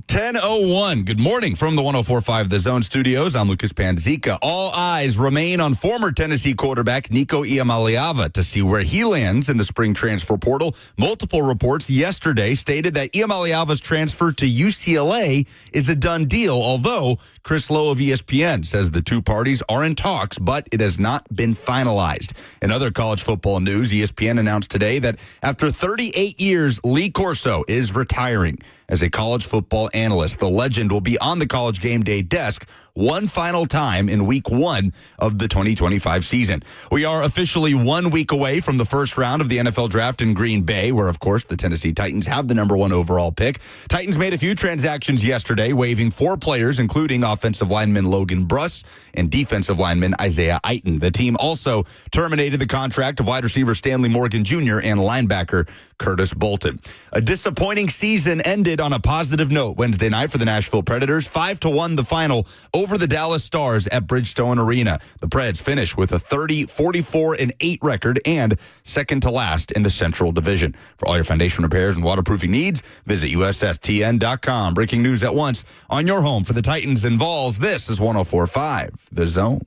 10:01. Good morning from the 104.5 The Zone Studios. I'm Lucas Panzica. All eyes remain on former Tennessee quarterback Nico to see where he lands in the spring transfer portal. Multiple reports yesterday stated that Iamaleava's transfer to UCLA is a done deal, although Chris Lowe of ESPN says the two parties are in talks, but it has not been finalized. In other college football news, ESPN announced today that after 38 years, Lee Corso is retiring as a college football analyst. The legend will be on the College Game Day desk one final time in week 1 of the 2025 season. We are officially 1 week away from the first round of the NFL draft in Green Bay, where, of course, the Tennessee Titans have the number 1 overall pick. Titans made a few transactions yesterday, waiving 4 players, including offensive lineman Logan Bruss and defensive lineman Isaiah Aiton. The team also terminated the contract of wide receiver Stanley Morgan Jr. and linebacker Curtis Bolton. A disappointing season ended on a positive note Wednesday night for the Nashville Predators. 5-1 the final over the Dallas Stars at Bridgestone Arena. The Preds finished with a 30-44-8 record and second to last in the Central Division. For all your foundation repairs and waterproofing needs, visit USSTN.com. Breaking news at once on your home for the Titans and Vols. This is 104.5 The Zone.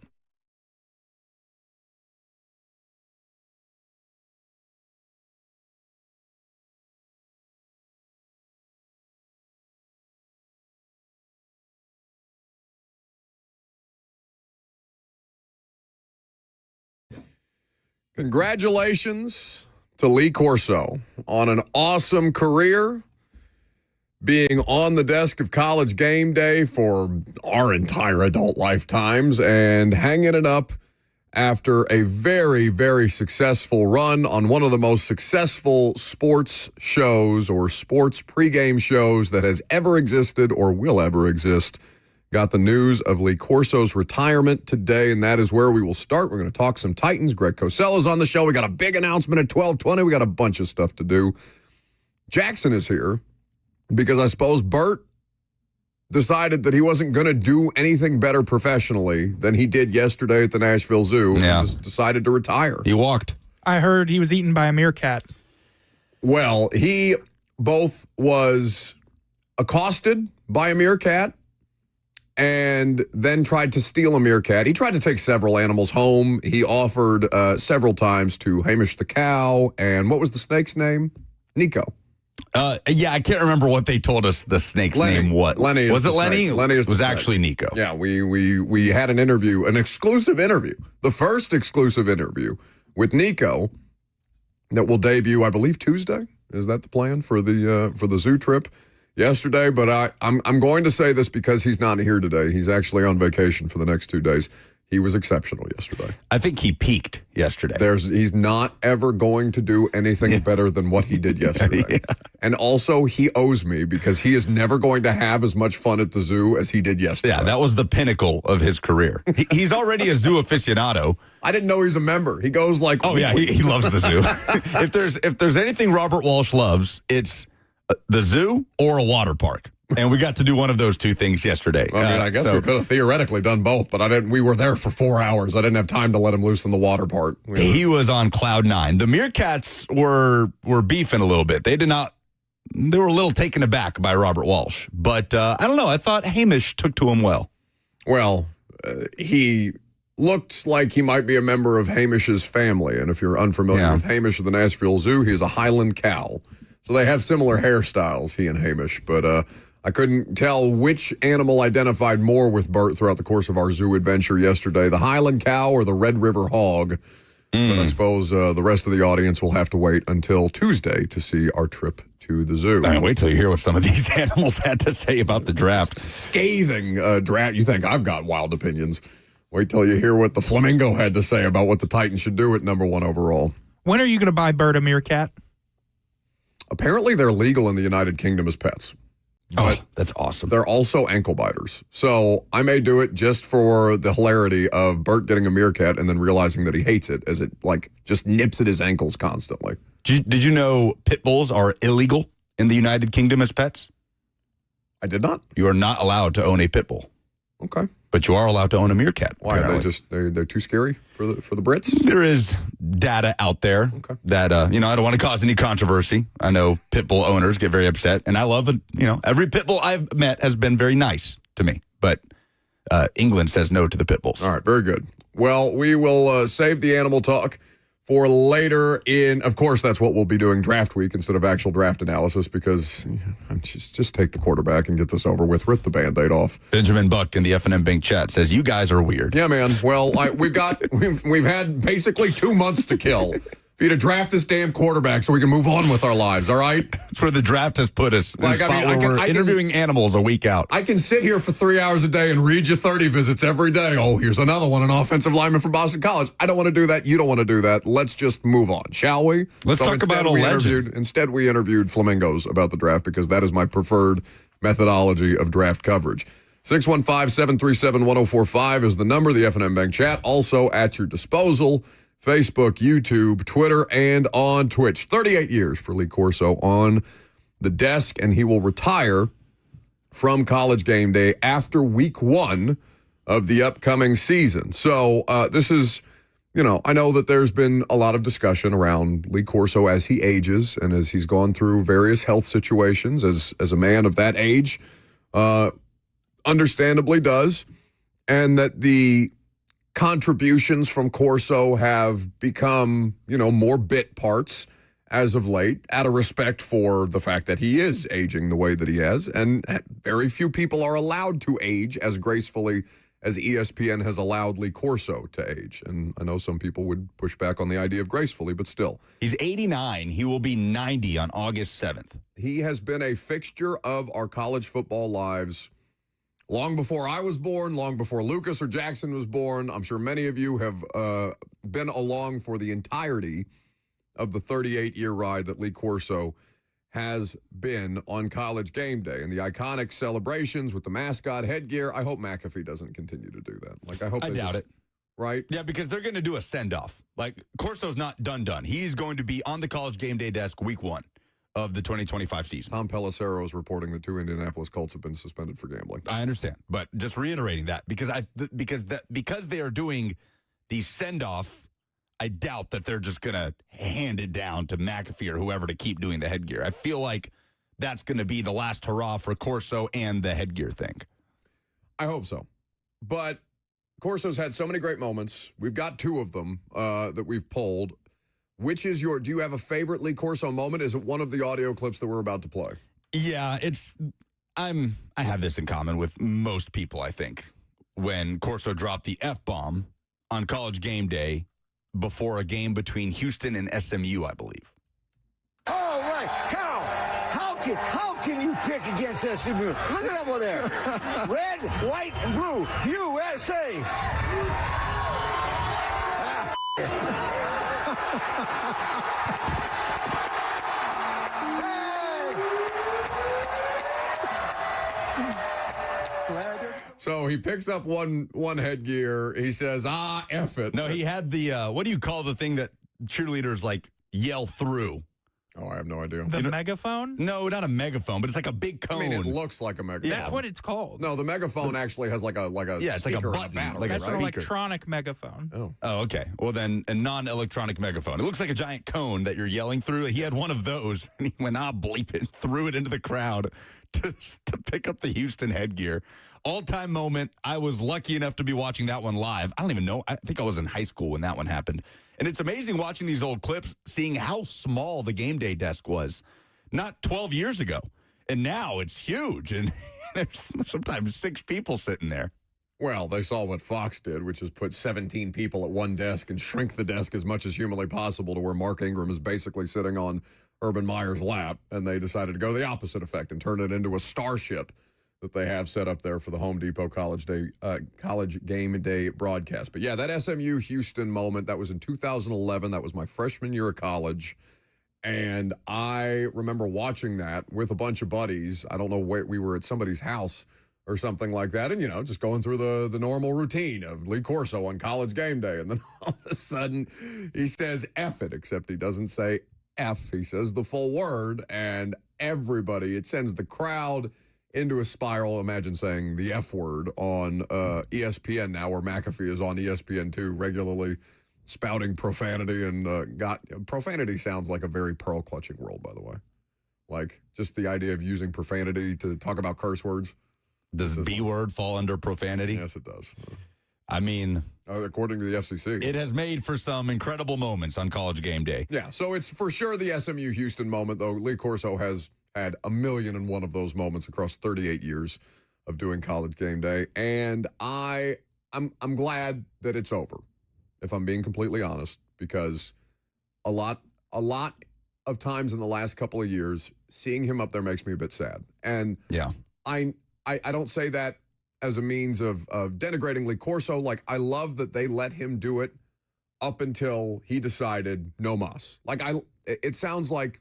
Congratulations to Lee Corso on an awesome career, being on the desk of College Game Day for our entire adult lifetimes and hanging it up after a very, very successful run on one of the most successful sports shows or sports pregame shows that has ever existed or will ever exist. Got the news of Lee Corso's retirement today, and that is where we will start. We're going to talk some Titans. Greg Cosell is on the show. We got a big announcement at 12:20. We got a bunch of stuff to do. Jackson is here because I suppose Bert decided that he wasn't going to do anything better professionally than he did yesterday at the Nashville Zoo and just decided to retire. He walked. I heard he was eaten by a meerkat. Well, he both was accosted by a meerkat and then tried to steal a meerkat. He tried to take several animals home. He offered several times to Hamish the cow. And what was the snake's name? Nico. Yeah, I can't remember what they told us the snake's name was. Lenny. Was it Lenny? Lenny is it was actually Nico. Yeah, we had an interview, an exclusive interview, the first exclusive interview with Nico that will debut, I believe, Tuesday. Is that the plan for the zoo trip? Yesterday, but I'm going to say this because he's not here today. He's actually on vacation for the next 2 days. He was exceptional yesterday. I think he peaked yesterday. He's not ever going to do anything better than what he did yesterday. And also, he owes me because he is never going to have as much fun at the zoo as he did yesterday. Yeah, that was the pinnacle of his career. He's already a zoo aficionado. I didn't know he's a member. He goes like... Oh, yeah, he loves the zoo. If there's anything Robert Walsh loves, it's the zoo or a water park. And we got to do one of those two things yesterday. I mean, I guess we could have theoretically done both, but we were there for 4 hours. I didn't have time to let him loose in the water part. He was on cloud 9. The meerkats were beefing a little bit. They were a little taken aback by Robert Walsh. But I don't know. I thought Hamish took to him well. Well, he looked like he might be a member of Hamish's family. And if you're unfamiliar with Hamish of the Nashville Zoo, he's a Highland cow. So they have similar hairstyles, he and Hamish. But I couldn't tell which animal identified more with Bert throughout the course of our zoo adventure yesterday, the Highland cow or the Red River hog. But I suppose the rest of the audience will have to wait until Tuesday to see our trip to the zoo. I mean, wait till you hear what some of these animals had to say about the draft. Scathing draft. You think I've got wild opinions. Wait till you hear what the flamingo had to say about what the Titans should do at number 1 overall. When are you going to buy Bert a meerkat? Apparently, they're legal in the United Kingdom as pets. But that's awesome. They're also ankle biters. So I may do it just for the hilarity of Bert getting a meerkat and then realizing that he hates it as it just nips at his ankles constantly. Did you know pit bulls are illegal in the United Kingdom as pets? I did not. You are not allowed to own a pit bull. Okay. But you are allowed to own a meerkat. Why? Apparently. They're too scary for the Brits? There is data out there that, I don't want to cause any controversy. I know pit bull owners get very upset, and I love it. Every pit bull I've met has been very nice to me, but England says no to the pit bulls. All right, very good. Well, we will save the animal talk for later in, of course, that's what we'll be doing draft week instead of actual draft analysis because just take the quarterback and get this over with. Rip the Band-Aid off. Benjamin Buck in the F&M Bank chat says, you guys are weird. Yeah, man. Well, we've had basically 2 months to kill for you to draft this damn quarterback so we can move on with our lives, all right? That's where the draft has put us. We're interviewing animals a week out. I can sit here for 3 hours a day and read you 30 visits every day. Oh, here's another one, an offensive lineman from Boston College. I don't want to do that. You don't want to do that. Let's just move on, shall we? Let's talk about a legend. Instead, we interviewed flamingos about the draft because that is my preferred methodology of draft coverage. 615-737-1045 is the number, the F&M Bank chat. Also at your disposal. Facebook, YouTube, Twitter, and on Twitch. 38 years for Lee Corso on the desk, and he will retire from College Game Day after week 1 of the upcoming season. So this is, I know that there's been a lot of discussion around Lee Corso as he ages and as he's gone through various health situations as a man of that age, understandably does, and that the contributions from Corso have become, more bit parts as of late, out of respect for the fact that he is aging the way that he has. And very few people are allowed to age as gracefully as ESPN has allowed Lee Corso to age. And I know some people would push back on the idea of gracefully, but still. He's 89. He will be 90 on August 7th. He has been a fixture of our college football lives long before I was born, long before Lucas or Jackson was born. I'm sure many of you have been along for the entirety of the 38-year ride that Lee Corso has been on College Game Day. And the iconic celebrations with the mascot headgear, I hope McAfee doesn't continue to do that. I doubt it. Right? Yeah, because they're going to do a send-off. Corso's not done. He's going to be on the College Game Day desk week 1 of the 2025 season. Tom Pelissero is reporting that 2 Indianapolis Colts have been suspended for gambling. I understand, but just reiterating that because they are doing the send-off, I doubt that they're just going to hand it down to McAfee or whoever to keep doing the headgear. I feel like that's going to be the last hurrah for Corso and the headgear thing. I hope so. But Corso's had so many great moments. We've got 2 of them that we've pulled. Do you have a favorite Lee Corso moment? Is it one of the audio clips that we're about to play? Yeah, I have this in common with most people, I think, when Corso dropped the F-bomb on College Game Day before a game between Houston and SMU, I believe. All right, how can you pick against SMU? Look at them over there. Red, white, and blue. USA. So he picks up one headgear. He says, F it. No, he had the, what do you call the thing that cheerleaders yell through? Oh, I have no idea. The megaphone? No, not a megaphone, but it's like a big cone. I mean, it looks like a megaphone. That's what it's called. No, the megaphone actually has like a it's like a button, battery, That's right? an electronic megaphone. Oh, okay. Well, then a non-electronic megaphone. It looks like a giant cone that you're yelling through. He had one of those, and he went, bleep it, threw it into the crowd to pick up the Houston headgear. All-time moment. I was lucky enough to be watching that one live. I don't even know. I think I was in high school when that one happened. And it's amazing watching these old clips, seeing how small the game day desk was not 12 years ago. And now it's huge. And there's sometimes 6 people sitting there. Well, they saw what Fox did, which is put 17 people at one desk and shrink the desk as much as humanly possible to where Mark Ingram is basically sitting on Urban Meyer's lap. And they decided to go the opposite effect and turn it into a starship that they have set up there for the Home Depot College Game Day broadcast. But yeah, that SMU Houston moment, that was in 2011. That was my freshman year of college. And I remember watching that with a bunch of buddies. I don't know where we were at somebody's house or something like that. And, just going through the normal routine of Lee Corso on College Game Day. And then all of a sudden he says F it, except he doesn't say F. He says the full word. And everybody, it sends the crowd into a spiral. Imagine saying the F word on ESPN now, where McAfee is on ESPN2 regularly spouting profanity. And profanity sounds like a very pearl-clutching world, by the way. Like, just the idea of using profanity to talk about curse words. Does B word fall under profanity? Yes, it does. I mean, according to the FCC. It has made for some incredible moments on College Game Day. Yeah, so it's for sure the SMU Houston moment, though. Lee Corso has had 1,000,001 of those moments across 38 years of doing College Game Day. And I'm glad that it's over, if I'm being completely honest, because a lot of times in the last couple of years, seeing him up there makes me a bit sad. And yeah, I don't say that as a means of denigrating Lee Corso. Like, I love that they let him do it up until he decided no mas. Like, it sounds like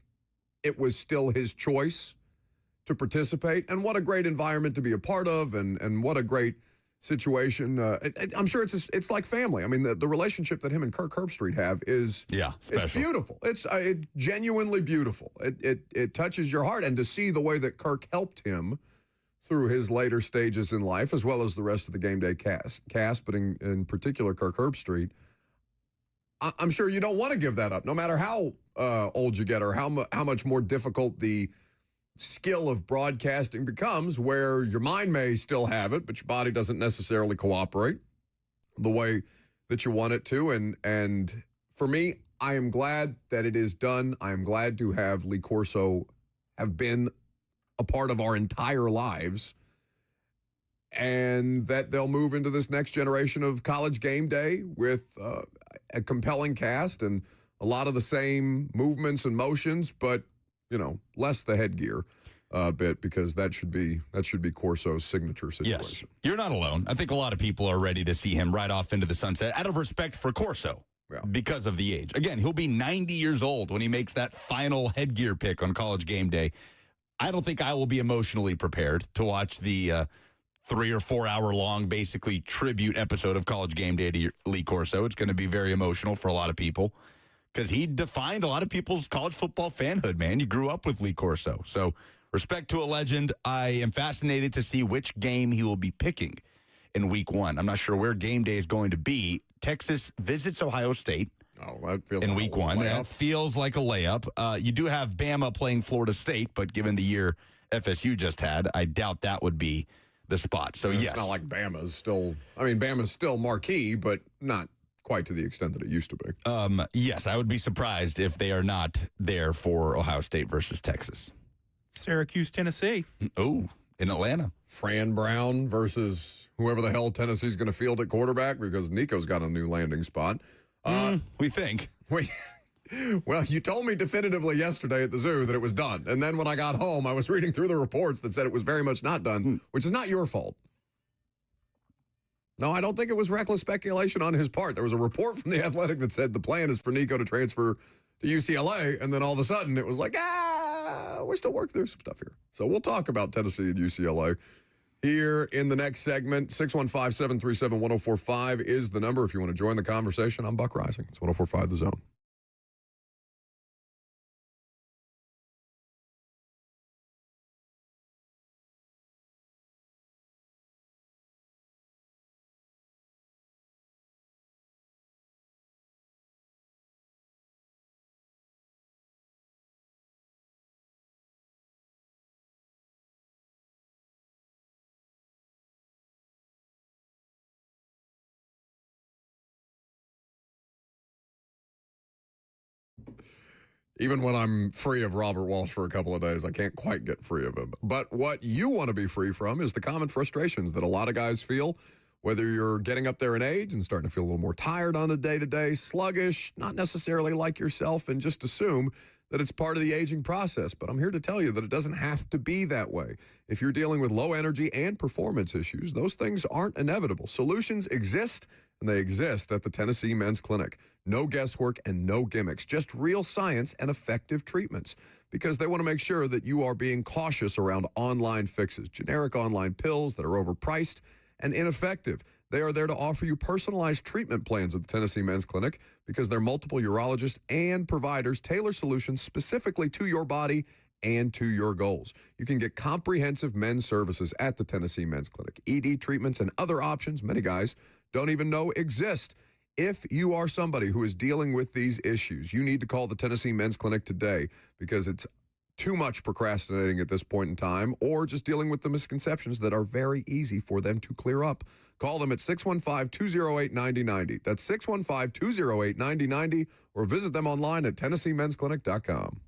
it was still his choice to participate, and what a great environment to be a part of, and what a great situation. I'm sure it's like family. I mean, the relationship that him and Kirk Herbstreit have is it's beautiful. It's genuinely beautiful. It touches your heart, and to see the way that Kirk helped him through his later stages in life, as well as the rest of the Game Day cast, but in particular Kirk Herbstreit, I'm sure you don't want to give that up, no matter how old you get or how much more difficult the skill of broadcasting becomes, where your mind may still have it, but your body doesn't necessarily cooperate the way that you want it to. And for me, I am glad that it is done. I am glad to have Lee Corso have been a part of our entire lives, and that they'll move into this next generation of College Game Day with a compelling cast and a lot of the same movements and motions, but less the headgear bit, because that should be Corso's signature situation. Yes, you're not alone. I think a lot of people are ready to see him ride off into the sunset out of respect for Corso. Yeah. Because of the age. Again, he'll be 90 years old when he makes that final headgear pick on College Game Day. I don't think I will be emotionally prepared to watch the 3 or 4 hour long, basically tribute episode of College Game Day to Lee Corso. It's going to be very emotional for a lot of people because he defined a lot of people's college football fanhood, man. You grew up with Lee Corso. So respect to a legend. I am fascinated to see which game he will be picking in week 1. I'm not sure where game day is going to be. Texas visits Ohio State. Oh, that feels in like week a 1. layup. That feels like a layup. You do have Bama playing Florida State, but given the year FSU just had, I doubt that would be the spot. So, yes. It's not like Bama's still, Bama's still marquee, but not quite to the extent that it used to be. Yes, I would be surprised if they are not there for Ohio State versus Texas. Syracuse, Tennessee. Oh, in Atlanta. Fran Brown versus whoever the hell Tennessee's going to field at quarterback, because Nico's got a new landing spot. We think. Well, you told me definitively yesterday at the zoo that it was done. And then when I got home, I was reading through the reports that said it was very much not done, which is not your fault. No, I don't think it was reckless speculation on his part. There was a report from The Athletic that said the plan is for Nico to transfer to UCLA, and then all of a sudden it was like, we're still working through some stuff here. So we'll talk about Tennessee and UCLA here in the next segment. 615-737-1045 is the number if you want to join the conversation. I'm Buck Rising. It's 1045 The Zone. Even when I'm free of Robert Walsh for a couple of days, I can't quite get free of him. But what you want to be free from is the common frustrations that a lot of guys feel, whether you're getting up there in age and starting to feel a little more tired on a day-to-day, sluggish, not necessarily like yourself, and just assume that it's part of the aging process. But I'm here to tell you that it doesn't have to be that way. If you're dealing with low energy and performance issues, those things aren't inevitable. Solutions exist, and they exist at the Tennessee Men's Clinic. No guesswork and no gimmicks, just real science and effective treatments, because they want to make sure that you are being cautious around online fixes, generic online pills that are overpriced and ineffective. They are there to offer you personalized treatment plans at the Tennessee Men's Clinic, because their multiple urologists and providers tailor solutions specifically to your body and to your goals. You can get comprehensive men's services at the Tennessee Men's Clinic. ED treatments and other options many guys don't even know exist. If you are somebody who is dealing with these issues, you need to call the Tennessee Men's Clinic today, because it's too much procrastinating at this point in time, or just dealing with the misconceptions that are very easy for them to clear up. Call them at 615-208-9090. That's 615-208-9090, or visit them online at TennesseeMen'sClinic.com.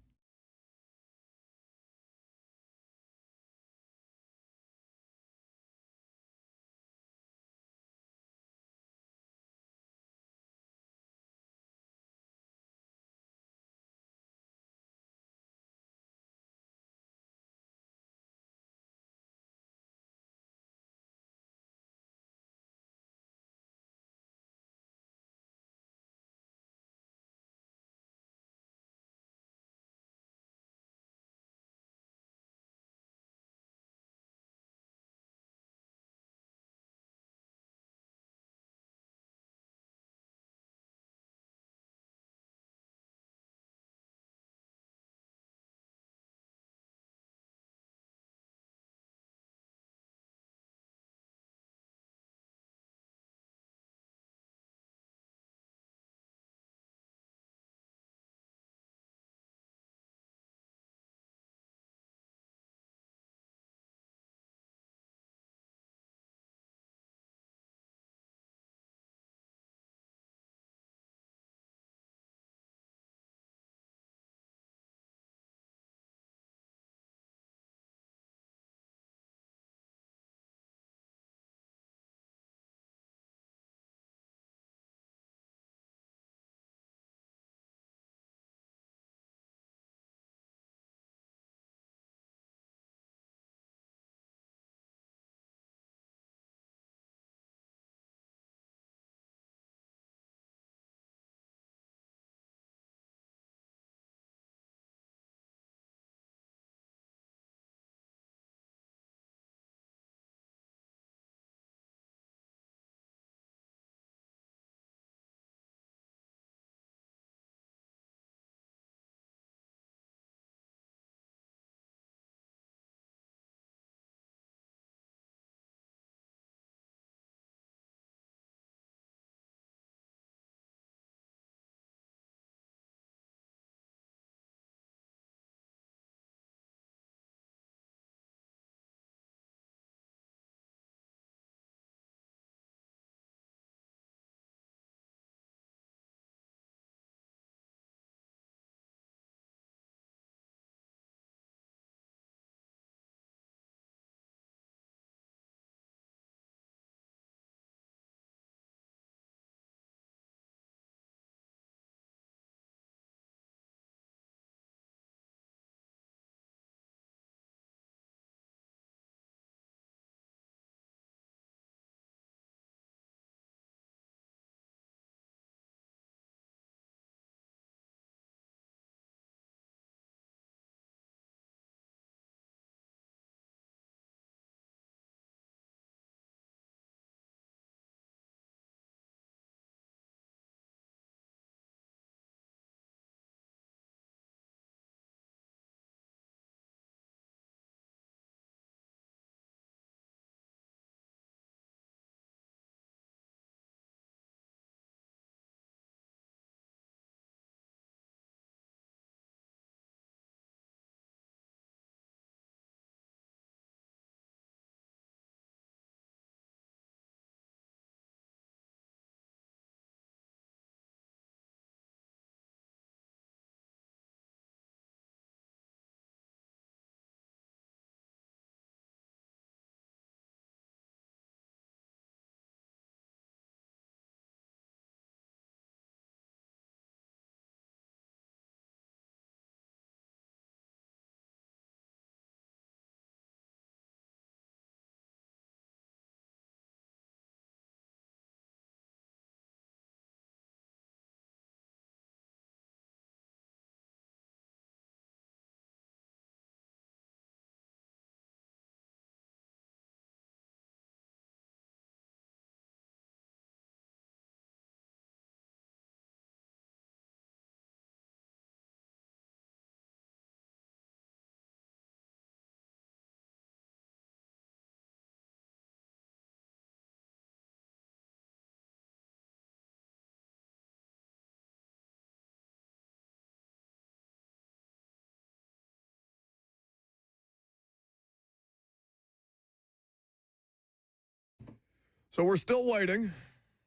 So we're still waiting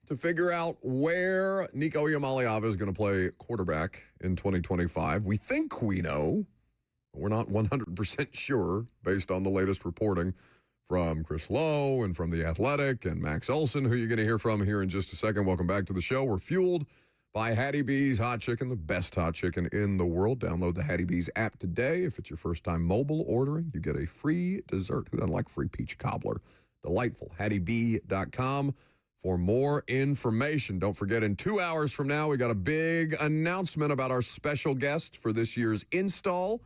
to figure out where Nico Iamaleava is going to play quarterback in 2025. We think we know, but we're not 100% sure based on the latest reporting from Chris Lowe and from The Athletic and Max Olson, who you're going to hear from here in just a second. Welcome back to the show. We're fueled by Hattie B's Hot Chicken, the best hot chicken in the world. Download the Hattie B's app today. If it's your first time mobile ordering, you get a free dessert. Who doesn't like free peach cobbler? Delightful. HattieB.com for more information. Don't forget, in 2 hours from now, we got a big announcement about our special guest for this year's install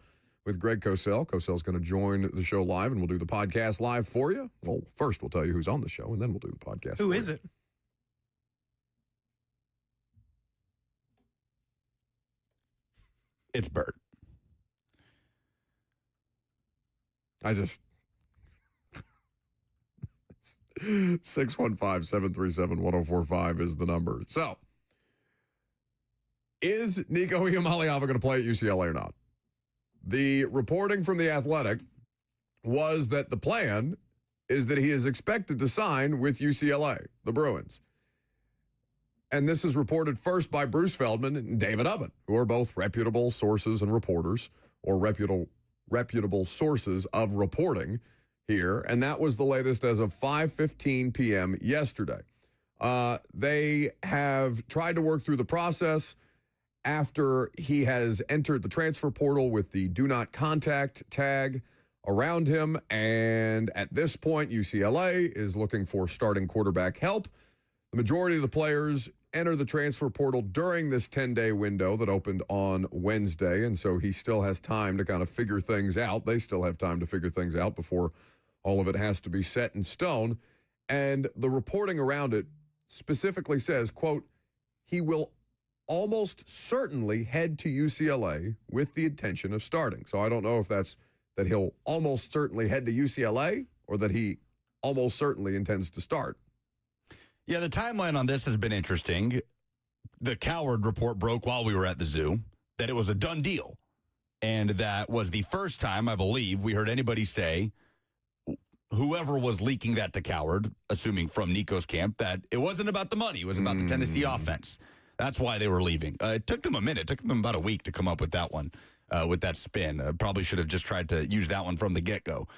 with Greg Cosell. Cosell's going to join the show live, and we'll do the podcast live for you. Well, first we'll tell you who's on the show, and then we'll do the podcast. Who is it? It's Bert. I just 615-737-1045 is the number. So, is Nico Iamaleava going to play at UCLA or not? The reporting from The Athletic was that the plan is that he is expected to sign with UCLA, the Bruins. And this is reported first by Bruce Feldman and David Ubbin, who are both reputable sources and reporters, or reputable sources of reporting here. And that was the latest as of 5:15 p.m. yesterday. They have tried to work through the process after he has entered the transfer portal with the do not contact tag around him. And at this point, UCLA is looking for starting quarterback help. The majority of the players enter the transfer portal during this 10-day window that opened on Wednesday, and so he still has time to kind of figure things out. They still have time to figure things out before all of it has to be set in stone. And the reporting around it specifically says, quote, he will almost certainly head to UCLA with the intention of starting. So I don't know if that's that he'll almost certainly head to UCLA or that he almost certainly intends to start. Yeah, the timeline on this has been interesting. The Coward report broke while we were at the zoo that it was a done deal. And that was the first time, I believe, we heard anybody say, whoever was leaking that to Coward, assuming from Nico's camp, that it wasn't about the money. It was about the Tennessee offense. That's why they were leaving. It took them a minute. It took them about a week to come up with that one, with that spin. Probably should have just tried to use that one from the get-go.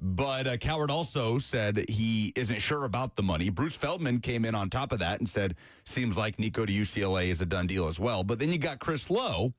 But Coward also said he isn't sure about the money. Bruce Feldman came in on top of that and said, seems like Nico to UCLA is a done deal as well. But then you got Chris Lowe,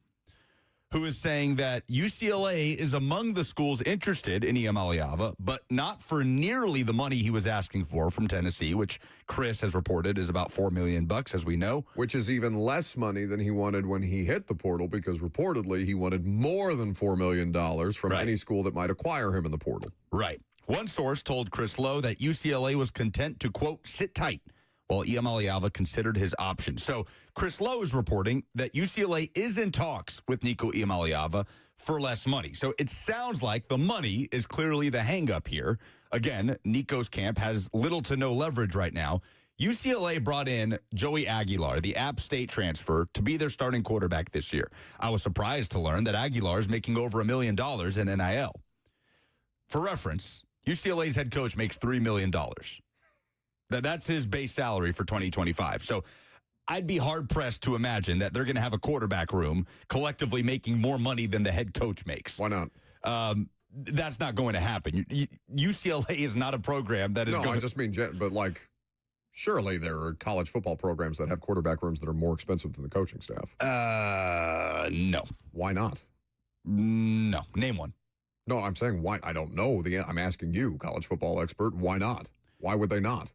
who is saying that UCLA is among the schools interested in Iamaleava, but not for nearly the money he was asking for from Tennessee, which Chris has reported is about $4 million, as we know. Which is even less money than he wanted when he hit the portal, because reportedly he wanted more than $4 million from any school that might acquire him in the portal. Right. One source told Chris Lowe that UCLA was content to, quote, sit tight while Iamaleava considered his options. So Chris Lowe is reporting that UCLA is in talks with Nico Iamaleava for less money. So it sounds like the money is clearly the hang-up here. Again, Nico's camp has little to no leverage right now. UCLA brought in Joey Aguilar, the App State transfer, to be their starting quarterback this year. I was surprised to learn that Aguilar is making over $1 million in NIL. For reference, UCLA's head coach makes $3 million. That's his base salary for 2025. So I'd be hard-pressed to imagine that they're going to have a quarterback room collectively making more money than the head coach makes. Why not? That's not going to happen. UCLA is not a program that is going to... No, I just mean, but like, surely there are college football programs that have quarterback rooms that are more expensive than the coaching staff. No. Why not? No. Name one. No, I'm saying why. I don't know. I'm asking you, college football expert, why not? Why would they not?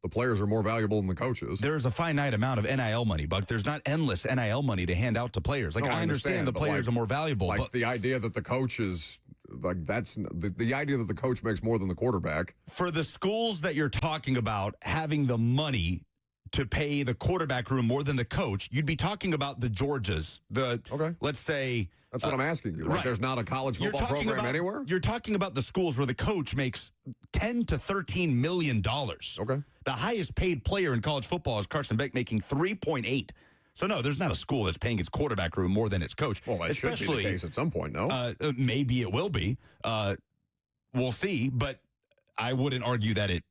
The players are more valuable than the coaches. There's a finite amount of NIL money, Buck. There's not endless NIL money to hand out to players. Like, no, I understand the players are more valuable. Like, but the idea that the coach is, like, that's the idea that the coach makes more than the quarterback. For the schools that you're talking about having the money to pay the quarterback room more than the coach, you'd be talking about the Georgias. Let's say... That's what I'm asking you. Like, right. There's not a college football program anywhere? You're talking about the schools where the coach makes $10 to $13 million. Okay. The highest paid player in college football is Carson Beck, making $3.8. So, no, there's not a school that's paying its quarterback room more than its coach. Well, that should be the case at some point, no? Maybe it will be. We'll see, but I wouldn't argue that it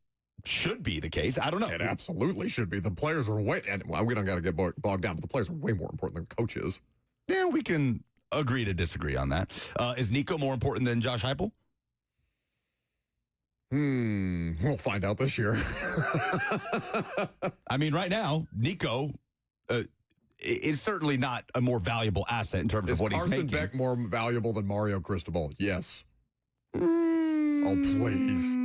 should be the case. I don't know. It absolutely should be. The players are and we don't got to get bogged down, but the players are way more important than the coach is. Yeah, we can agree to disagree on that. Is Nico more important than Josh Heupel? We'll find out this year. I mean, right now, Nico is certainly not a more valuable asset in terms of what he's making. Is Carson Beck more valuable than Mario Cristobal? Yes. Oh, please.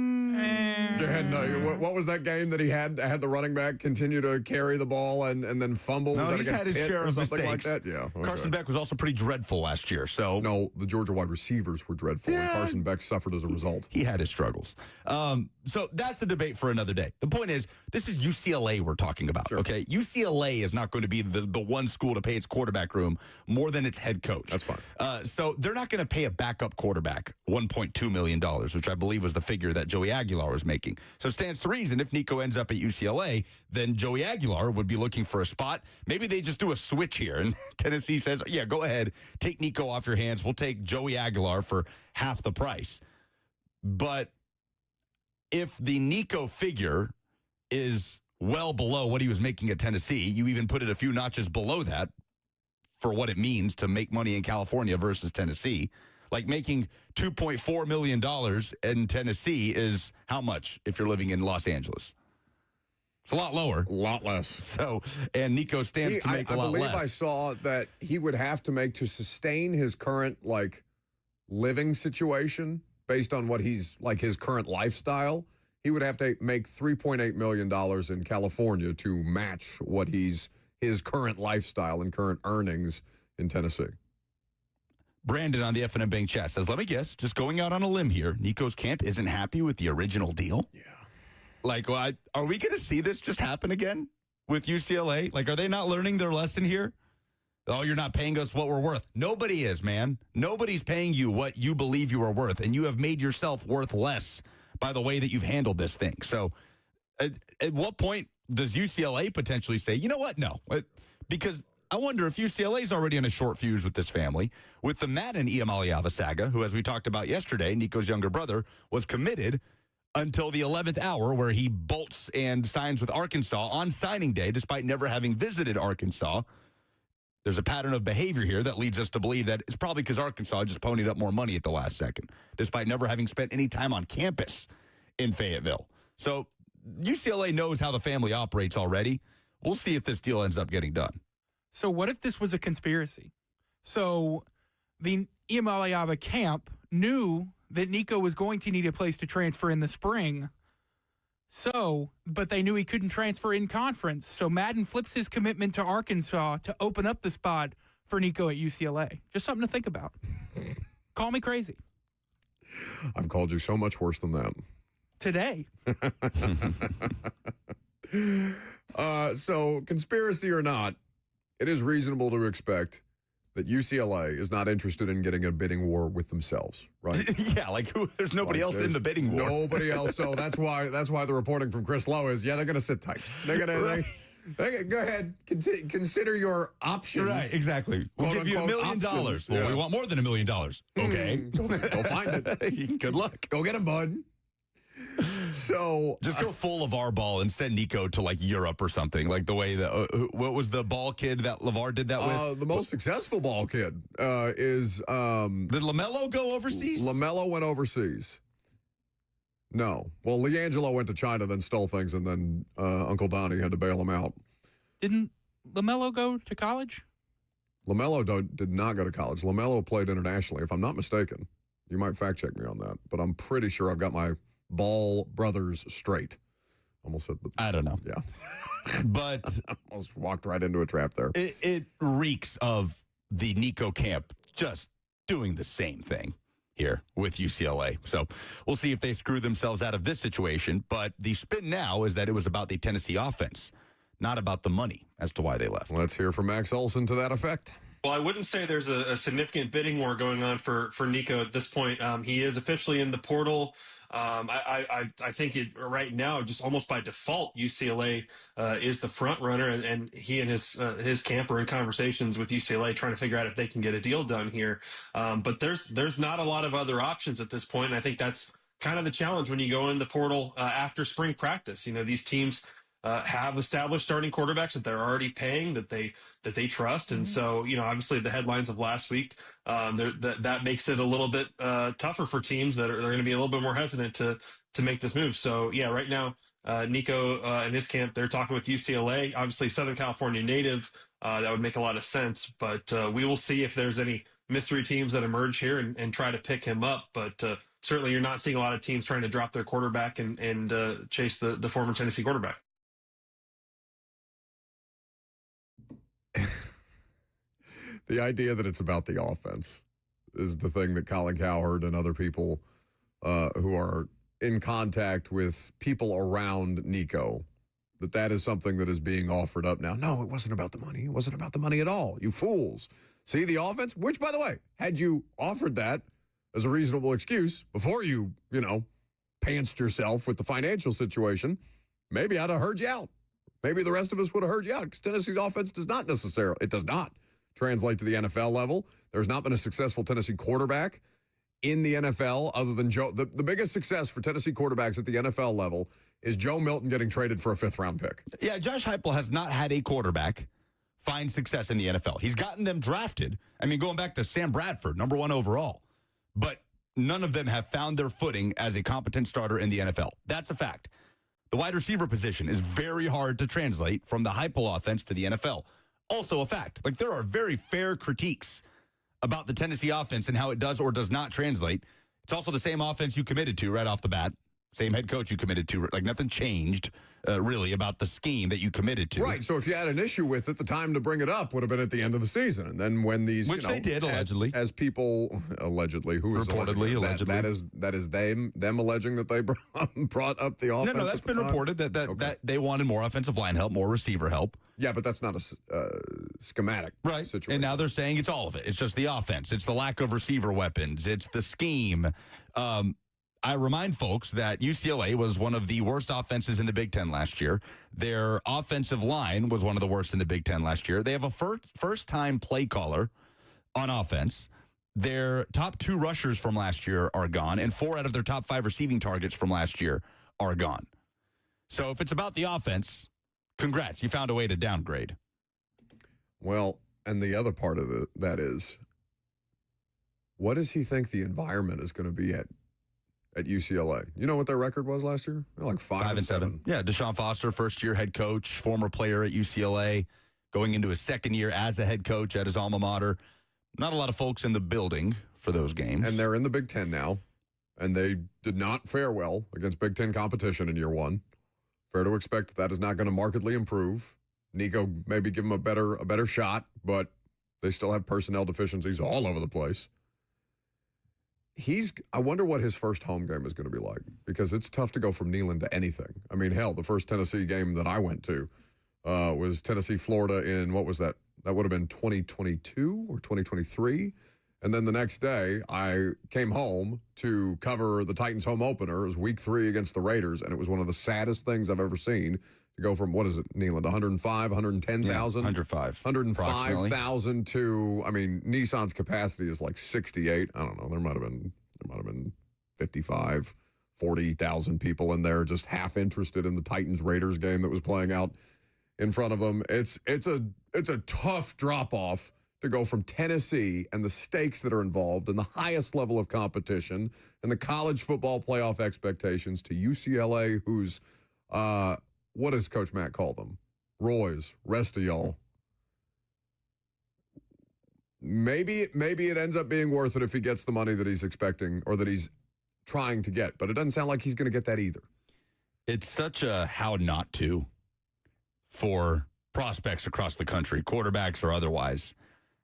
Go ahead. No, what was that game that he had the running back continue to carry the ball and then fumble? No, he's had his share of mistakes. Like that? Yeah. Okay. Carson Beck was also pretty dreadful last year. So no, the Georgia wide receivers were dreadful, and Carson Beck suffered as a result. He had his struggles. So that's a debate for another day. The point is, this is UCLA we're talking about. Sure. Okay, UCLA is not going to be the one school to pay its quarterback room more than its head coach. That's fine. So they're not going to pay a backup quarterback $1.2 million, which I believe was the figure that Joey Aguilar was making. So it stands to reason if Nico ends up at UCLA, then Joey Aguilar would be looking for a spot. Maybe they just do a switch here, and Tennessee says, yeah, go ahead, take Nico off your hands. We'll take Joey Aguilar for half the price. But if the Nico figure is well below what he was making at Tennessee, you even put it a few notches below that for what it means to make money in California versus Tennessee. Like making $2.4 million in Tennessee is how much if you're living in Los Angeles? It's a lot lower. A lot less. So, and Nico stands to make a lot less. I believe I saw that he would have to make to sustain his current, living situation based on what he's, his current lifestyle. He would have to make $3.8 million in California to match what his current lifestyle and current earnings in Tennessee. Brandon on the F&M Bank chat says, let me guess, just going out on a limb here, Nico's camp isn't happy with the original deal? Yeah. Are we going to see this just happen again with UCLA? Are they not learning their lesson here? Oh, you're not paying us what we're worth. Nobody is, man. Nobody's paying you what you believe you are worth, and you have made yourself worth less by the way that you've handled this thing. So at what point does UCLA potentially say, you know what? No. Because I wonder if UCLA is already on a short fuse with this family, with the Madden Iamaleava saga, who, as we talked about yesterday, Nico's younger brother, was committed until the 11th hour where he bolts and signs with Arkansas on signing day, despite never having visited Arkansas. There's a pattern of behavior here that leads us to believe that it's probably because Arkansas just ponied up more money at the last second, despite never having spent any time on campus in Fayetteville. So UCLA knows how the family operates already. We'll see if this deal ends up getting done. So what if this was a conspiracy? So the Iamaleava camp knew that Nico was going to need a place to transfer in the spring. But they knew he couldn't transfer in conference. So Madden flips his commitment to Arkansas to open up the spot for Nico at UCLA. Just something to think about. Call me crazy. I've called you so much worse than that. Today. So conspiracy or not, it is reasonable to expect that UCLA is not interested in getting a bidding war with themselves, right? Yeah, there's nobody else in the bidding war. Nobody else. So that's why the reporting from Chris Lowe is, they're going to sit tight. They're going to go ahead, consider your options. Right, exactly. We'll give you $1 million. Options. Well, we want more than $1 million. Okay. Go find it. Good luck. Go get him, bud. So just go full LeVar Ball and send Nico to Europe or something, the way that what was the ball kid that LeVar did that with? The most successful ball kid is did LaMelo go overseas? LaMelo went overseas. No, well, LiAngelo went to China, then stole things, and then Uncle Donnie had to bail him out. Didn't LaMelo go to college? LaMelo did not go to college. LaMelo played internationally, if I'm not mistaken. You might fact check me on that, but I'm pretty sure I've got my Ball brothers straight. Almost said I don't know. Yeah. But almost walked right into a trap there. It reeks of the Nico camp just doing the same thing here with UCLA. So we'll see if they screw themselves out of this situation. But the spin now is that it was about the Tennessee offense, not about the money as to why they left. Let's hear from Max Olson to that effect. Well, I wouldn't say there's a significant bidding war going on for Nico at this point. He is officially in the portal. I think right now, just almost by default, UCLA is the front runner, and he and his camp are in conversations with UCLA trying to figure out if they can get a deal done here. But there's not a lot of other options at this point, and I think that's kind of the challenge when you go in the portal after spring practice. These teams have established starting quarterbacks that they're already paying, that they trust, and so obviously the headlines of last week that makes it a little bit tougher for teams that are going to be a little bit more hesitant to make this move. So yeah, right now Nico and his camp, they're talking with UCLA, obviously Southern California native. That would make a lot of sense, but we will see if there's any mystery teams that emerge here and try to pick him up. But certainly you're not seeing a lot of teams trying to drop their quarterback and chase the former Tennessee quarterback. The idea that it's about the offense is the thing that Colin Cowherd and other people who are in contact with people around Nico, that is something that is being offered up now. No, it wasn't about the money. It wasn't about the money at all. You fools. See, the offense, which, by the way, had you offered that as a reasonable excuse before you pantsed yourself with the financial situation, maybe I'd have heard you out. Maybe the rest of us would have heard you out, because Tennessee's offense does not translate to the NFL level. There's not been a successful Tennessee quarterback in the NFL other than Joe. The biggest success for Tennessee quarterbacks at the NFL level is Joe Milton getting traded for a 5th-round pick. Yeah, Josh Heupel has not had a quarterback find success in the NFL. He's gotten them drafted. I mean, going back to Sam Bradford, number 1 overall. But none of them have found their footing as a competent starter in the NFL. That's a fact. The wide receiver position is very hard to translate from the Heupel offense to the NFL. Also a fact. Like, there are very fair critiques about the Tennessee offense and how it does or does not translate. It's also the same offense you committed to right off the bat. Same head coach you committed to. Like, nothing changed, really, about the scheme that you committed to. Right. So if you had an issue with it, the time to bring it up would have been at the end of the season. And then when these, which they did, allegedly. As people, allegedly, who is reportedly, allegedly. That is them alleging that they brought up the offense. No, that's been reported that they wanted more offensive line help, more receiver help. Yeah, but that's not a schematic situation. And now they're saying it's all of it. It's just the offense. It's the lack of receiver weapons. It's the scheme. I remind folks that UCLA was one of the worst offenses in the Big Ten last year. Their offensive line was one of the worst in the Big Ten last year. They have a first-time play caller on offense. Their top 2 rushers from last year are gone, and 4 out of their top 5 receiving targets from last year are gone. So if it's about the offense, congrats. You found a way to downgrade. Well, and the other part of that is, what does he think the environment is going to be at UCLA? You know what their record was last year? They're like 5-7. Yeah, Deshaun Foster, first-year head coach, former player at UCLA, going into his second year as a head coach at his alma mater. Not a lot of folks in the building for those games. And they're in the Big Ten now, and they did not fare well against Big Ten competition in year 1. Fair to expect that is not going to markedly improve. Nico maybe give them a better shot, but they still have personnel deficiencies all over the place. I wonder what his first home game is going to be like, because it's tough to go from Neyland to anything. I mean, hell, the first Tennessee game that I went to was Tennessee-Florida in, what was that? That would have been 2022 or 2023. And then the next day, I came home to cover the Titans home opener. It was week 3 against the Raiders, and it was one of the saddest things I've ever seen, to go from, what is it, Neyland, 105, 110,000? 105,000 to, I mean, Nissan's capacity is like 68. I don't know. There might have been 55, 40,000 people in there, just half interested in the Titans-Raiders game that was playing out in front of them. It's a tough drop-off to go from Tennessee and the stakes that are involved and the highest level of competition and the college football playoff expectations to UCLA, who's, what does Coach Matt call them? Roys, rest of y'all. Maybe it ends up being worth it if he gets the money that he's expecting or that he's trying to get, but it doesn't sound like he's going to get that either. It's such a how not to for prospects across the country, quarterbacks or otherwise,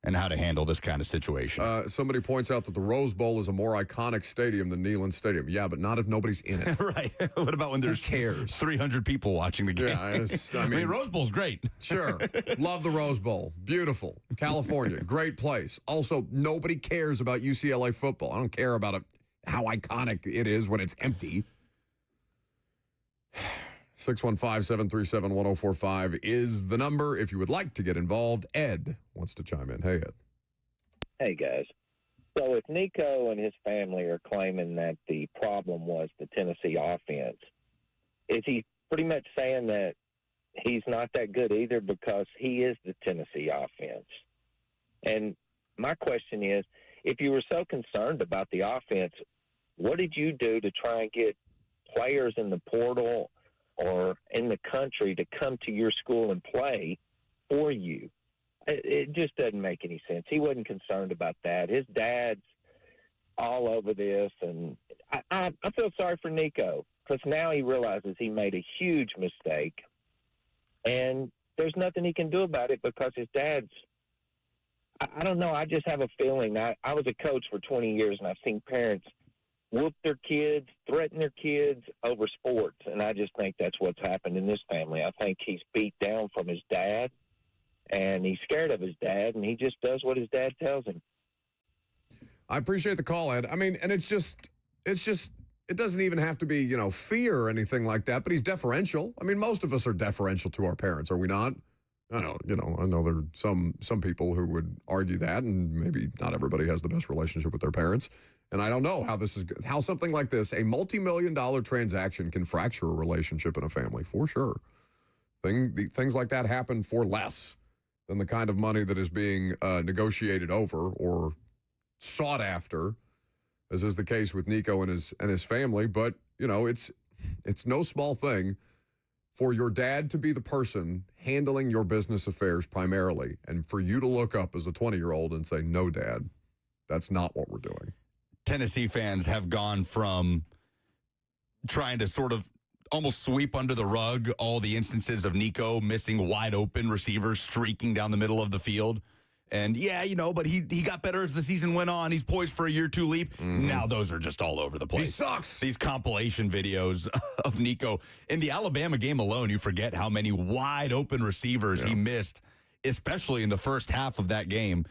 and how to handle this kind of situation. Somebody points out that the Rose Bowl is a more iconic stadium than Neyland Stadium. Yeah, but not if nobody's in it. Right. What about when there's 300 people watching the game? Yeah, I mean, Rose Bowl's great. Sure. Love the Rose Bowl. Beautiful. California. Great place. Also, nobody cares about UCLA football. I don't care about how iconic it is when it's empty. 615-737-1045 is the number if you would like to get involved. Ed wants to chime in. Hey, Ed. Hey, guys. So if Nico and his family are claiming that the problem was the Tennessee offense, is he pretty much saying that he's not that good either because he is the Tennessee offense? And my question is, if you were so concerned about the offense, what did you do to try and get players in the portal or in the country to come to your school and play for you? It just doesn't make any sense. He wasn't concerned about that. His dad's all over this, and I feel sorry for Nico because now he realizes he made a huge mistake, and there's nothing he can do about it because his dad's – I don't know. I just have a feeling. I was a coach for 20 years, and I've seen parents whoop their kids, threaten their kids over sports, and I just think that's what's happened in this family. I think he's beat down from his dad, and he's scared of his dad, and he just does what his dad tells him. I appreciate the call, Ed. I mean, and it's just, it doesn't even have to be, fear or anything like that, but he's deferential. I mean, most of us are deferential to our parents, are we not? I know there are some people who would argue that, and maybe not everybody has the best relationship with their parents. And I don't know how something like this, a multi-million-dollar transaction, can fracture a relationship in a family, for sure. Things like that happen for less than the kind of money that is being negotiated over or sought after, as is the case with Nico and his family. But it's no small thing for your dad to be the person handling your business affairs primarily, and for you to look up as a 20-year-old and say, "No, Dad, that's not what we're doing." Tennessee fans have gone from trying to sort of almost sweep under the rug all the instances of Nico missing wide open receivers streaking down the middle of the field. And but he got better as the season went on. He's poised for a year 2 leap. Mm-hmm. Now those are just all over the place. He sucks. These compilation videos of Nico. In the Alabama game alone, you forget how many wide open receivers he missed, especially in the first half of that game.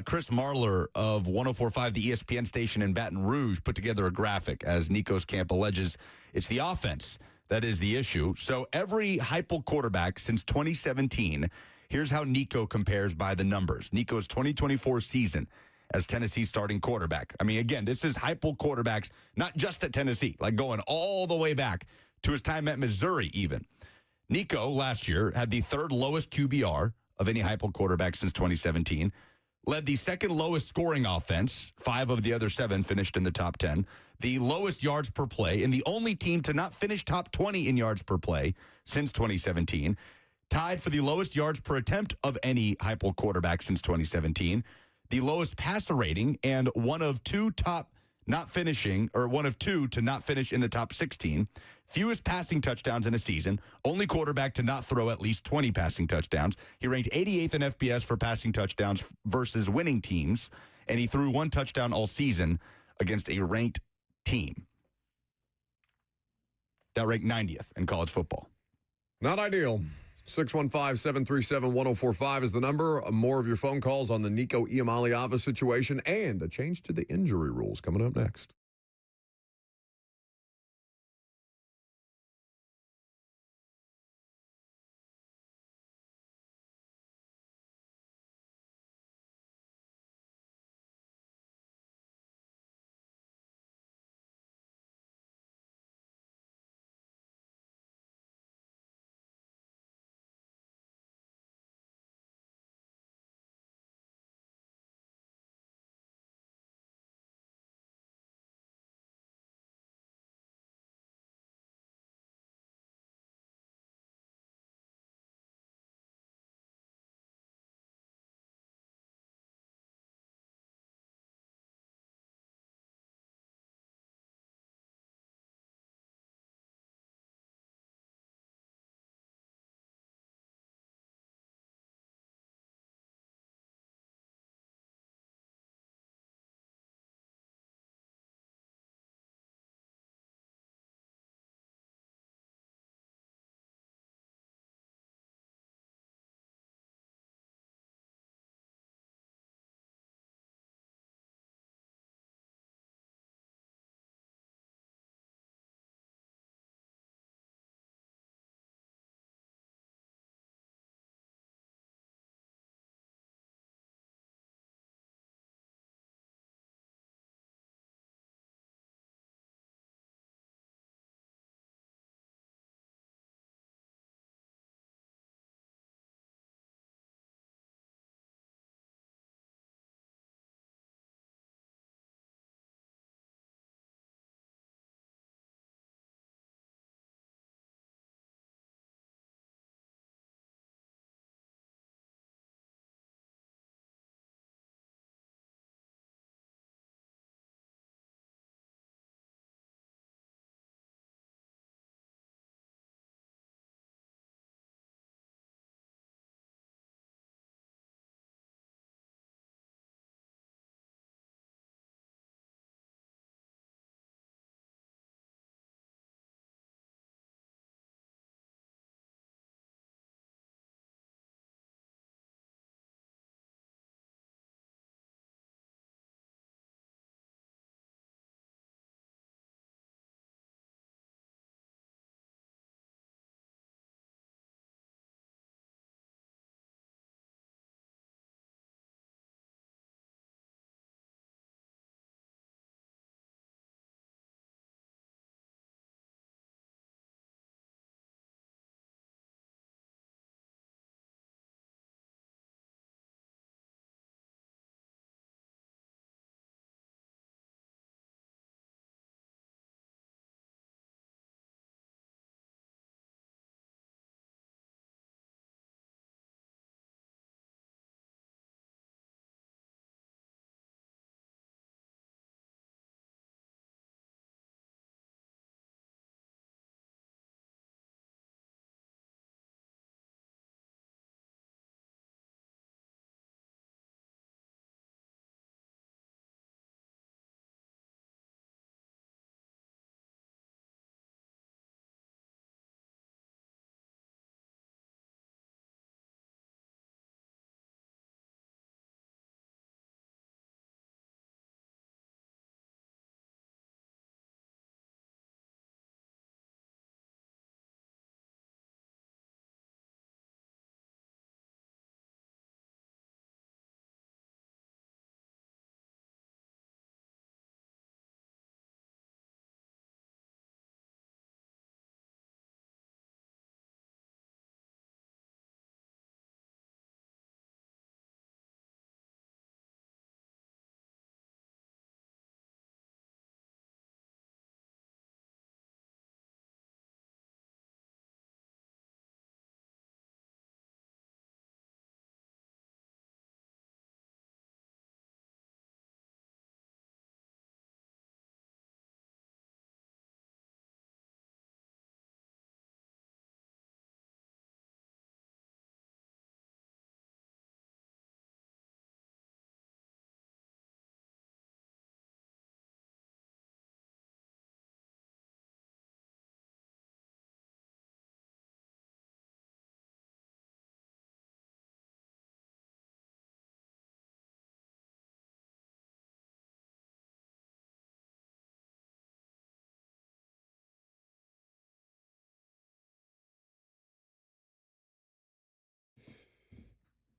Chris Marler of 104.5, the ESPN station in Baton Rouge, put together a graphic as Nico's camp alleges it's the offense that is the issue. So every Heupel quarterback since 2017, here's how Nico compares by the numbers. Nico's 2024 season as Tennessee's starting quarterback. I mean, again, this is Heupel quarterbacks, not just at Tennessee, like going all the way back to his time at Missouri even. Nico last year had the third lowest QBR of any Heupel quarterback since 2017, led the second lowest scoring offense. 5 of the other 7 finished in the top 10, the lowest yards per play, and the only team to not finish top 20 in yards per play since 2017. Tied for the lowest yards per attempt of any Heupel quarterback since 2017, the lowest passer rating, and one of 2 to not finish in the top 16, fewest passing touchdowns in a season, only quarterback to not throw at least 20 passing touchdowns. He ranked 88th in FBS for passing touchdowns versus winning teams, and he threw 1 touchdown all season against a ranked team that ranked 90th in college football. Not ideal. 615-737-1045 is the number. More of your phone calls on the Nico Iamaleava situation and a change to the injury rules coming up next.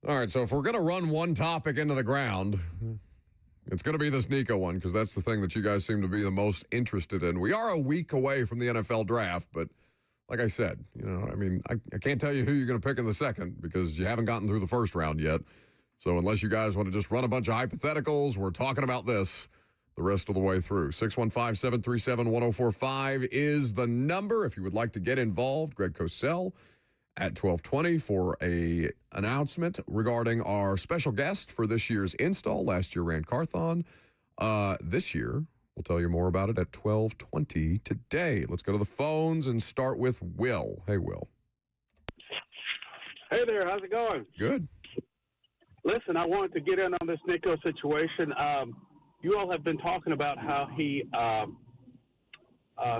All right, so if we're going to run one topic into the ground, it's going to be this Nico one, because that's the thing that you guys seem to be the most interested in. We are a week away from the NFL draft, but like I said, I can't tell you who you're going to pick in the second because you haven't gotten through the first round yet. So unless you guys want to just run a bunch of hypotheticals, we're talking about this the rest of the way through. 615-737-1045 is the number if you would like to get involved. Greg Cosell at 12:20 for a announcement regarding our special guest for this year's install. Last year ran Carthon. This year, we'll tell you more about it at 12:20 today. Let's go to the phones and start with Will. Hey, Will. Hey there, how's it going? Good. Listen, I wanted to get in on this Nico situation. You all have been talking about how he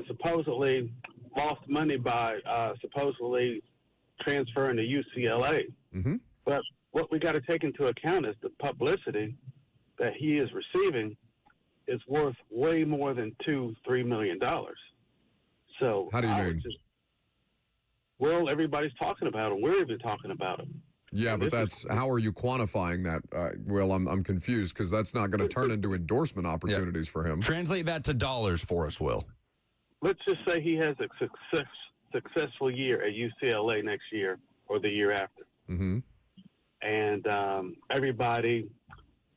supposedly lost money by supposedly transferring to UCLA. Mm-hmm. But what we got to take into account is the publicity that he is receiving is worth way more than $2-3 million. So how do you mean? Well, everybody's talking about him. We're even talking about him. Yeah, and but how are you quantifying that? Will, I'm confused because that's not going to turn into endorsement opportunities for him. Translate that to dollars for us, Will. Let's just say he has a successful year at UCLA next year or the year after. Mm-hmm. And everybody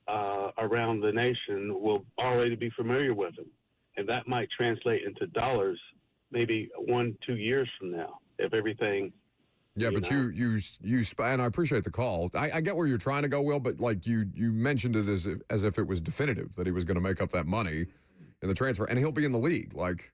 around the nation will already be familiar with him. And that might translate into dollars maybe 1-2 years from now if everything. Yeah, but you and I appreciate the call. I get where you're trying to go, Will, but like you mentioned it as if it was definitive that he was going to make up that money in the transfer, and he'll be in the league. Like,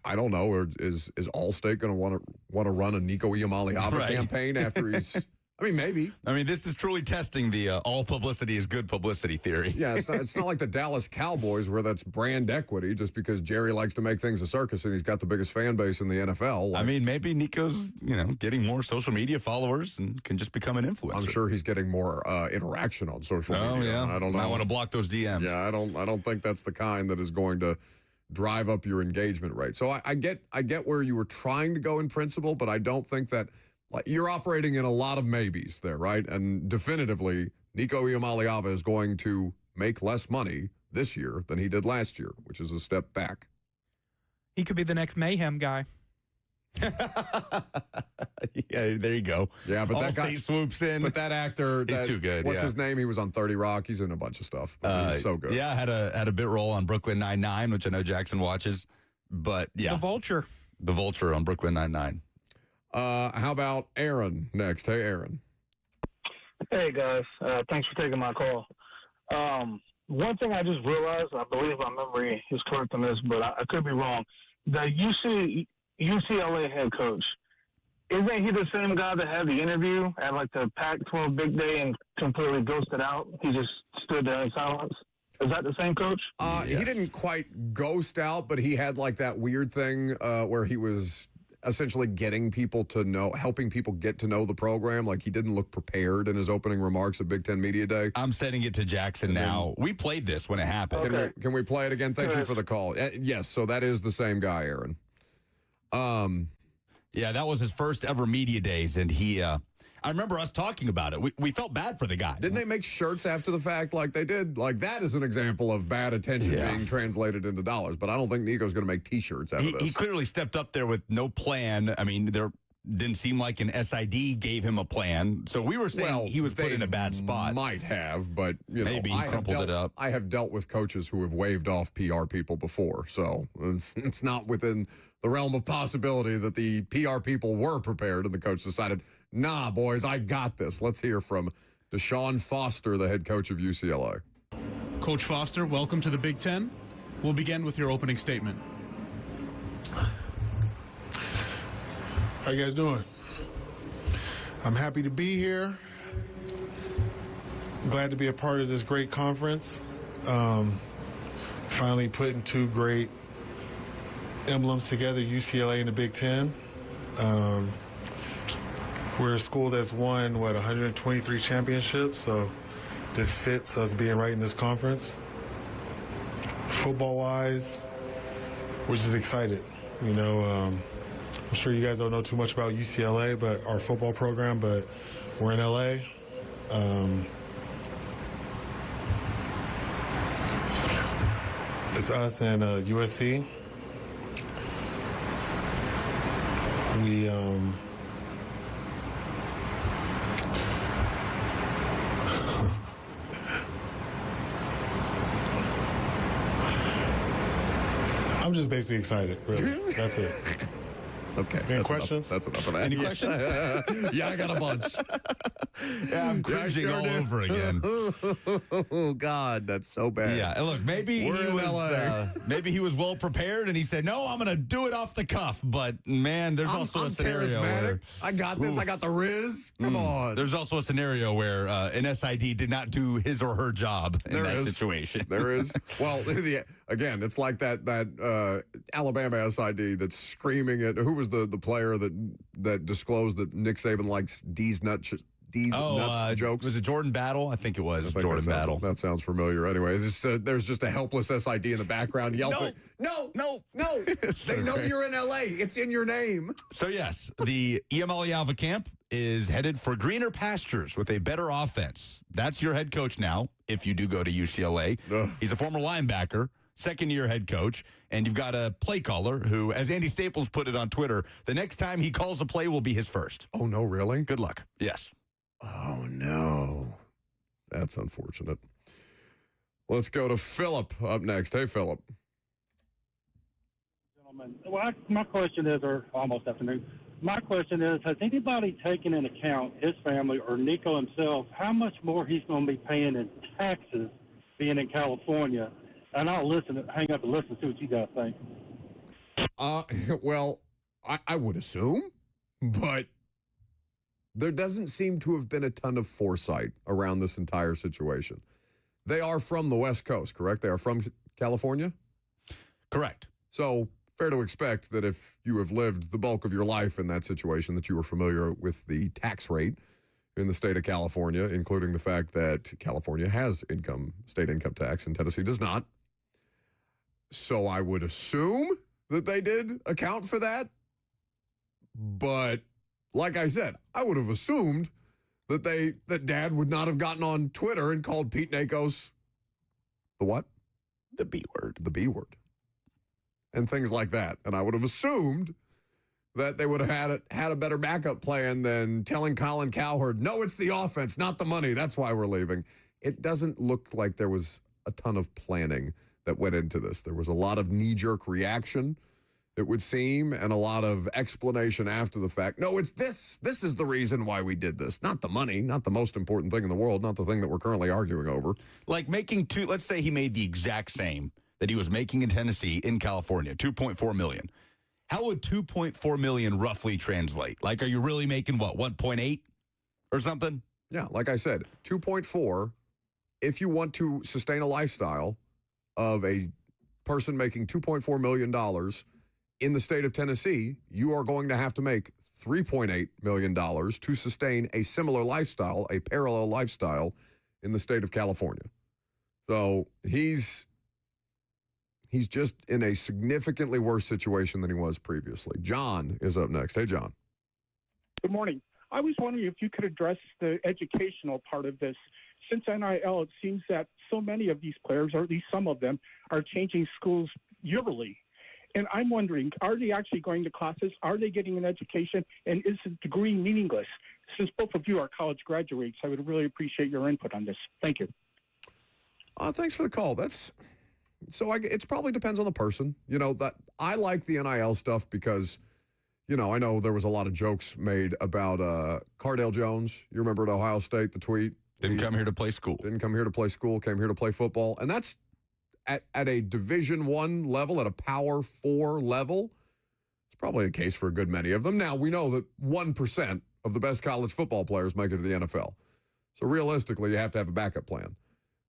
I don't know, or is Allstate going to want to run a Nico Iamaleava campaign after he's? I mean, maybe. I mean, this is truly testing the all publicity is good publicity theory. Yeah, it's not like the Dallas Cowboys where that's brand equity just because Jerry likes to make things a circus and he's got the biggest fan base in the NFL. I mean, maybe Nico's, getting more social media followers and can just become an influencer. I'm sure he's getting more interaction on social media. Oh, yeah. I don't know. I want to block those DMs. Yeah, I don't think that's the kind that is going to drive up your engagement rate. So I get where you were trying to go in principle, but I don't think that you're operating in a lot of maybes there, right? And definitively, Nico Iamaleava is going to make less money this year than he did last year, which is a step back. He could be the next mayhem guy. Yeah, there you go. Yeah, but that guy swoops in. But that actor, he's too good. What's his name? He was on 30 Rock. He's in a bunch of stuff. He's so good. Yeah, had a bit role on Brooklyn Nine-Nine, which I know Jackson watches. But yeah, The Vulture on Brooklyn Nine-Nine. How about Aaron next? Hey, Aaron. Hey, guys. Thanks for taking my call. One thing I just realized, I believe my memory is correct on this, but I could be wrong. The UCLA head coach, isn't he the same guy that had the interview at the Pac-12 big day and completely ghosted out? He just stood there in silence. Is that the same coach? Yes. He didn't quite ghost out, but he had that weird thing where he was essentially getting people to know, helping people get to know the program. He didn't look prepared in his opening remarks at Big Ten Media Day. I'm sending it to Jackson now. We played this when it happened. Okay. Can we play it again? Thank you for the call. Yes, so that is the same guy, Aaron. Yeah, that was his first ever media days, and he I remember us talking about it. We felt bad for the guy. Didn't they make shirts after the fact like they did? That is an example of bad attention being translated into dollars, but I don't think Nico's going to make T-shirts out of this. He clearly stepped up there with no plan. I mean, there didn't seem like an SID gave him a plan. So we were saying he was put in a bad spot. Might have, but maybe he crumpled it up. I have dealt with coaches who have waved off PR people before, so it's not within the realm of possibility that the PR people were prepared and the coach decided, nah, boys, I got this. Let's hear from Deshaun Foster, the head coach of UCLA. Coach Foster, welcome to the Big Ten. We'll begin with your opening statement. How you guys doing? I'm happy to be here. Glad to be a part of this great conference. Finally putting two great emblems together, UCLA and the Big Ten. We're a school that's won, 123 championships, so this fits us being right in this conference. Football-wise, we're just excited. I'm sure you guys don't know too much about UCLA, but our football program, but we're in LA. It's us and USC. We I'm just basically excited, really. That's it. Okay. Any questions? That's enough of that. Any questions? Yeah, I got a bunch. Yeah, I'm cringing all over again. Oh God, that's so bad. Yeah, and look, maybe We're he in was LA. maybe he was well prepared and he said, "No, I'm going to do it off the cuff." But man, there's also a scenario where I got this. I got the Riz. Come on. there's also a scenario where an SID did not do his or her job in that situation. There is. Well, again, it's like that Alabama SID that's screaming at who was the player that disclosed that Nick Saban likes D's nuts jokes. Was it Jordan Battle? I think it was Jordan Battle. That sounds familiar. Anyway, there's just a helpless SID in the background yelling, No. They know you're in LA. It's in your name. So, yes, the Iamaleava camp is headed for greener pastures with a better offense. That's your head coach now, if you do go to UCLA. Ugh. He's a former linebacker, second-year head coach, and you've got a play caller who, as Andy Staples put it on Twitter, the next time he calls a play will be his first. Oh, no, really? Good luck. Yes. Oh, no. That's unfortunate. Let's go to Philip up next. Hey, Philip. Gentlemen, well, my question is, or almost afternoon, my question is, has anybody taken into account his family or Nico himself, how much more he's going to be paying in taxes being in California? And I'll hang up and listen to what you guys think. Well, I would assume, but there doesn't seem to have been a ton of foresight around this entire situation. They are from the West Coast, correct? They are from California? Correct. So fair to expect that if you have lived the bulk of your life in that situation, that you are familiar with the tax rate in the state of California, including the fact that California has state income tax and Tennessee does not. So I would assume that they did account for that. But like I said, I would have assumed that Dad would not have gotten on Twitter and called Pete Nakos the what? The B word. The B word. And things like that. And I would have assumed that they would have had a better backup plan than telling Colin Cowherd, no, it's the offense, not the money. That's why we're leaving. It doesn't look like there was a ton of planning that went into this. There was a lot of knee-jerk reaction, it would seem, and a lot of explanation after the fact. No, it's this. This is the reason why we did this. Not the money, not the most important thing in the world, not the thing that we're currently arguing over. Like let's say he made the exact same that he was making in Tennessee in California, $2.4 million. How would $2.4 million roughly translate? Like, are you really making what, 1.8 or something? Yeah, like I said, 2.4, if you want to sustain a lifestyle of a person making $2.4 million in the state of Tennessee, you are going to have to make $3.8 million to sustain a similar lifestyle, a parallel lifestyle in the state of California. So he's just in a significantly worse situation than he was previously. John is up next. Hey, John. Good morning. I was wondering if you could address the educational part of this. Since NIL, it seems that so many of these players, or at least some of them, are changing schools yearly. And I'm wondering, are they actually going to classes? Are they getting an education? And is the degree meaningless? Since both of you are college graduates, I would really appreciate your input on this. Thank you. Thanks for the call. It probably depends on the person. You know, that I like the NIL stuff because, you know, I know there was a lot of jokes made about Cardale Jones. You remember at Ohio State, the tweet? Didn't come here to play school. Didn't come here to play school, came here to play football. And that's at a Division I level, at a Power 4 level. It's probably the case for a good many of them. Now, we know that 1% of the best college football players make it to the NFL. So realistically, you have to have a backup plan,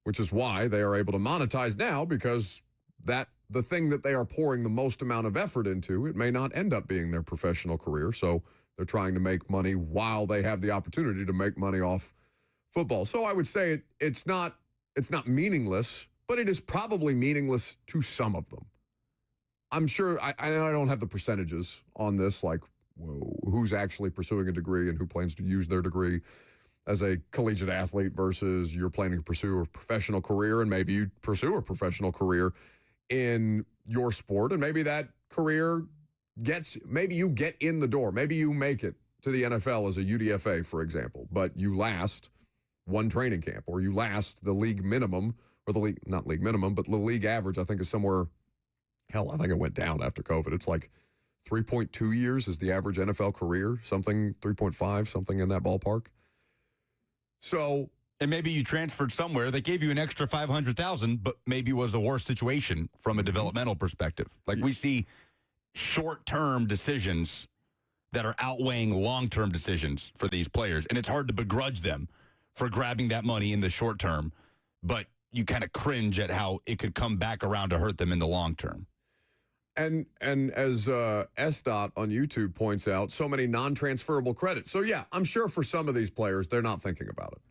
which is why they are able to monetize now, because the thing that they are pouring the most amount of effort into, it may not end up being their professional career. So they're trying to make money while they have the opportunity to make money off football. So I would say it's not meaningless, but it is probably meaningless to some of them. I'm sure, I don't have the percentages on this, like who's actually pursuing a degree and who plans to use their degree as a collegiate athlete versus you're planning to pursue a professional career, and maybe you pursue a professional career in your sport, and maybe that career maybe you get in the door. Maybe you make it to the NFL as a UDFA, for example, but you last one training camp, or you last the league minimum, or the league, not league minimum, but the league average, I think, is somewhere, hell, I think it went down after COVID. It's like 3.2 years is the average NFL career, something 3.5, something in that ballpark. So, and maybe you transferred somewhere that gave you an extra $500,000, but maybe was a worse situation from a developmental perspective. Like we see short-term decisions that are outweighing long-term decisions for these players, and it's hard to begrudge them for grabbing that money in the short term, but you kind of cringe at how it could come back around to hurt them in the long term. And as S-Dot on YouTube points out, so many non-transferable credits. So, yeah, I'm sure for some of these players, they're not thinking about it.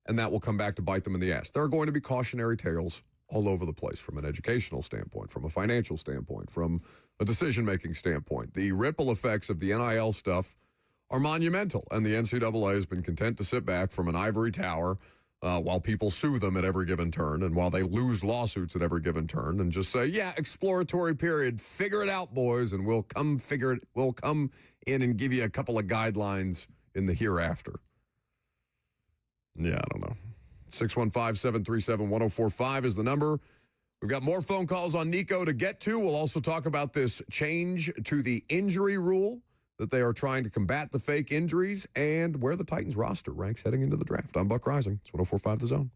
And that will come back to bite them in the ass. There are going to be cautionary tales all over the place from an educational standpoint, from a financial standpoint, from a decision-making standpoint. The ripple effects of the NIL stuff are monumental, and the NCAA has been content to sit back from an ivory tower while people sue them at every given turn, and while they lose lawsuits at every given turn, and just say, yeah, exploratory period, figure it out, boys, and we'll come in and give you a couple of guidelines in the hereafter. Yeah, I don't know. 615-737-1045 is the number. We've got more phone calls on Nico to get to. We'll also talk about this change to the injury rule, that they are trying to combat the fake injuries, and where the Titans roster ranks heading into the draft. I'm Buck Rising. It's 104.5 The Zone.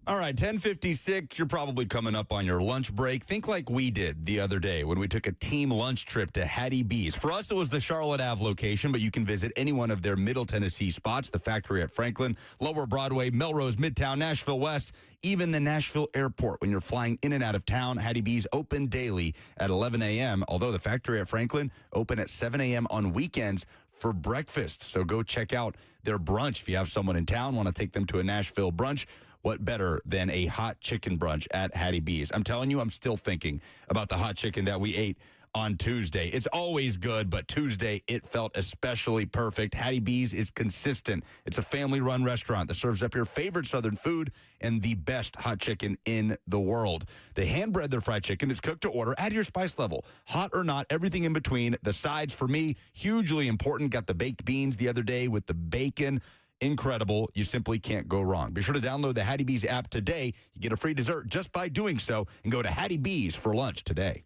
All right, 10:56. You're probably coming up on your lunch break. Think like we did the other day when we took a team lunch trip to Hattie B's. For us, it was the Charlotte Ave location, but you can visit any one of their Middle Tennessee spots, the Factory at Franklin, Lower Broadway, Melrose, Midtown, Nashville West, even the Nashville Airport. When you're flying in and out of town, Hattie B's open daily at 11 a.m., although the Factory at Franklin open at 7 a.m. on weekends for breakfast. So go check out their brunch. If you have someone in town, want to take them to a Nashville brunch, what better than a hot chicken brunch at Hattie B's? I'm telling you, I'm still thinking about the hot chicken that we ate on Tuesday. It's always good, but Tuesday, it felt especially perfect. Hattie B's is consistent. It's a family-run restaurant that serves up your favorite Southern food and the best hot chicken in the world. They hand-bread their fried chicken. It's cooked to order. Add your spice level. Hot or not, everything in between. The sides, for me, hugely important. Got the baked beans the other day with the bacon. Incredible. You simply can't go wrong. Be sure to download the Hattie B's app today. You get a free dessert just by doing so, and go to Hattie B's for lunch today.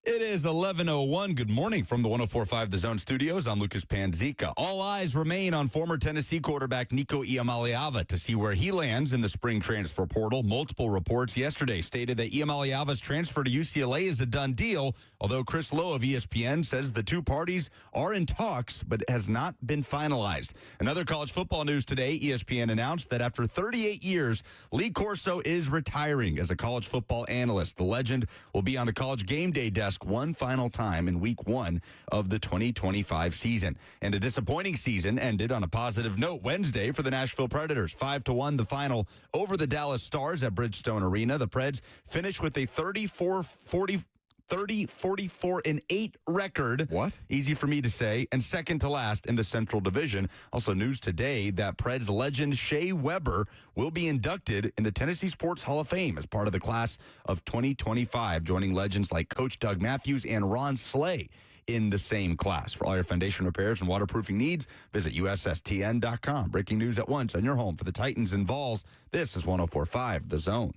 It is 11:01. Good morning from the 104.5 The Zone studios. I'm Lucas Panzica. All eyes remain on former Tennessee quarterback Nico Iamaleava to see where he lands in the spring transfer portal. Multiple reports yesterday stated that Iamaleava's transfer to UCLA is a done deal, although Chris Lowe of ESPN says the two parties are in talks, but it has not been finalized. Another college football news today, ESPN announced that after 38 years, Lee Corso is retiring as a college football analyst. The legend will be on the College Game Day desk one final time in week 1 of the 2025 season. And a disappointing season ended on a positive note Wednesday for the Nashville Predators. 5-1 the final over the Dallas Stars at Bridgestone Arena. The Preds finished with a 30-44-8 record. What? Easy for me to say. And second to last in the Central Division. Also news today that Preds legend Shea Weber will be inducted in the Tennessee Sports Hall of Fame as part of the class of 2025, joining legends like Coach Doug Matthews and Ron Slay in the same class. For all your foundation repairs and waterproofing needs, visit USSTN.com. Breaking news at once on your home for the Titans and Vols. This is 104.5 The Zone.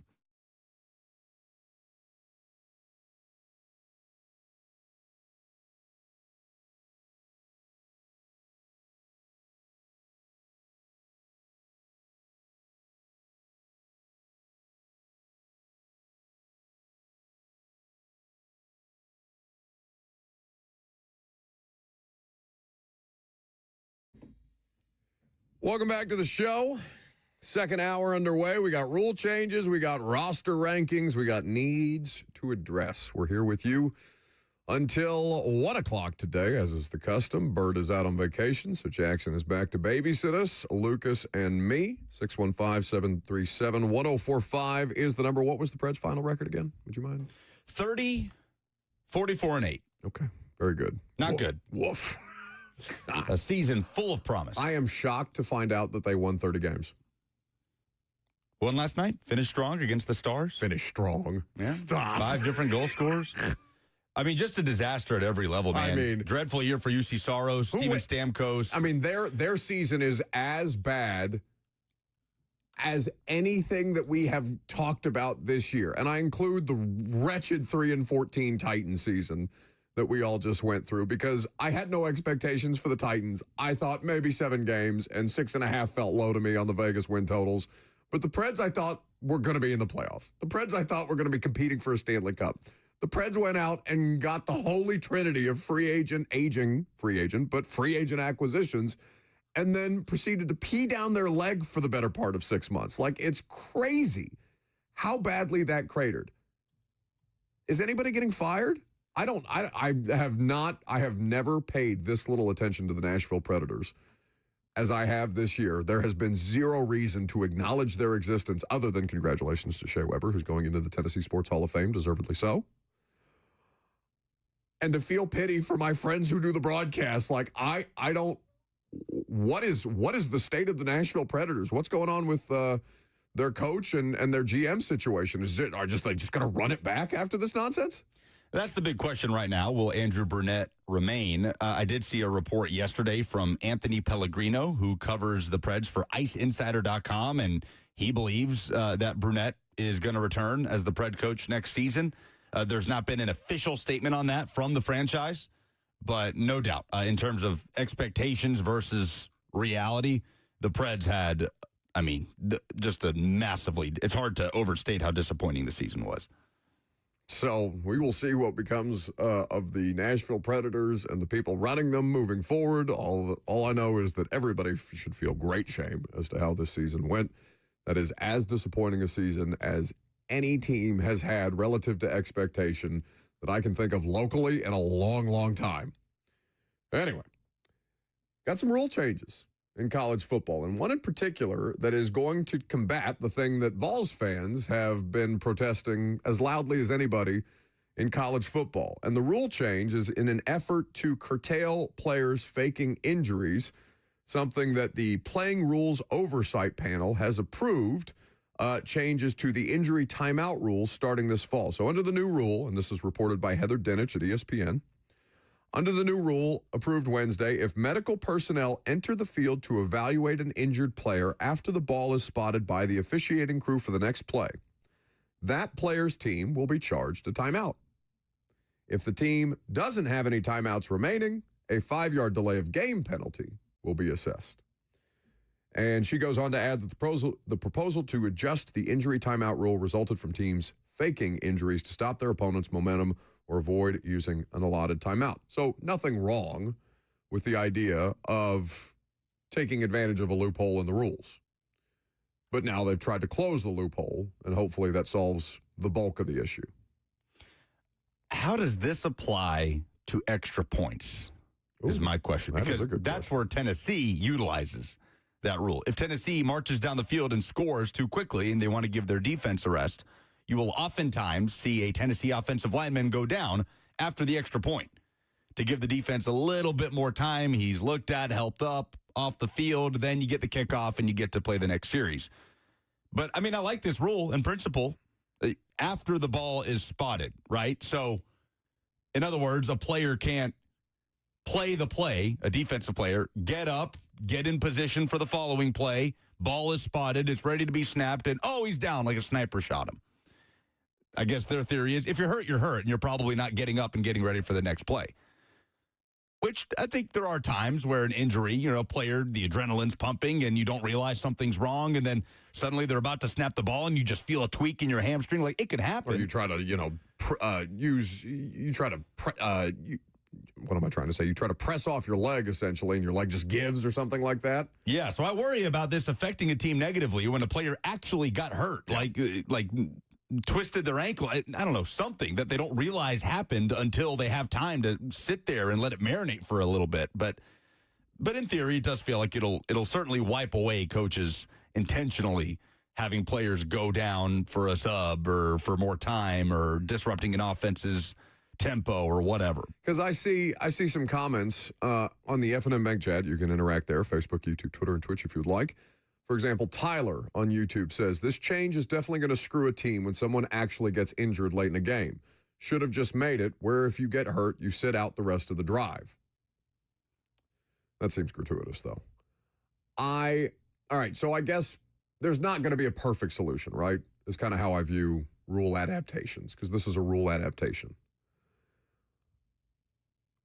Welcome back to the show. Second hour underway. We got rule changes. We got roster rankings. We got needs to address. We're here with you until 1 o'clock today, as is the custom. Bird is out on vacation, so Jackson is back to babysit us. Lucas and me. 615-737-1045 is the number. What was the Preds' final record again? Would you mind? 30-44-8. Okay. Very good. Not good. Woof. A season full of promise. I am shocked to find out that they won 30 games. Won last night. Finished strong against the Stars. Finished strong. Yeah. Stop. 5 different goal scorers. I mean, just a disaster at every level, man. I mean, dreadful year for UC Soros, Steven Stamkos. I mean, their season is as bad as anything that we have talked about this year. And I include the wretched 3-14 Titans season that we all just went through, because I had no expectations for the Titans. I thought maybe 7 games, and 6.5 felt low to me on the Vegas win totals. But the Preds, I thought, were going to be in the playoffs. The Preds, I thought, were going to be competing for a Stanley Cup. The Preds went out and got the holy trinity of free agent acquisitions, and then proceeded to pee down their leg for the better part of 6 months. Like, it's crazy how badly that cratered. Is anybody getting fired? I have never paid this little attention to the Nashville Predators as I have this year. There has been zero reason to acknowledge their existence other than congratulations to Shea Weber, who's going into the Tennessee Sports Hall of Fame, deservedly so. And to feel pity for my friends who do the broadcast. Like, I don't, what is the state of the Nashville Predators? What's going on with their coach and their GM situation? Are they just going to run it back after this nonsense? That's the big question right now. Will Andrew Burnett remain? I did see a report yesterday from Anthony Pellegrino, who covers the Preds for IceInsider.com, and he believes that Burnett is going to return as the Pred coach next season. There's not been an official statement on that from the franchise, but no doubt, in terms of expectations versus reality, the Preds had, just a massively, it's hard to overstate how disappointing the season was. So we will see what becomes of the Nashville Predators and the people running them moving forward. All I know is that everybody should feel great shame as to how this season went. That is as disappointing a season as any team has had relative to expectation that I can think of locally in a long, long time. Anyway, got some rule changes in college football, and one in particular that is going to combat the thing that Vols fans have been protesting as loudly as anybody in college football. And the rule change is in an effort to curtail players faking injuries, something that the Playing Rules Oversight Panel has approved, changes to the injury timeout rules starting this fall. So under the new rule, and this is reported by Heather Dinich at ESPN, under the new rule approved Wednesday, if medical personnel enter the field to evaluate an injured player after the ball is spotted by the officiating crew for the next play, that player's team will be charged a timeout. If the team doesn't have any timeouts remaining, a 5-yard delay of game penalty will be assessed. And she goes on to add that the proposal to adjust the injury timeout rule resulted from teams faking injuries to stop their opponent's momentum or avoid using an allotted timeout. So nothing wrong with the idea of taking advantage of a loophole in the rules. But now they've tried to close the loophole, and hopefully that solves the bulk of the issue. How does this apply to extra points is my question. Because that's where Tennessee utilizes that rule. If Tennessee marches down the field and scores too quickly and they want to give their defense a rest, you will oftentimes see a Tennessee offensive lineman go down after the extra point to give the defense a little bit more time. He's looked at, helped up, off the field. Then you get the kickoff and you get to play the next series. But, I mean, I like this rule in principle after the ball is spotted, right? So, in other words, a player can't play the play, a defensive player, get up, get in position for the following play, ball is spotted, it's ready to be snapped, and, oh, he's down like a sniper shot him. I guess their theory is if you're hurt, you're hurt, and you're probably not getting up and getting ready for the next play. Which I think there are times where an injury, a player, the adrenaline's pumping, and you don't realize something's wrong, and then suddenly they're about to snap the ball, and you just feel a tweak in your hamstring. Like, it could happen. Or you try to, what am I trying to say? You try to press off your leg, essentially, and your leg just gives or something like that. Yeah, so I worry about this affecting a team negatively when a player actually got hurt, like twisted their ankle. I don't know, something that they don't realize happened until they have time to sit there and let it marinate for a little bit. But in theory, it does feel like it'll certainly wipe away coaches intentionally having players go down for a sub or for more time or disrupting an offense's tempo or whatever. Because I see some comments on the F&M Bank chat. You can interact there, Facebook, YouTube, Twitter, and Twitch if you'd like. For example, Tyler on YouTube says, this change is definitely going to screw a team when someone actually gets injured late in a game. Should have just made it where if you get hurt, you sit out the rest of the drive. That seems gratuitous, though. All right, so I guess there's not going to be a perfect solution, right? Is kind of how I view rule adaptations, because this is a rule adaptation.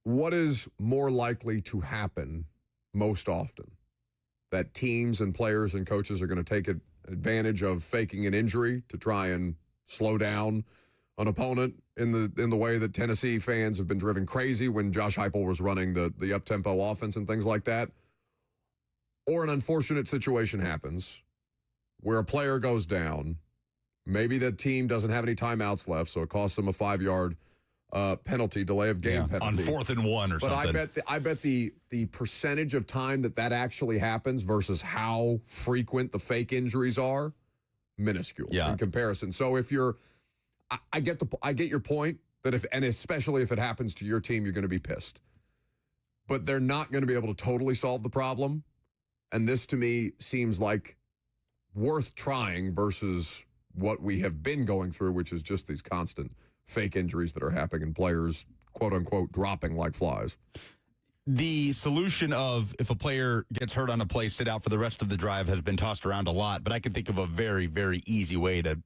What is more likely to happen most often? That teams and players and coaches are going to take advantage of faking an injury to try and slow down an opponent in the way that Tennessee fans have been driven crazy when Josh Heupel was running the up-tempo offense and things like that. Or an unfortunate situation happens where a player goes down. Maybe the team doesn't have any timeouts left, so it costs them a 5-yard penalty, delay of game penalty. On 4th and 1 or something. But I bet the percentage of time that actually happens versus how frequent the fake injuries are, minuscule in comparison. So if I get your point that and especially if it happens to your team, you're going to be pissed. But they're not going to be able to totally solve the problem. And this to me seems like worth trying versus what we have been going through, which is just these constant fake injuries that are happening and players, quote unquote, dropping like flies. The solution of if a player gets hurt on a play, sit out for the rest of the drive has been tossed around a lot, but I can think of a very, very easy way to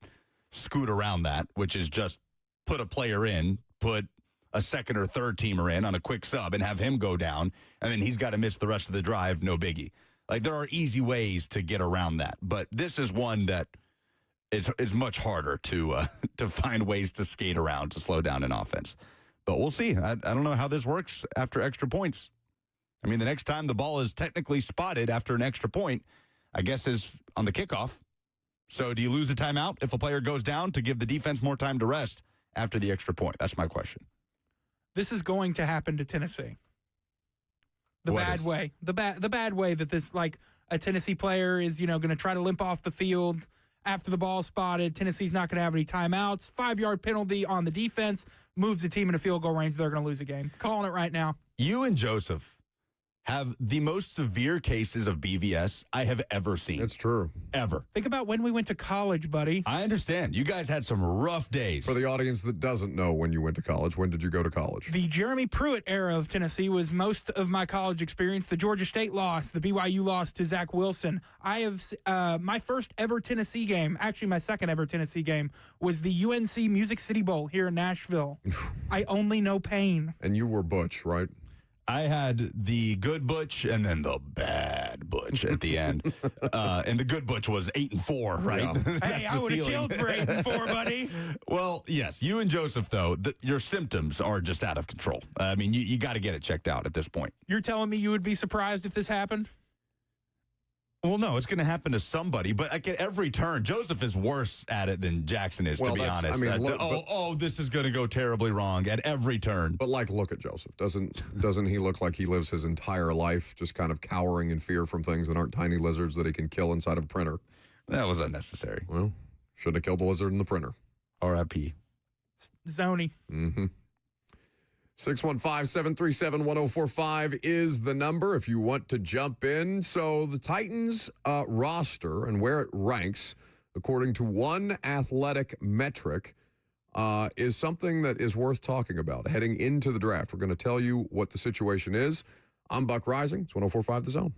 scoot around that, which is just put a player in, put a second or third teamer in on a quick sub and have him go down, and then he's got to miss the rest of the drive, no biggie. Like, there are easy ways to get around that, but this is one that is much harder to find ways to skate around to slow down an offense. But we'll see. I don't know how this works after extra points. I mean, the next time the ball is technically spotted after an extra point, I guess is on the kickoff. So do you lose a timeout if a player goes down to give the defense more time to rest after the extra point? That's my question. This is going to happen to Tennessee. The bad way. The bad way that this, like, a Tennessee player is, going to try to limp off the field after the ball spotted. Tennessee's not going to have any timeouts. 5-yard penalty on the defense moves the team into field goal range. They're going to lose a game. Calling it right now. You and Joseph have the most severe cases of BVS I have ever seen. It's true. Ever. Think about when we went to college, buddy. I understand. You guys had some rough days. For the audience that doesn't know when you went to college, when did you go to college? The Jeremy Pruitt era of Tennessee was most of my college experience. The Georgia State loss, the BYU loss to Zach Wilson. I have my first ever Tennessee game, actually my second ever Tennessee game, was the UNC Music City Bowl here in Nashville. I only know pain. And you were Butch, right? I had the good Butch and then the bad Butch at the end. And the good Butch was 8-4, right? Yeah. Hey, I would have killed for 8-4, buddy. Well, yes, you and Joseph, though, your symptoms are just out of control. I mean, you got to get it checked out at this point. You're telling me you would be surprised if this happened? Well, no, it's going to happen to somebody, but like at every turn, Joseph is worse at it than Jackson is, to be honest. I mean, look, this is going to go terribly wrong at every turn. But look at Joseph. Doesn't he look like he lives his entire life just kind of cowering in fear from things that aren't tiny lizards that he can kill inside of a printer? That was unnecessary. Well, shouldn't have killed the lizard in the printer. R.I.P. Zony. Mm-hmm. 615-737-1045 is the number if you want to jump in. So the Titans roster and where it ranks, according to one athletic metric, is something that is worth talking about heading into the draft. We're going to tell you what the situation is. I'm Buck Rising. It's 104.5 The Zone.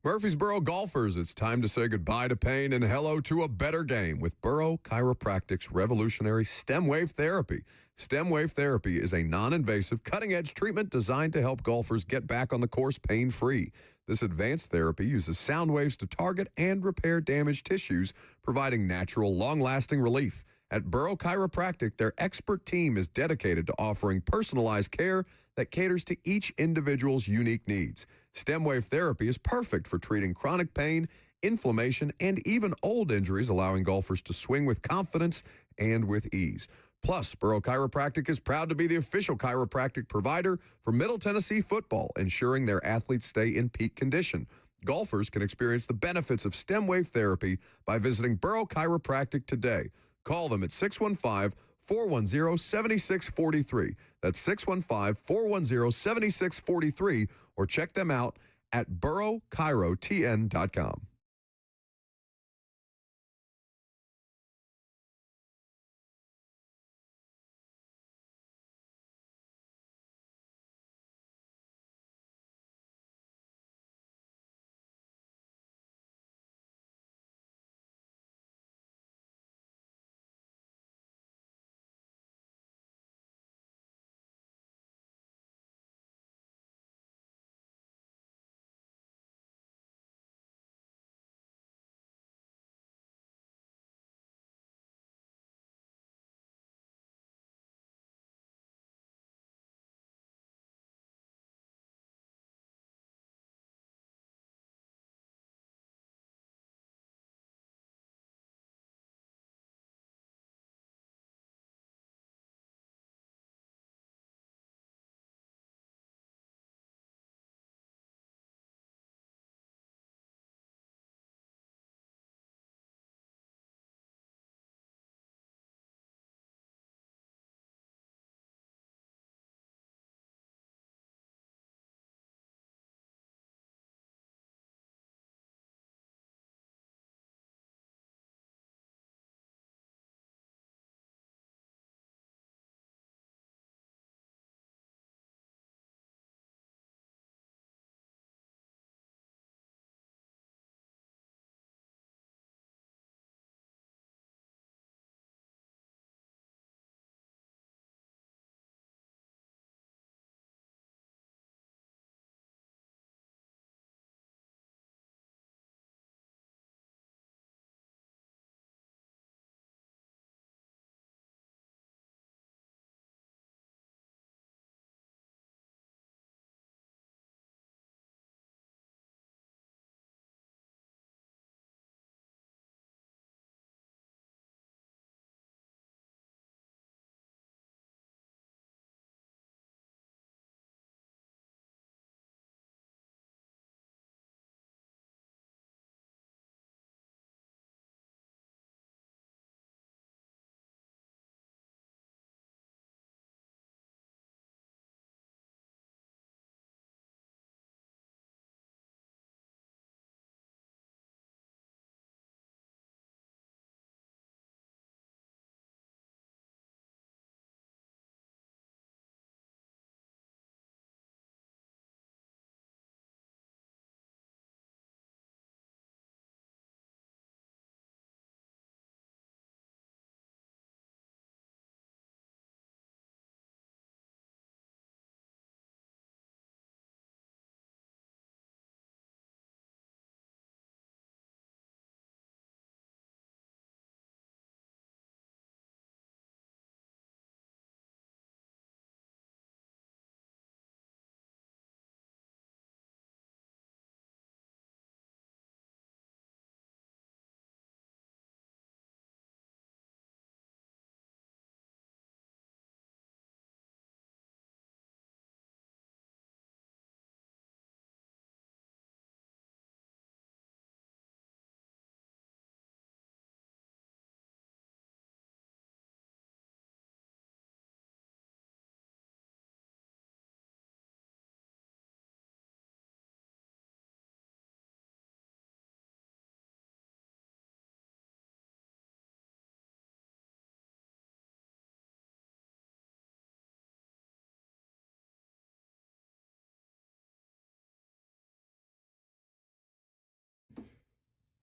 Murfreesboro golfers, it's time to say goodbye to pain and hello to a better game with Burrow Chiropractic's revolutionary stem wave therapy. Stem wave therapy is a non-invasive, cutting-edge treatment designed to help golfers get back on the course pain-free. This advanced therapy uses sound waves to target and repair damaged tissues, providing natural, long-lasting relief. At Burrow Chiropractic, their expert team is dedicated to offering personalized care that caters to each individual's unique needs. Stem wave therapy is perfect for treating chronic pain, inflammation, and even old injuries, allowing golfers to swing with confidence and with ease. Plus, Burrow Chiropractic is proud to be the official chiropractic provider for Middle Tennessee football, ensuring their athletes stay in peak condition. Golfers can experience the benefits of stem wave therapy by visiting Burrow Chiropractic today. Call them at 615-410-7643. That's 615-410-7643, or check them out at burrowchirotn.com.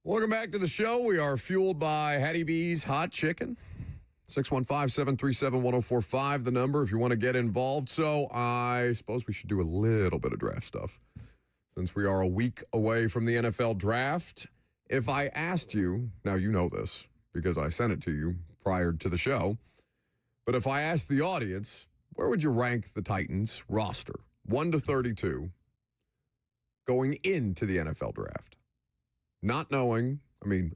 Welcome back to the show. We are fueled by Hattie B's Hot Chicken. 615-737-1045, the number if you want to get involved. So I suppose we should do a little bit of draft stuff. Since we are a week away from the NFL draft, if I asked you, now you know this because I sent it to you prior to the show, but if I asked the audience, where would you rank the Titans roster, 1 to 32, going into the NFL draft? Not knowing,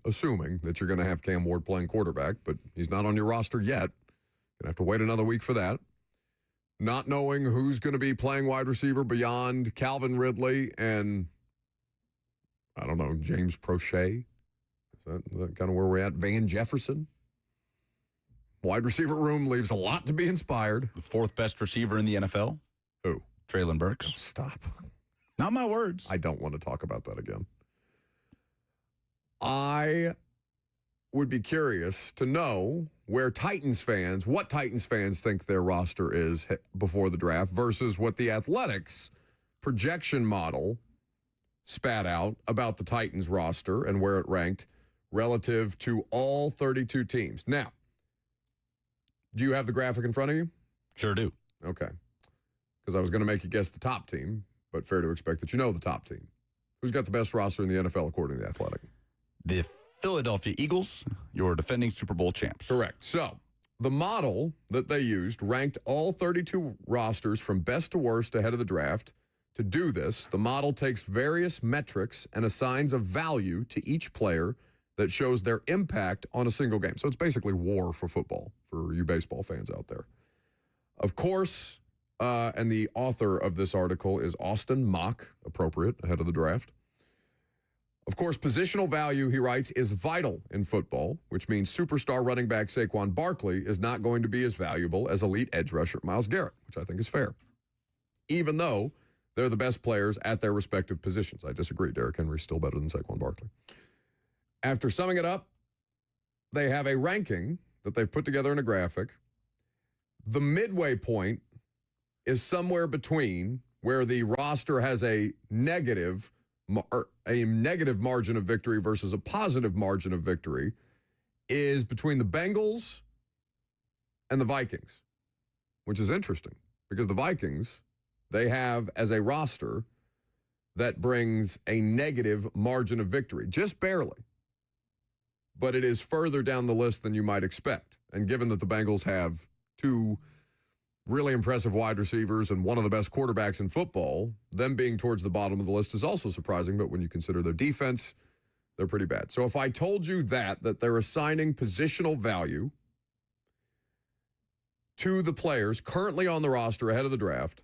assuming that you're going to have Cam Ward playing quarterback, but he's not on your roster yet. Going to have to wait another week for that. Not knowing who's going to be playing wide receiver beyond Calvin Ridley and, I don't know, James Prochet. Is that kind of where we're at? Van Jefferson. Wide receiver room leaves a lot to be inspired. The fourth best receiver in the NFL? Who? Traylon Burks. Stop. Not my words. I don't want to talk about that again. I would be curious to know what Titans fans think their roster is before the draft versus what the Athletics projection model spat out about the Titans roster and where it ranked relative to all 32 teams. Now, do you have the graphic in front of you? Sure do. Okay. Because I was going to make you guess the top team, but fair to expect that you know the top team. Who's got the best roster in the NFL according to the Athletic? The Philadelphia Eagles, your defending Super Bowl champs. Correct. So the model that they used ranked all 32 rosters from best to worst ahead of the draft. To do this, the model takes various metrics and assigns a value to each player that shows their impact on a single game. So it's basically war for football for you baseball fans out there. Of course, and the author of this article is Austin Mock, appropriate, ahead of the draft. Of course, positional value, he writes, is vital in football, which means superstar running back Saquon Barkley is not going to be as valuable as elite edge rusher Myles Garrett, which I think is fair, even though they're the best players at their respective positions. I disagree. Derrick Henry's still better than Saquon Barkley. After summing it up, they have a ranking that they've put together in a graphic. The midway point is somewhere between where the roster has a negative margin of victory versus a positive margin of victory, is between the Bengals and the Vikings, which is interesting because the Vikings, they have as a roster that brings a negative margin of victory, just barely, but it is further down the list than you might expect. And given that the Bengals have two really impressive wide receivers and one of the best quarterbacks in football, them being towards the bottom of the list is also surprising, but when you consider their defense, they're pretty bad. So if I told you that they're assigning positional value to the players currently on the roster ahead of the draft,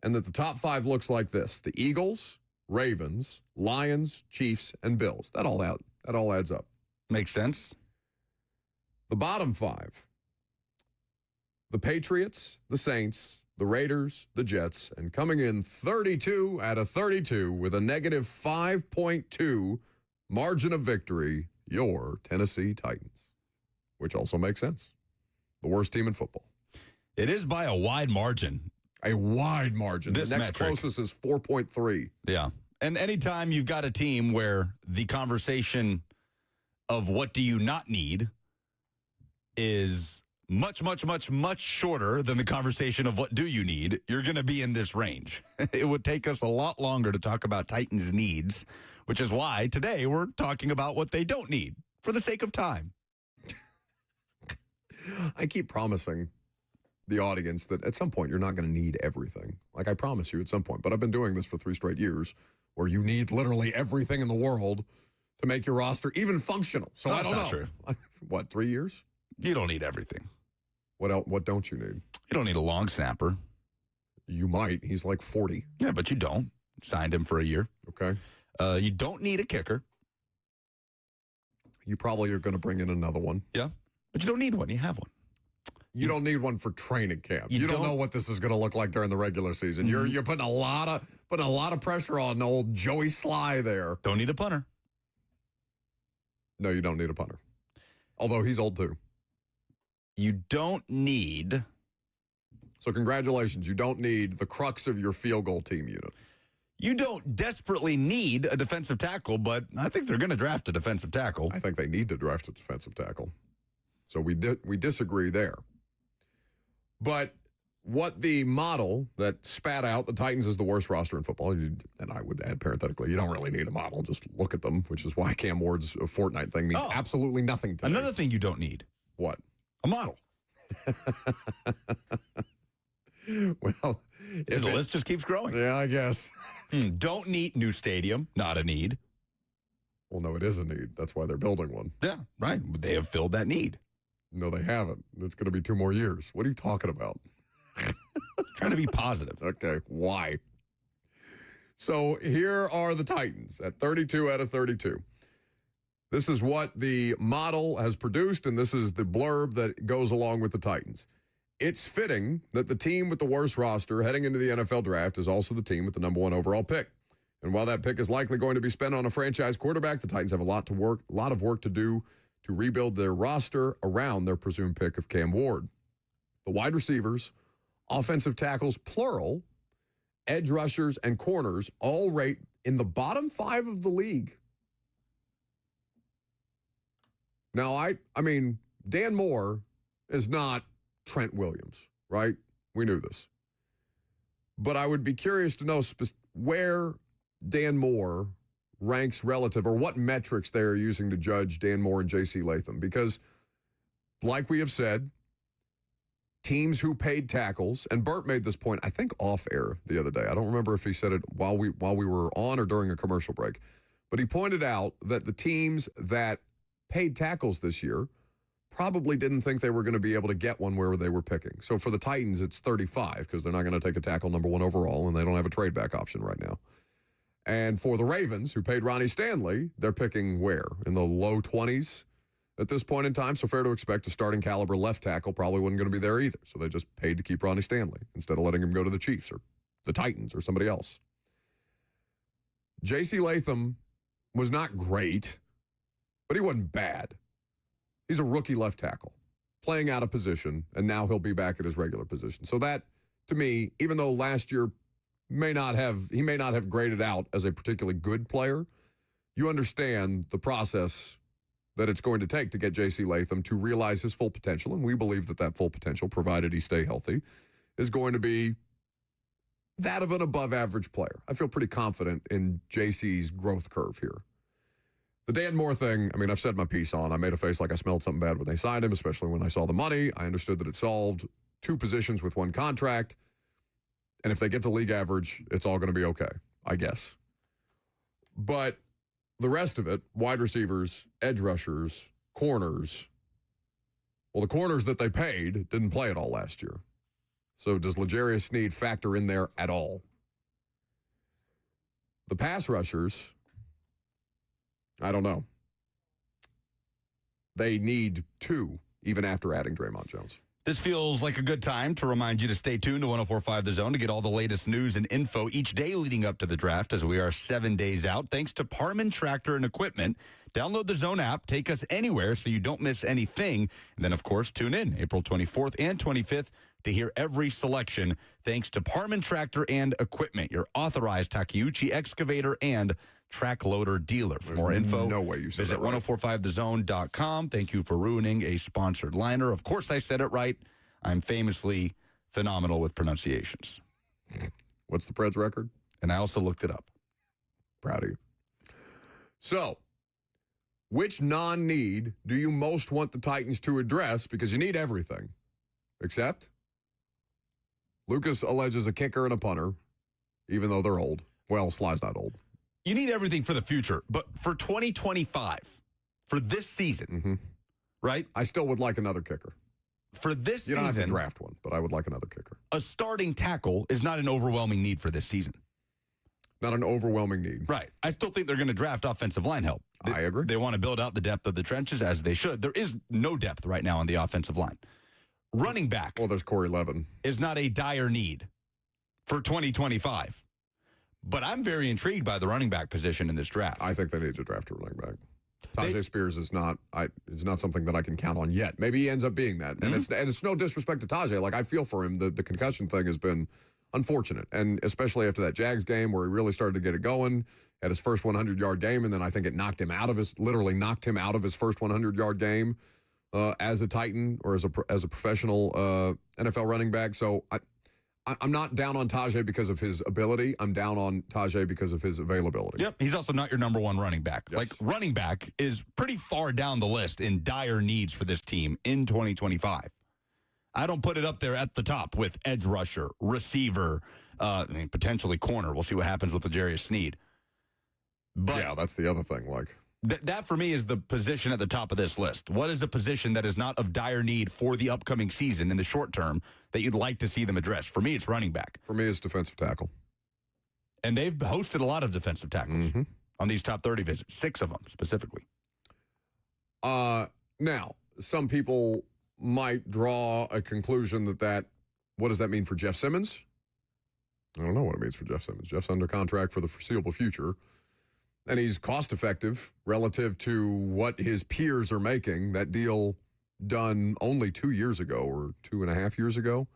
and that the top five looks like this: the Eagles, Ravens, Lions, Chiefs, and Bills. That all adds up. Makes sense. The bottom five: the Patriots, the Saints, the Raiders, the Jets, and coming in 32 out of 32 with a negative 5.2 margin of victory, your Tennessee Titans, which also makes sense. The worst team in football. It is by a wide margin. A wide margin. This the next metric. closest is 4.3. Yeah. And anytime you've got a team where the conversation of what do you not need is much, much, much, much shorter than the conversation of what do you need, you're going to be in this range. It would take us a lot longer to talk about Titans' needs, which is why today we're talking about what they don't need for the sake of time. I keep promising the audience that at some point you're not going to need everything. Like I promise you at some point. But I've been doing this for 3 straight years where you need literally everything in the world to make your roster even functional. So I don't know. True. What, 3 years? You don't need everything. What else? What don't you need? You don't need a long snapper. You might. He's like 40. Yeah, but you don't. Signed him for a year. Okay. You don't need a kicker. You probably are going to bring in another one. Yeah, but you don't need one. You have one. You don't need one for training camp. You don't know what this is going to look like during the regular season. Mm-hmm. You're putting a lot of pressure on old Joey Sly there. Don't need a punter. No, you don't need a punter. Although he's old too. You don't need. So congratulations. You don't need the crux of your field goal team unit. You don't desperately need a defensive tackle, but I think they're going to draft a defensive tackle. I think they need to draft a defensive tackle. So we disagree there. But what the model that spat out the Titans is the worst roster in football, and I would add parenthetically, you don't really need a model. Just look at them, which is why Cam Ward's Fortnite thing means absolutely nothing to me. Another thing you don't need. What? A model. Well, the list just keeps growing. Yeah, I guess. Don't need new stadium. Not a need. Well, no, it is a need. That's why they're building one. Yeah, right. They have filled that need. No, they haven't. It's going to be 2 more years. What are you talking about? Trying to be positive. Okay, why? So here are the Titans at 32 out of 32. This is what the model has produced, and this is the blurb that goes along with the Titans. It's fitting that the team with the worst roster heading into the NFL draft is also the team with the number 1 overall pick. And while that pick is likely going to be spent on a franchise quarterback, the Titans have a lot of work to do to rebuild their roster around their presumed pick of Cam Ward. The wide receivers, offensive tackles, plural, edge rushers, and corners all rate in the bottom 5 of the league. Now, I mean, Dan Moore is not Trent Williams, right? We knew this. But I would be curious to know where Dan Moore ranks relative, or what metrics they are using to judge Dan Moore and J.C. Latham. Because, like we have said, teams who paid tackles, and Bert made this point, I think, off air the other day. I don't remember if he said it while we were on or during a commercial break. But he pointed out that the teams that paid tackles this year probably didn't think they were going to be able to get one where they were picking. So for the Titans, it's 35 because they're not going to take a tackle number 1 overall, and they don't have a trade back option right now. And for the Ravens, who paid Ronnie Stanley, they're picking where? In the low 20s at this point in time. So fair to expect a starting caliber left tackle probably wasn't going to be there either. So they just paid to keep Ronnie Stanley instead of letting him go to the Chiefs or the Titans or somebody else. J.C. Latham was not great, but he wasn't bad. He's a rookie left tackle, playing out of position, and now he'll be back at his regular position. So that, to me, even though last year he may not have graded out as a particularly good player, you understand the process that it's going to take to get J.C. Latham to realize his full potential, and we believe that full potential, provided he stay healthy, is going to be that of an above-average player. I feel pretty confident in J.C.'s growth curve here. The Dan Moore thing, I mean, I've said my piece on. I made a face like I smelled something bad when they signed him, especially when I saw the money. I understood that it solved 2 positions with 1 contract. And if they get to league average, it's all going to be okay, I guess. But the rest of it, wide receivers, edge rushers, corners, well, the corners that they paid didn't play at all last year. So does L'Jarius Sneed factor in there at all? The pass rushers, I don't know. They need 2, even after adding Draymond Jones. This feels like a good time to remind you to stay tuned to 104.5 The Zone to get all the latest news and info each day leading up to the draft, as we are 7 days out. Thanks to Parman Tractor and Equipment. Download the Zone app. Take us anywhere so you don't miss anything. And then, of course, tune in April 24th and 25th to hear every selection. Thanks to Parman Tractor and Equipment, your authorized Takeuchi excavator and track loader dealer. For more info, no way you said visit that right. 1045thezone.com. Thank you for ruining a sponsored liner. Of course, I said it right. I'm famously phenomenal with pronunciations. What's the Preds record? And I also looked it up. Proud of you. So, which non-need do you most want the Titans to address? Because you need everything. Except Lucas alleges a kicker and a punter, even though they're old. Well, Sly's not old. You need everything for the future, but for 2025, for this season, right? I still would like another kicker. For this season. You don't have to draft one, but I would like another kicker. A starting tackle is not an overwhelming need for this season. Not an overwhelming need. Right. I still think they're going to draft offensive line help. I agree. They want to build out the depth of the trenches, as they should. There is no depth right now on the offensive line. Running back. Well, there's Corey Levin. Is not a dire need for 2025. But I'm very intrigued by the running back position in this draft. I think they need to draft a running back. Tajay Spears is not something that I can count on yet. Maybe he ends up being that. And it's no disrespect to Tajay. Like, I feel for him. The concussion thing has been unfortunate. And especially after that Jags game where he really started to get it going, had his first 100-yard game, and then I think it literally knocked him out of his first 100-yard game as a Titan or as a professional NFL running back. So I'm not down on Tajay because of his ability. I'm down on Tajay because of his availability. Yep. He's also not your number one running back. Yes. Like, running back is pretty far down the list in dire needs for this team in 2025. I don't put it up there at the top with edge rusher, receiver, potentially corner. We'll see what happens with L'Jarius Sneed. But yeah, that's the other thing. Like that for me is the position at the top of this list. What is a position that is not of dire need for the upcoming season in the short term that you'd like to see them address? For me, it's running back. For me, it's defensive tackle. And they've hosted a lot of defensive tackles on these top 30 visits, 6 of them specifically. Now, some people might draw a conclusion that what does that mean for Jeff Simmons? I don't know what it means for Jeff Simmons. Jeff's under contract for the foreseeable future. And he's cost-effective relative to what his peers are making. That deal done only 2 years ago or 2.5 years ago.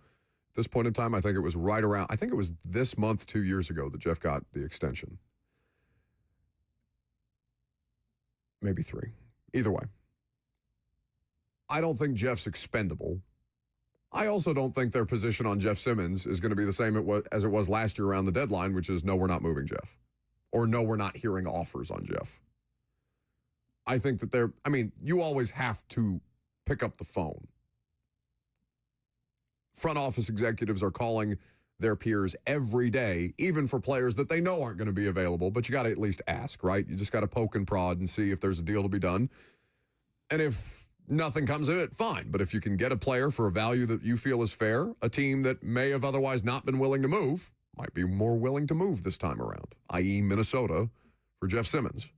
At this point in time, I think it was this month 2 years ago that Jeff got the extension. Maybe 3. Either way. I don't think Jeff's expendable. I also don't think their position on Jeff Simmons is going to be the same as it was last year around the deadline, which is no, we're not moving Jeff. Or no, we're not hearing offers on Jeff. I think that you always have to pick up the phone. Front office executives are calling their peers every day, even for players that they know aren't going to be available, but you got to at least ask, right? You just got to poke and prod and see if there's a deal to be done. And if nothing comes of it, fine. But if you can get a player for a value that you feel is fair, a team that may have otherwise not been willing to move might be more willing to move this time around, i.e. Minnesota for Jeff Simmons.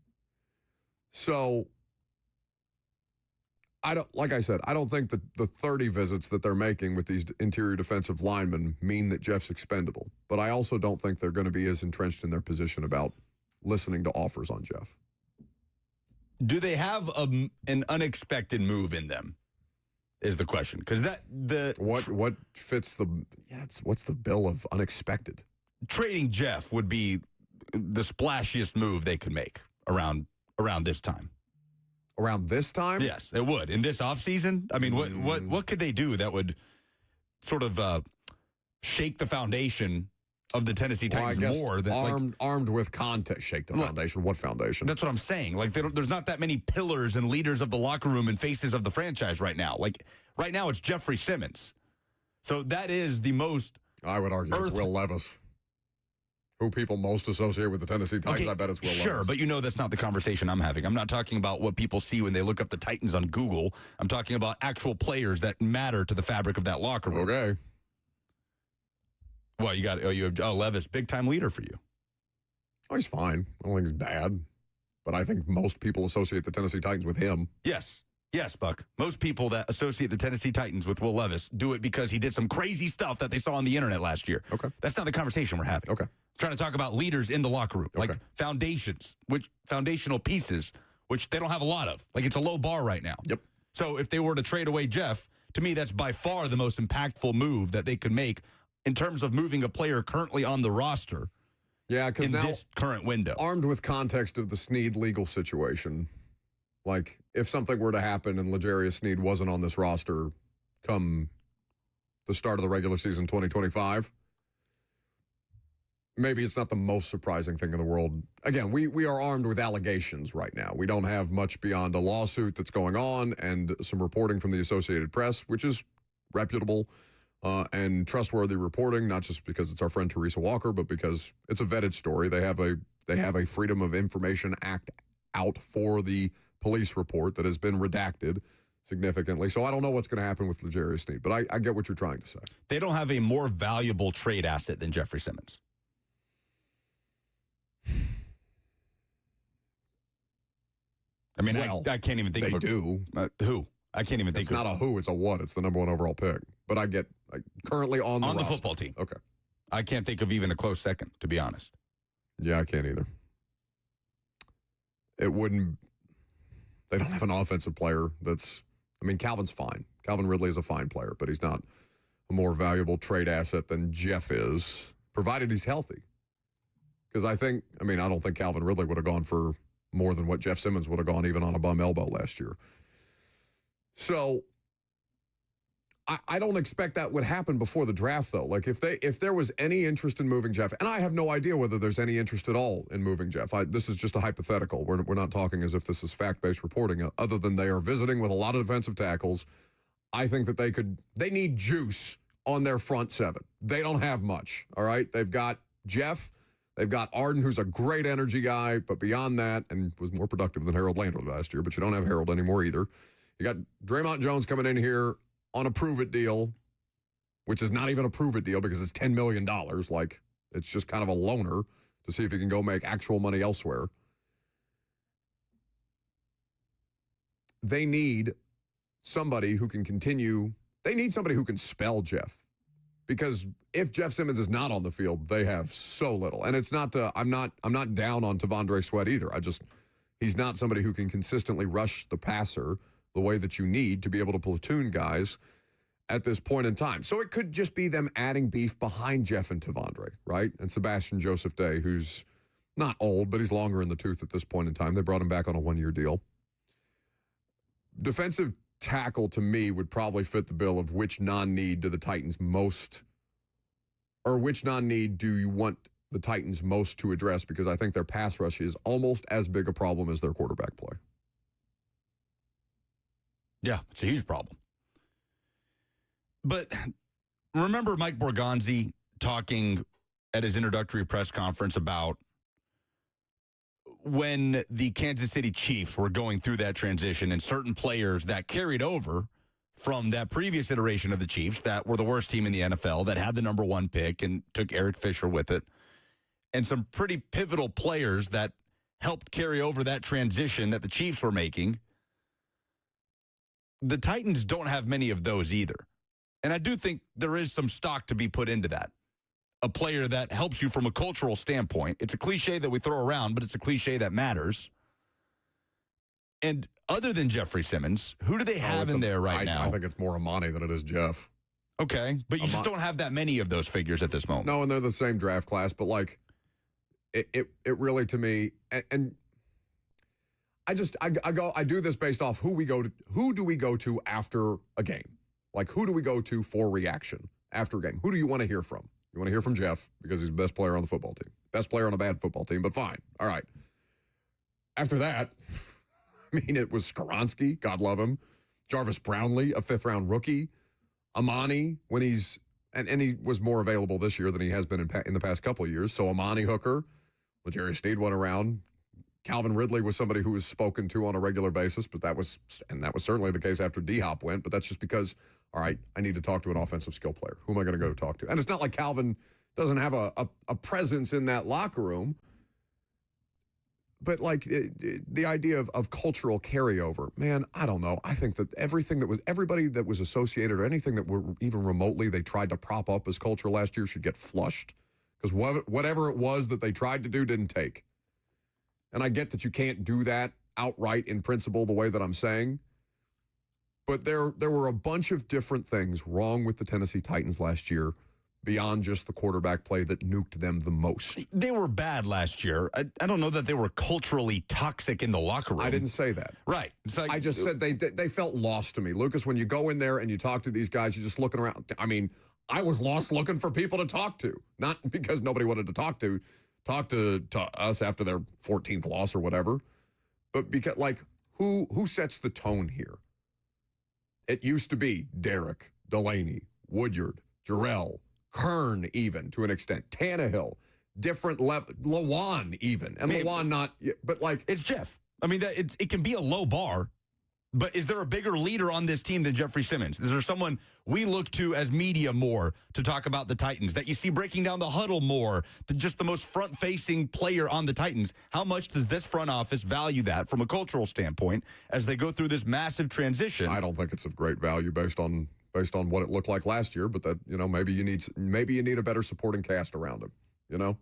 So, like I said, I don't think that the 30 visits that they're making with these interior defensive linemen mean that Jeff's expendable. But I also don't think they're going to be as entrenched in their position about listening to offers on Jeff. Do they have an unexpected move in them? Is the question, because what fits what's the bill of unexpected? Trading Jeff would be the splashiest move they could make around this time. Around this time? Yes, it would. In this offseason? I mean, what could they do that would sort of shake the foundation of the Tennessee Titans more than armed with context? Shake the foundation. What foundation? That's what I'm saying. Like, there's not that many pillars and leaders of the locker room and faces of the franchise right now. Like, right now it's Jeffrey Simmons. So that is the most. I would argue it's Will Levis, who people most associate with the Tennessee Titans. Okay, I bet it's Will Levis. Sure, but that's not the conversation I'm having. I'm not talking about what people see when they look up the Titans on Google. I'm talking about actual players that matter to the fabric of that locker room. Okay. Well, you have Levis, big-time leader for you. Oh, he's fine. I don't think he's bad. But I think most people associate the Tennessee Titans with him. Yes, Buck. Most people that associate the Tennessee Titans with Will Levis do it because he did some crazy stuff that they saw on the internet last year. Okay. That's not the conversation we're having. Okay. I'm trying to talk about leaders in the locker room, like foundational pieces, which they don't have a lot of. Like, it's a low bar right now. Yep. So if they were to trade away Jeff, to me, that's by far the most impactful move that they could make in terms of moving a player currently on the roster. Yeah, because in now, this current window. Armed with context of the Sneed legal situation, like if something were to happen and L'Jarius Sneed wasn't on this roster come the start of the regular season 2025, maybe it's not the most surprising thing in the world. Again, we are armed with allegations right now. We don't have much beyond a lawsuit that's going on and some reporting from the Associated Press, which is reputable and trustworthy reporting, not just because it's our friend Teresa Walker, but because it's a vetted story. They have a Freedom of Information Act out for the police report that has been redacted significantly. So I don't know what's going to happen with L'Jarius Sneed, but I get what you're trying to say. They don't have a more valuable trade asset than Jeffrey Simmons. I mean, I can't even think of who. I can't even think of. It's not a who, it's a what. It's the number 1 overall pick. But I get currently on the roster. Football team. Okay. I can't think of even a close second, to be honest. Yeah, I can't either. They don't have an offensive player Calvin's fine. Calvin Ridley is a fine player, but he's not a more valuable trade asset than Jeff is, provided he's healthy. Because I don't think Calvin Ridley would have gone for more than what Jeff Simmons would have gone even on a bum elbow last year. So I don't expect that would happen before the draft, though. Like, if there was any interest in moving Jeff, and I have no idea whether there's any interest at all in moving Jeff. This is just a hypothetical. We're not talking as if this is fact-based reporting, other than they are visiting with a lot of defensive tackles. I think that they need juice on their front seven. They don't have much, all right? They've got Jeff. They've got Arden, who's a great energy guy, but beyond that, and was more productive than Harold Landry last year, but you don't have Harold anymore either. You got Draymond Jones coming in here on a prove-it deal, which is not even a prove-it deal because it's $10 million. Like, it's just kind of a loaner to see if he can go make actual money elsewhere. They need somebody who can continue. They need somebody who can spell Jeff. Because if Jeff Simmons is not on the field, they have so little. And it's not, I'm not down on Tavondre Sweat either. He's not somebody who can consistently rush the passer the way that you need to be able to platoon guys at this point in time. So it could just be them adding beef behind Jeff and Tavondre, right? And Sebastian Joseph Day, who's not old, but he's longer in the tooth at this point in time. They brought him back on a one-year deal. Defensive tackle, to me, would probably fit the bill of which non-need do the Titans most, or which non-need do you want the Titans most to address, because I think their pass rush is almost as big a problem as their quarterback play. Yeah, it's a huge problem. But remember Mike Borgonzi talking at his introductory press conference about when the Kansas City Chiefs were going through that transition and certain players that carried over from that previous iteration of the Chiefs that were the worst team in the NFL, that had the number one pick and took Eric Fisher with it, and some pretty pivotal players that helped carry over that transition that the Chiefs were making. The Titans don't have many of those either. And I do think there is some stock to be put into that. A player that helps you from a cultural standpoint. It's a cliche that we throw around, but it's a cliche that matters. And other than Jeffrey Simmons, who do they have in there right now? I think it's more Amani than it is Jeff. Okay, but you just don't have that many of those figures at this moment. No, and they're the same draft class, but like, it really, to me, and I do this based off who do we go to after a game? Like, who do we go to for reaction after a game? Who do you want to hear from? You want to hear from Jeff because he's the best player on the football team. Best player on a bad football team, but fine. All right. After that, I mean, it was Skoronski, God love him. Jarvis Brownlee, a fifth-round rookie. Amani, when he's and he was more available this year than he has been in the past couple of years. So Amani Hooker, L'Jarius Sneed went around. Calvin Ridley was somebody who was spoken to on a regular basis, but that was certainly the case after D-Hop went, but that's just because, all right, I need to talk to an offensive skill player. Who am I going to go talk to? And it's not like Calvin doesn't have a presence in that locker room, but like the idea of cultural carryover, man, I don't know. I think that everybody that was associated or anything that were even remotely they tried to prop up as culture last year should get flushed, because whatever it was that they tried to do didn't take. And I get that you can't do that outright in principle the way that I'm saying. But there were a bunch of different things wrong with the Tennessee Titans last year beyond just the quarterback play that nuked them the most. They were bad last year. I don't know that they were culturally toxic in the locker room. I didn't say that. Right. It's like, I just said they felt lost to me. Lucas, when you go in there and you talk to these guys, you're just looking around. I mean, I was lost looking for people to talk to. Not because nobody wanted to talk to us after their 14th loss or whatever, but because, like, who sets the tone here? It used to be Derek, Delaney, Woodyard, Jarrell, Kern, even to an extent, Tannehill, different left, Lawan even, and Lawan not, but like it's Jeff. I mean, it can be a low bar, but is there a bigger leader on this team than Jeffrey Simmons? Is there someone we look to as media more to talk about the Titans, that you see breaking down the huddle more than just the most front-facing player on the Titans? How much does this front office value that from a cultural standpoint as they go through this massive transition? I don't think it's of great value based on what it looked like last year, but that, maybe you need a better supporting cast around him,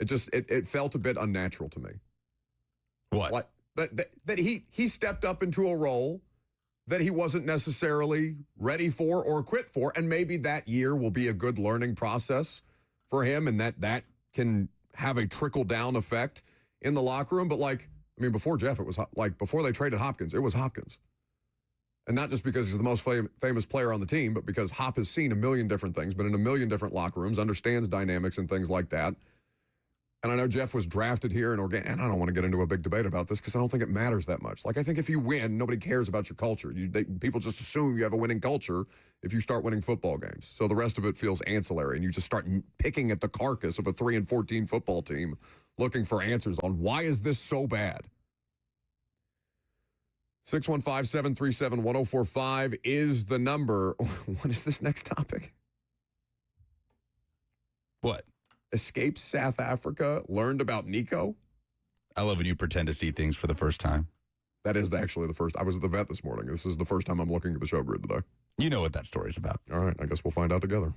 It felt a bit unnatural to me. What? Like, that he stepped up into a role that he wasn't necessarily ready for or equipped for. And maybe that year will be a good learning process for him, and that can have a trickle-down effect in the locker room. But, before Jeff, it was before they traded Hopkins, it was Hopkins. And not just because he's the most famous player on the team, but because Hop has seen a million different things, been in a million different locker rooms, understands dynamics and things like that. And I know Jeff was drafted here and I don't want to get into a big debate about this because I don't think it matters that much. I think if you win, nobody cares about your culture. People just assume you have a winning culture if you start winning football games. So the rest of it feels ancillary, and you just start picking at the carcass of a 3-14 football team looking for answers on why is this so bad. 615-737-1045 is the number. What is this next topic? What? Escaped South Africa, learned about Nico. I love when you pretend to see things for the first time. That is actually the first. I was at the vet this morning. This is the first time I'm looking at the show grid today. You know what that story's about. All right, I guess we'll find out together.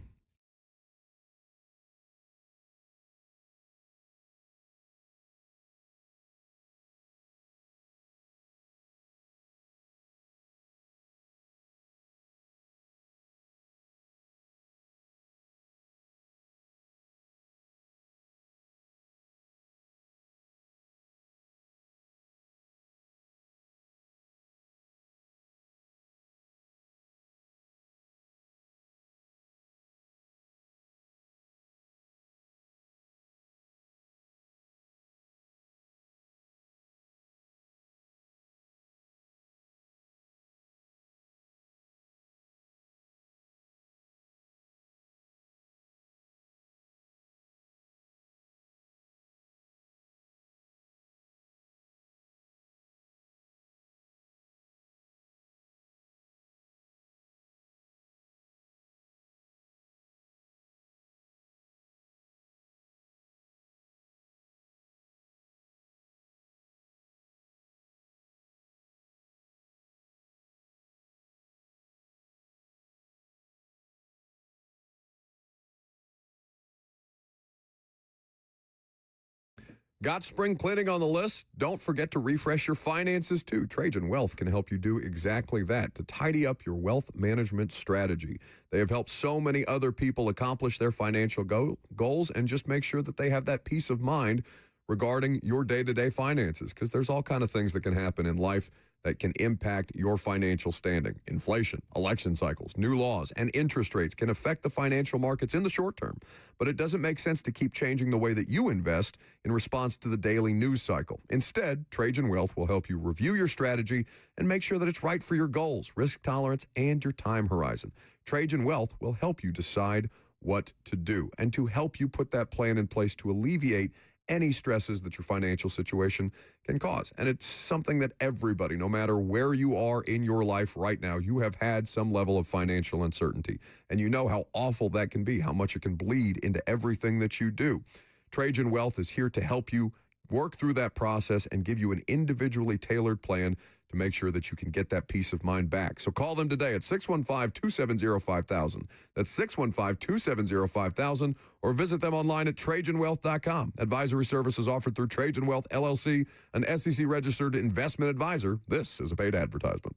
Got spring cleaning on the list? Don't forget to refresh your finances too. Trajan Wealth can help you do exactly that, to tidy up your wealth management strategy. They have helped so many other people accomplish their financial goals, and just make sure that they have that peace of mind regarding your day-to-day finances, because there's all kind of things that can happen in life that can impact your financial standing. Inflation, election cycles, new laws, and interest rates can affect the financial markets in the short term. But it doesn't make sense to keep changing the way that you invest in response to the daily news cycle. Instead, Trajan Wealth will help you review your strategy and make sure that it's right for your goals, risk tolerance, and your time horizon. Trajan Wealth will help you decide what to do and to help you put that plan in place to alleviate any stresses that your financial situation can cause. And it's something that everybody, no matter where you are in your life right now, you have had some level of financial uncertainty. And you know how awful that can be, how much it can bleed into everything that you do. Trajan Wealth is here to help you work through that process and give you an individually tailored plan to make sure that you can get that peace of mind back. So call them today at 615-270-5000. That's 615-270-5000, or visit them online at TrajanWealth.com. Advisory services offered through Trajan Wealth, LLC, an SEC-registered investment advisor. This is a paid advertisement.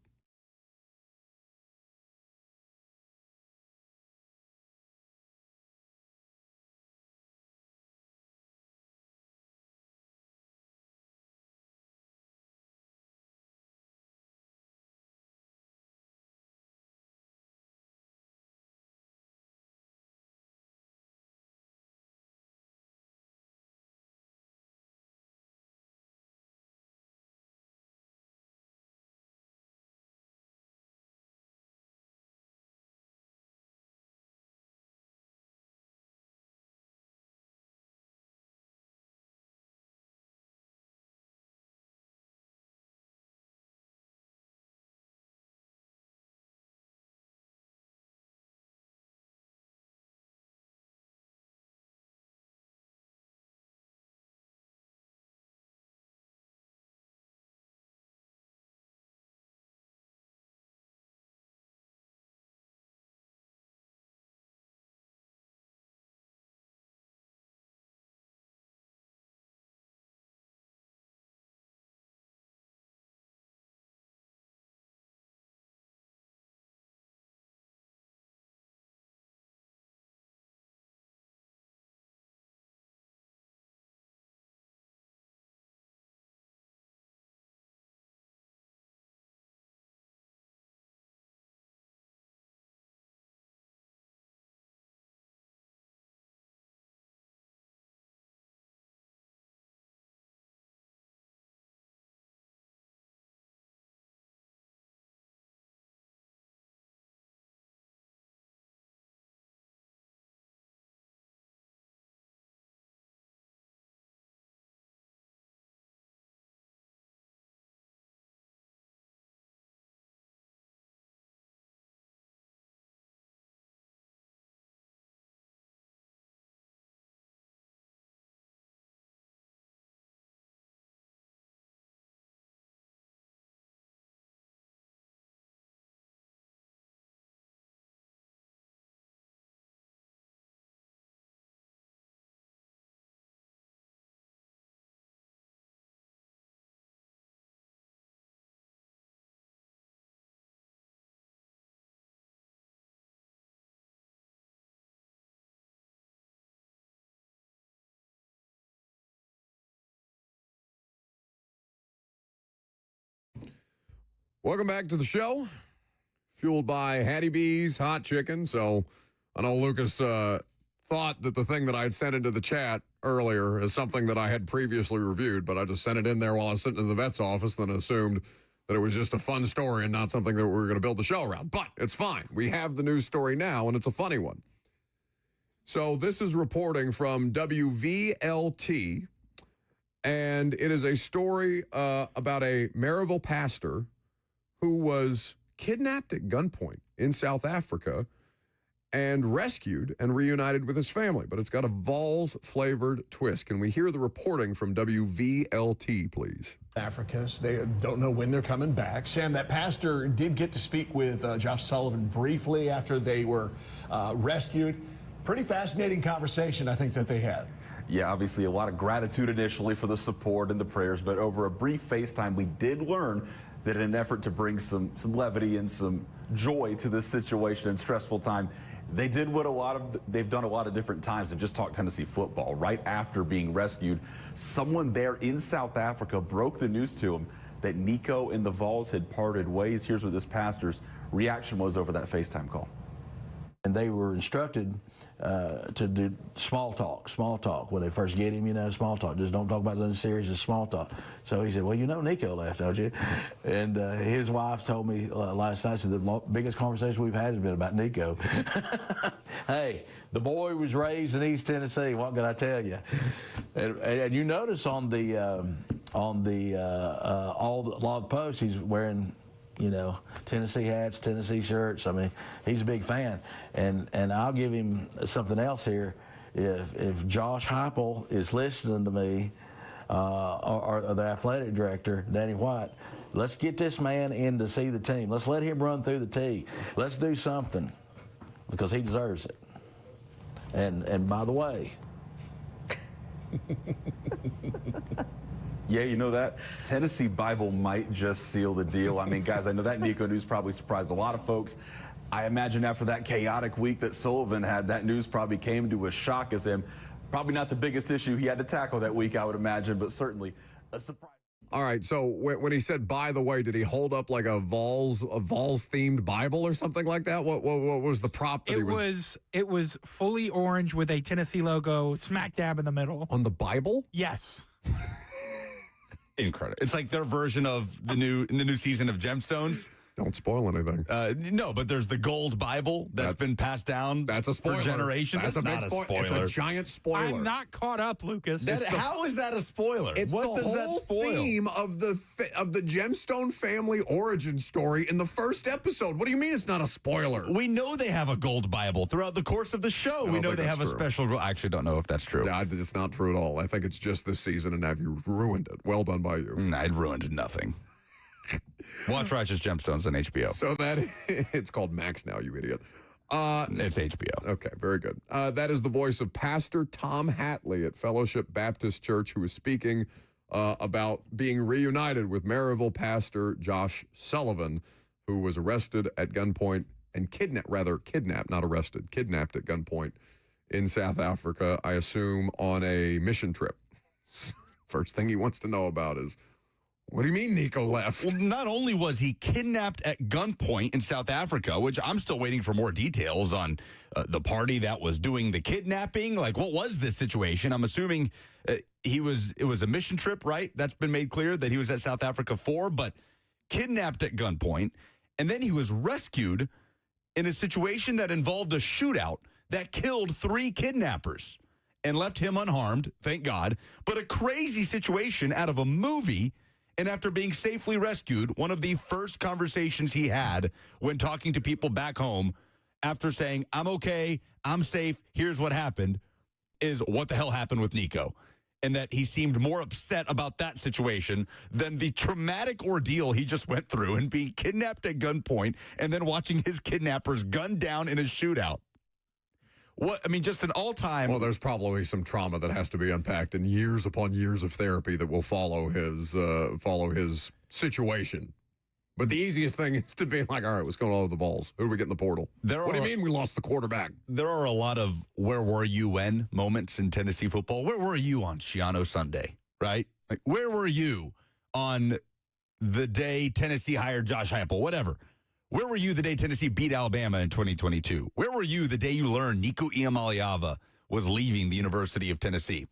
Welcome back to the show. Fueled by Hattie B's Hot Chicken. So I know Lucas thought that the thing that I had sent into the chat earlier is something that I had previously reviewed, but I just sent it in there while I was sitting in the vet's office and assumed that it was just a fun story and not something that we were going to build the show around. But it's fine. We have the news story now, and it's a funny one. So this is reporting from WVLT, and it is a story about a Maryville pastor who was kidnapped at gunpoint in South Africa and rescued and reunited with his family. But it's got a Vols-flavored twist. Can we hear the reporting from WVLT, please? Africa, so they don't know when they're coming back. Sam, that pastor did get to speak with Josh Sullivan briefly after they were rescued. Pretty fascinating conversation, I think, that they had. Yeah, obviously a lot of gratitude initially for the support and the prayers, but over a brief FaceTime, we did learn that in an effort to bring some levity and some joy to this situation and stressful time, they did what they've done a lot of different times and just talk Tennessee football. Right after being rescued, someone there in South Africa broke the news to him that Nico and the Vols had parted ways. Here's what this pastor's reaction was over that FaceTime call. And they were instructed to do small talk. When they first get him, small talk. Just don't talk about nothing serious, just small talk. So he said, well, Nico left, don't you? And his wife told me last night, said the biggest conversation we've had has been about Nico. Hey, the boy was raised in East Tennessee. What can I tell you? And you notice on the all the log posts, he's wearing Tennessee hats, Tennessee shirts. I mean, he's a big fan. And I'll give him something else here. If Josh Heupel is listening to me, or the athletic director, Danny White, let's get this man in to see the team. Let's let him run through the tee. Let's do something because he deserves it. And by the way, yeah, that Tennessee Bible might just seal the deal. I mean, guys, I know that Nico news probably surprised a lot of folks. I imagine after that chaotic week that Sullivan had, that news probably came to a shock as him. Probably not the biggest issue he had to tackle that week, I would imagine, but certainly a surprise. All right, so when he said, by the way, did he hold up like a Vols-themed Bible or something like that? What was the prop that It was fully orange with a Tennessee logo smack dab in the middle. On the Bible? Yes. Incredible. It's like their version of the new season of Gemstones. Don't spoil anything. No, but there's the gold Bible that's been passed down. That's a spoiler. For generations. That's not a spoiler. It's a giant spoiler. I'm not caught up, Lucas. How is that a spoiler? It's what the does that whole spoil? theme of the Gemstone family origin story in the first episode. What do you mean it's not a spoiler? We know they have a gold Bible throughout the course of the show. We know they have a special. I actually don't know if that's true. Yeah, it's not true at all. I think it's just this season, and have you ruined it? Well done by you. I'd ruined nothing. Watch Righteous Gemstones on HBO. So it's called Max now, you idiot. It's HBO. Okay, very good. That is the voice of Pastor Tom Hatley at Fellowship Baptist Church, who is speaking about being reunited with Maryville pastor Josh Sullivan, who was arrested at gunpoint and kidnapped, not arrested, kidnapped at gunpoint in South Africa, I assume on a mission trip. First thing he wants to know about is, what do you mean Nico left? Well, not only was he kidnapped at gunpoint in South Africa, which I'm still waiting for more details on the party that was doing the kidnapping. Like, what was this situation? I'm assuming it was a mission trip, right? That's been made clear that he was at South Africa for, but kidnapped at gunpoint. And then he was rescued in a situation that involved a shootout that killed 3 kidnappers and left him unharmed, thank God. But a crazy situation out of a movie. And after being safely rescued, one of the first conversations he had when talking to people back home after saying, I'm okay, I'm safe, here's what happened, is what the hell happened with Nico. And that he seemed more upset about that situation than the traumatic ordeal he just went through and being kidnapped at gunpoint and then watching his kidnappers gunned down in a shootout. Just an all-time. Well, there's probably some trauma that has to be unpacked and years upon years of therapy that will follow his situation. But the easiest thing is to be like, all right, what's going on with the Vols? Who do we get in the portal? What do you mean we lost the quarterback? There are a lot of where were you when moments in Tennessee football. Where were you on Schiano Sunday, right? Like, where were you on the day Tennessee hired Josh Heupel, whatever. Where were you the day Tennessee beat Alabama in 2022? Where were you the day you learned Nico Iamaleava was leaving the University of Tennessee?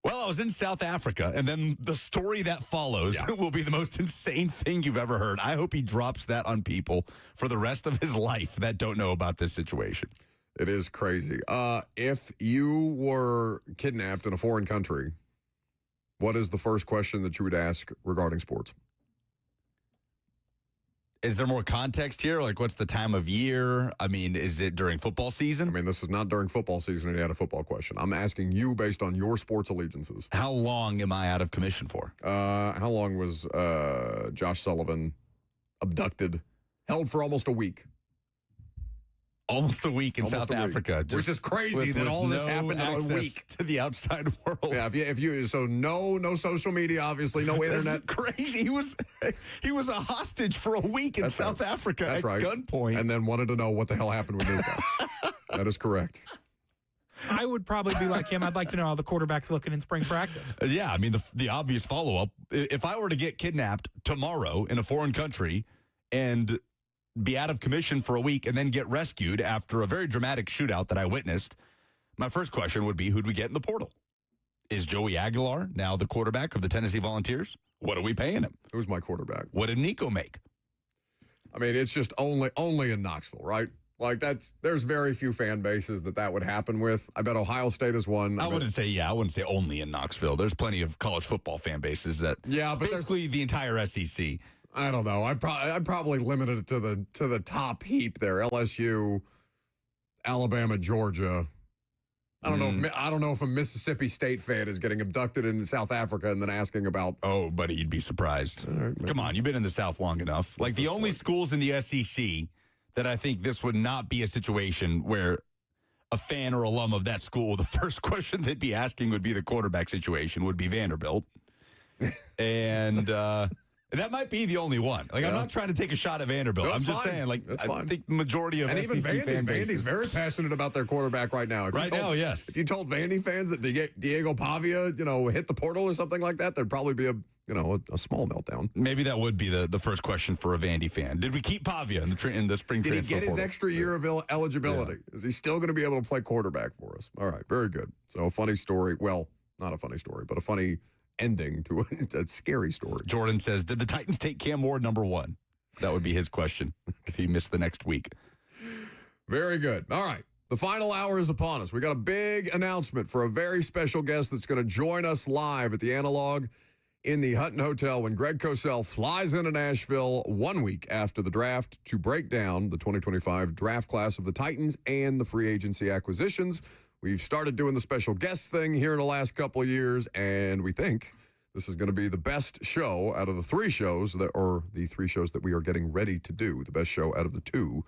Well, I was in South Africa, and then the story that follows will be the most insane thing you've ever heard. I hope he drops that on people for the rest of his life that don't know about this situation. It is crazy. If you were kidnapped in a foreign country, what is the first question that you would ask regarding sports? Is there more context here? Like, what's the time of year? I mean, is it during football season? I mean, this is not during football season and you had a football question. I'm asking you based on your sports allegiances. How long am I out of commission for? How long was Josh Sullivan abducted? Held for almost a week. Almost a week in South Africa. Which is crazy that all this happened in a week. To the outside world. Yeah, so no social media, obviously, no internet. Crazy. He was a hostage for a week in South Africa at gunpoint. And then wanted to know what the hell happened with Nico. That is correct. I would probably be like him. I'd like to know how the quarterback's looking in spring practice. Yeah, I mean, the obvious follow-up, if I were to get kidnapped tomorrow in a foreign country and be out of commission for a week and then get rescued after a very dramatic shootout that I witnessed, my first question would be, who'd we get in the portal? Is Joey Aguilar now the quarterback of the Tennessee Volunteers? What are we paying him? Who's my quarterback? What did Nico make? I mean, it's just only in Knoxville, right? Like, there's very few fan bases that would happen with. I bet Ohio State is one. I wouldn't say only in Knoxville. There's plenty of college football fan bases that but basically the entire SEC. I don't know. I'd probably limit it to the top heap there. LSU, Alabama, Georgia. I don't know if a Mississippi State fan is getting abducted in South Africa and then asking about. Oh, buddy, you'd be surprised. Come on, you've been in the South long enough. Like, the only schools in the SEC that I think this would not be a situation where a fan or alum of that school, the first question they'd be asking would be the quarterback situation, would be Vanderbilt. And that might be the only one. Like, I'm not trying to take a shot at Vanderbilt. I'm just saying, like, I think the majority of SEC fan bases. Vandy's very passionate about their quarterback right now. Yes. If you told Vandy fans that Diego Pavia, hit the portal or something like that, there'd probably be a small meltdown. Maybe that would be the first question for a Vandy fan. Did we keep Pavia in the spring transfer Did he get his portal? extra year of eligibility? Yeah. Is he still going to be able to play quarterback for us? All right, very good. So a funny story. Well, not a funny story, but a funny ending to a scary story. Jordan says, did the Titans take Cam Ward number 1? That would be his question if he missed the next week. Very good. All right. The final hour is upon us. We got a big announcement for a very special guest that's going to join us live at the Analog in the Hutton Hotel when Greg Cosell flies into Nashville 1 week after the draft to break down the 2025 draft class of the Titans and the free agency acquisitions. We've started doing the special guest thing here in the last couple of years, and we think this is going to be the best show out of the 3 shows the 3 shows that we are getting ready to do, the best show out of the 2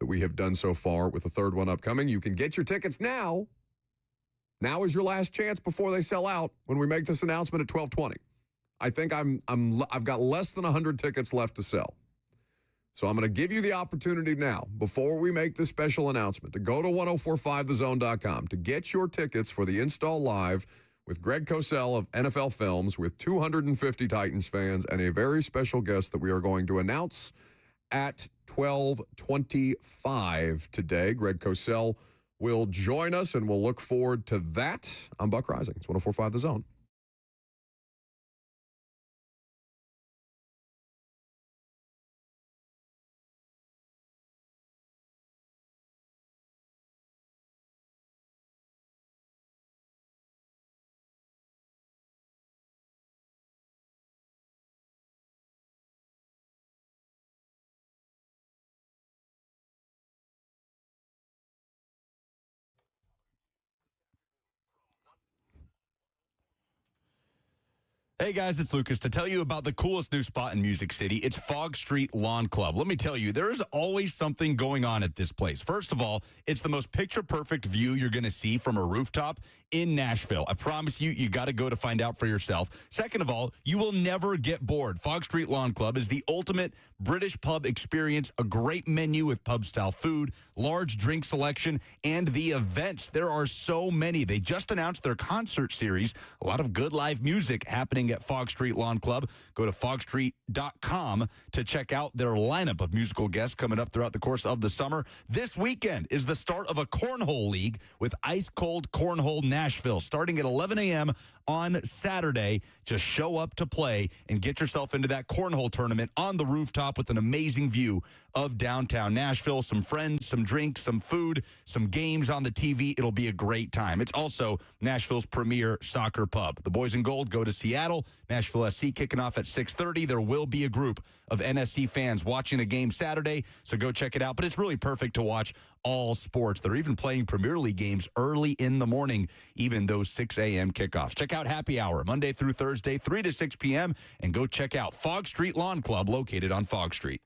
that we have done so far, with the 3rd one upcoming. You can get your tickets now. Now is your last chance before they sell out when we make this announcement at 12:20. I think I've got less than 100 tickets left to sell. So I'm going to give you the opportunity now, before we make this special announcement, to go to 1045thezone.com to get your tickets for the Install Live with Greg Cosell of NFL Films, with 250 Titans fans and a very special guest that we are going to announce at 12:25 today. Greg Cosell will join us, and we'll look forward to that. I'm Buck Rising. It's 1045 The Zone. Hey guys, it's Lucas to tell you about the coolest new spot in Music City. It's Fog Street Lawn Club. Let me tell you, there is always something going on at this place. First of all, it's the most picture-perfect view you're going to see from a rooftop in Nashville. I promise you, you got to go to find out for yourself. Second of all, you will never get bored. Fog Street Lawn Club is the ultimate British pub experience, a great menu with pub-style food, large drink selection, and the events. There are so many. They just announced their concert series, a lot of good live music happening playing at Fog Street Lawn Club. Go to fogstreet.com to check out their lineup of musical guests coming up throughout the course of the summer. This weekend is the start of a cornhole league with Ice Cold Cornhole Nashville, starting at 11 a.m. on Saturday. Just show up to play and get yourself into that cornhole tournament on the rooftop with an amazing view of downtown Nashville. Some friends, some drinks, some food, some games on the TV. It'll be a great time. It's also Nashville's premier soccer pub. The boys in gold go to Seattle. Nashville SC kicking off at 6:30. There will be a group of NSC fans watching the game Saturday, so go check it out. But it's really perfect to watch all sports. They're even playing Premier League games early in the morning, even those 6 a.m. kickoffs. Check out Happy Hour, Monday through Thursday, 3 to 6 p.m., and go check out Fog Street Lawn Club, located on Fog Street.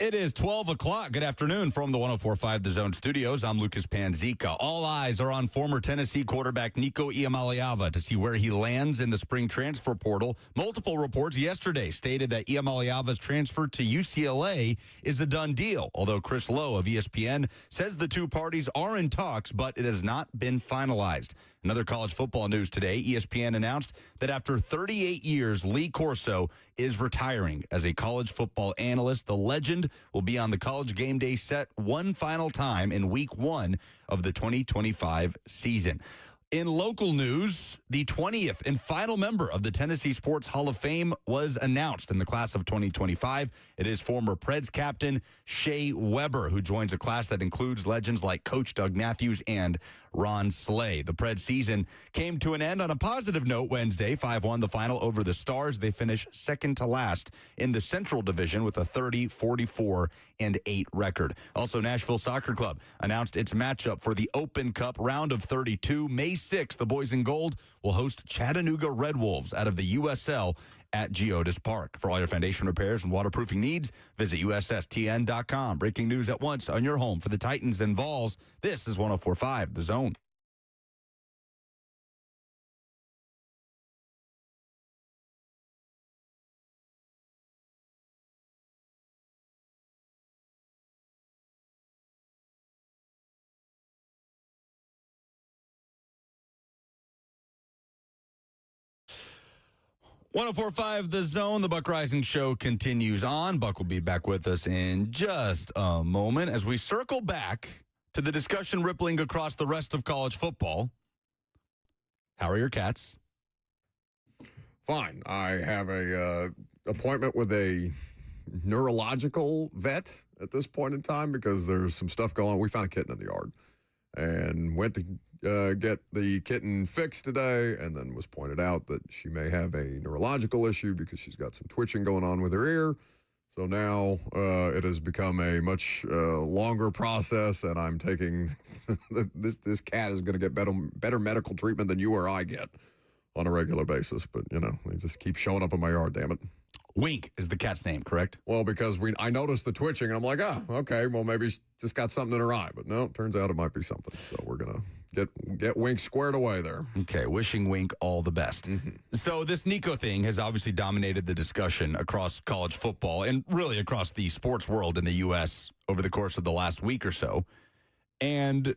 It is 12 o'clock. Good afternoon from the 104.5 The Zone Studios. I'm Lucas Panzica. All eyes are on former Tennessee quarterback Nico Iamaleava to see where he lands in the spring transfer portal. Multiple reports yesterday stated that Iamaleava's transfer to UCLA is a done deal, although Chris Lowe of ESPN says the two parties are in talks, but it has not been finalized. Another college football news today, ESPN announced that after 38 years, Lee Corso is retiring as a college football analyst. The legend will be on the College Game Day set one final time in week 1 of the 2025 season. In local news, the 20th and final member of the Tennessee Sports Hall of Fame was announced in the class of 2025. It is former Preds captain Shea Weber, who joins a class that includes legends like Coach Doug Matthews and Ron Slay. The Preds season came to an end on a positive note Wednesday. 5-1 the final over the Stars. They finished second to last in the Central Division with a 30-44-8 record. Also, Nashville Soccer Club announced its matchup for the Open Cup round of 32. May 6th, the boys in gold will host Chattanooga Red Wolves out of the USL at Geodis Park. For all your foundation repairs and waterproofing needs, visit USSTN.com. Breaking news at once on your home for the Titans and Vols. This is 104.5 The Zone. .104.5 The Zone, the Buck Rising Show continues on. Buck will be back with us in just a moment as we circle back to the discussion rippling across the rest of college football. How are your cats? Fine. I have a appointment with a neurological vet at this point in time because there's some stuff going on. We found a kitten in the yard and went to get the kitten fixed today, and then was pointed out that she may have a neurological issue because she's got some twitching going on with her ear. So now it has become a much longer process, and I'm taking this cat is going to get better medical treatment than you or I get on a regular basis. But, you know, they just keep showing up in my yard, damn it. Wink is the cat's name, correct? Well, because I noticed the twitching, and I'm like, okay, well, maybe she's just got something in her eye. But no, it turns out it might be something. So we're going to get Wink squared away there. Okay, wishing Wink all the best. Mm-hmm. So this Nico thing has obviously dominated the discussion across college football and really across the sports world in the U.S. over the course of the last week or so. And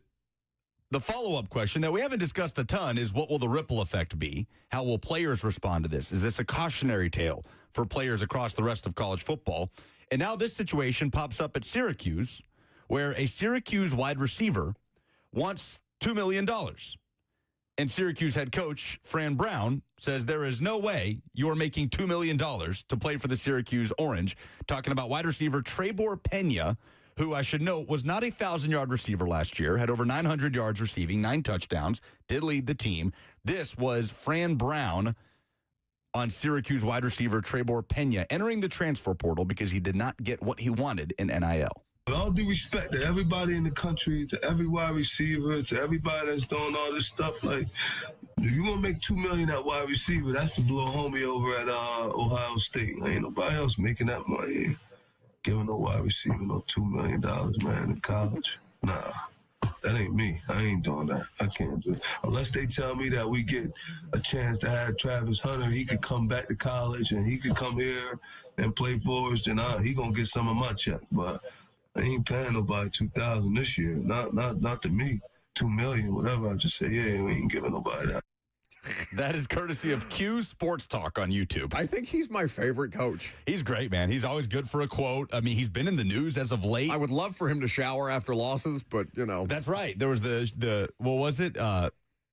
the follow-up question that we haven't discussed a ton is, what will the ripple effect be? How will players respond to this? Is this a cautionary tale for players across the rest of college football? And now this situation pops up at Syracuse, where a Syracuse wide receiver wants $2 million. And Syracuse head coach Fran Brown says there is no way you are making $2 million to play for the Syracuse Orange. Talking about wide receiver Trebor Pena, who I should note was not a 1,000-yard receiver last year, had over 900 yards receiving, 9 touchdowns, did lead the team. This was Fran Brown on Syracuse wide receiver Trebor Pena entering the transfer portal because he did not get what he wanted in NIL. With all due respect to everybody in the country, to every wide receiver, to everybody that's doing all this stuff, like, if you want to make $2 million at wide receiver, that's to blow a homie over at Ohio State. Ain't nobody else making that money. Giving no wide receiver no $2 million, man, in college. Nah, that ain't me. I ain't doing that. I can't do it. Unless they tell me that we get a chance to have Travis Hunter, he could come back to college and he could come here and play for us, then he gonna get some of my check. But I ain't paying nobody $2,000 this year. Not to me. $2 million, whatever. I just say, yeah, we ain't giving nobody that. That is courtesy of Q Sports Talk on YouTube. I think he's my favorite coach. He's great, man. He's always good for a quote. I mean, he's been in the news as of late. I would love for him to shower after losses, but, you know. That's right. There was the what was it?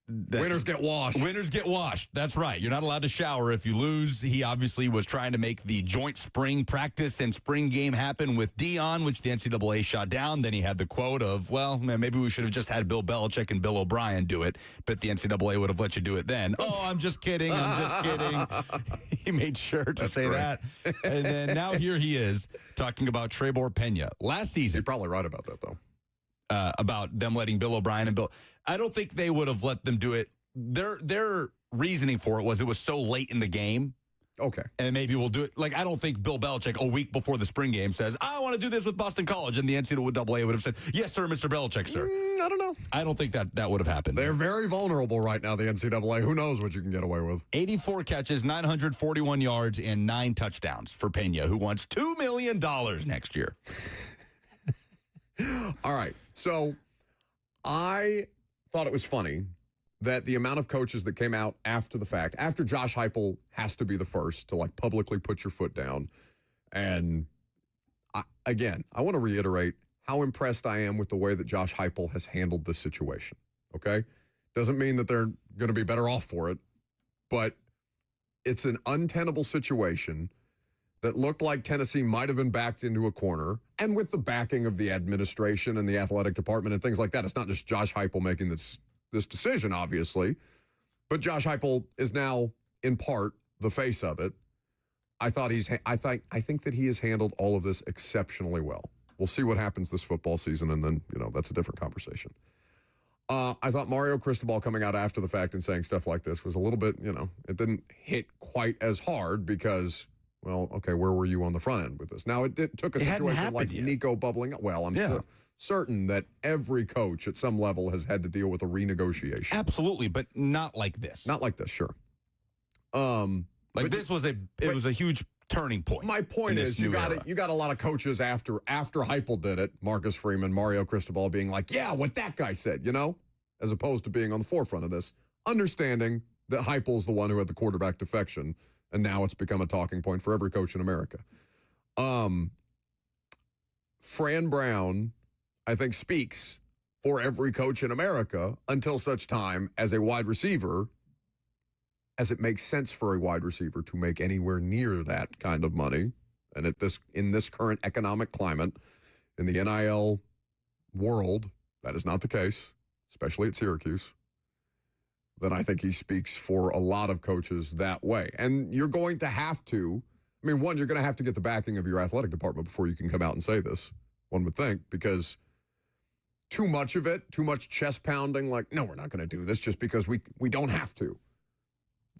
Winners get washed. Winners get washed. That's right. You're not allowed to shower if you lose. He obviously was trying to make the joint spring practice and spring game happen with Dion, which the NCAA shot down. Then he had the quote of, well, man, maybe we should have just had Bill Belichick and Bill O'Brien do it, but the NCAA would have let you do it then. Oh, I'm just kidding. I'm just kidding. He made sure to say that. And then now here he is talking about Trebor Pena. Last season. You're probably right about that, though. About them letting Bill O'Brien and Bill. I don't think they would have let them do it. Their reasoning for it was so late in the game Okay. And maybe we'll do it. Like, I don't think Bill Belichick, a week before the spring game, says, I want to do this with Boston College. And the NCAA would have said, yes, sir, Mr. Belichick, sir. I don't know. I don't think that would have happened. They're very vulnerable right now, the NCAA. Who knows what you can get away with? 84 catches, 941 yards, and 9 touchdowns for Pena, who wants $2 million next year. All right. So I thought it was funny that the amount of coaches that came out after the fact, after Josh Heupel has to be the first to like publicly put your foot down. And I want to reiterate how impressed I am with the way that Josh Heupel has handled this situation. Okay. Doesn't mean that they're going to be better off for it, but it's an untenable situation that looked like Tennessee might have been backed into a corner. And with the backing of the administration and the athletic department and things like that, it's not just Josh Heupel making this decision, obviously, but Josh Heupel is now in part the face of it. I think that he has handled all of this exceptionally well. We'll see what happens this football season, and then, that's a different conversation. I thought Mario Cristobal coming out after the fact and saying stuff like this was a little bit, it didn't hit quite as hard because, well, okay, where were you on the front end with this? Now, it took a situation like Nico bubbling up. Well, I'm certain that every coach at some level has had to deal with a renegotiation. Absolutely, but not like this. Not like this, sure. This was a huge turning point. My point is, you got a lot of coaches after Heupel did it, Marcus Freeman, Mario Cristobal being like, yeah, what that guy said, as opposed to being on the forefront of this, understanding that Heupel's the one who had the quarterback defection, and now it's become a talking point for every coach in America. Fran Brown, I think, speaks for every coach in America until such time as a wide receiver, as it makes sense for a wide receiver to make anywhere near that kind of money. And in this current economic climate, in the NIL world, that is not the case, especially at Syracuse. Then I think he speaks for a lot of coaches that way. And you're going to have to, you're going to have to get the backing of your athletic department before you can come out and say this, one would think, because too much of it, too much chest pounding, like, no, we're not going to do this just because we don't have to.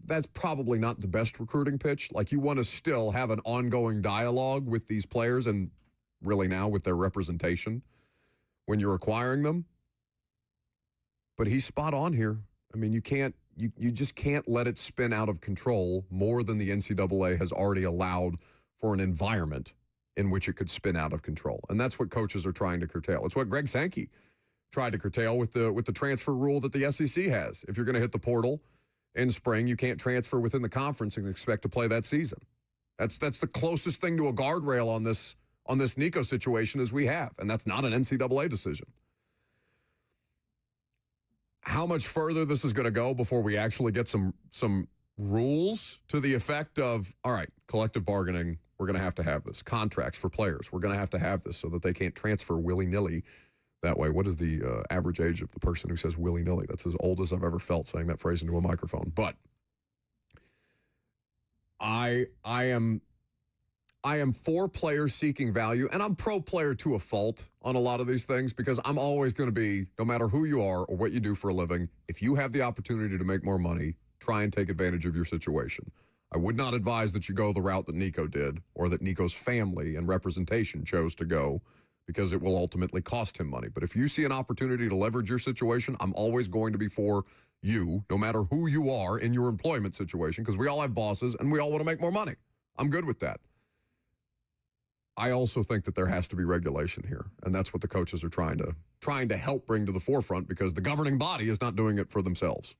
That's probably not the best recruiting pitch. Like, you want to still have an ongoing dialogue with these players and really now with their representation when you're acquiring them. But he's spot on here. You just can't let it spin out of control more than the NCAA has already allowed for an environment in which it could spin out of control. And that's what coaches are trying to curtail. It's what Greg Sankey tried to curtail with the transfer rule that the SEC has. If you're going to hit the portal in spring, you can't transfer within the conference and expect to play that season. That's the closest thing to a guardrail on this Nico situation as we have, and that's not an NCAA decision. How much further this is going to go before we actually get some rules to the effect of, all right, collective bargaining, we're going to have this. Contracts for players, we're going to have this so that they can't transfer willy-nilly that way. What is the average age of the person who says willy-nilly? That's as old as I've ever felt saying that phrase into a microphone. But I am for players seeking value, and I'm pro player to a fault on a lot of these things because I'm always going to be, no matter who you are or what you do for a living, if you have the opportunity to make more money, try and take advantage of your situation. I would not advise that you go the route that Nico did or that Nico's family and representation chose to go, because it will ultimately cost him money. But if you see an opportunity to leverage your situation, I'm always going to be for you, no matter who you are in your employment situation, because we all have bosses and we all want to make more money. I'm good with that. I also think that there has to be regulation here, and that's what the coaches are trying to help bring to the forefront, because the governing body is not doing it for themselves.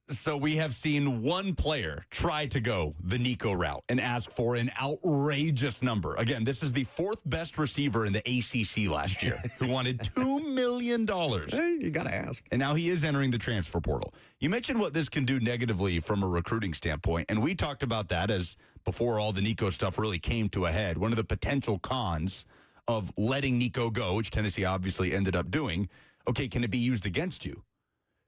So we have seen one player try to go the Nico route and ask for an outrageous number. Again, this is the fourth best receiver in the ACC last year who wanted $2 million. Hey, you got to ask. And now he is entering the transfer portal. You mentioned what this can do negatively from a recruiting standpoint, and we talked about that as before all the Nico stuff really came to a head. One of the potential cons of letting Nico go, which Tennessee obviously ended up doing, okay, can it be used against you?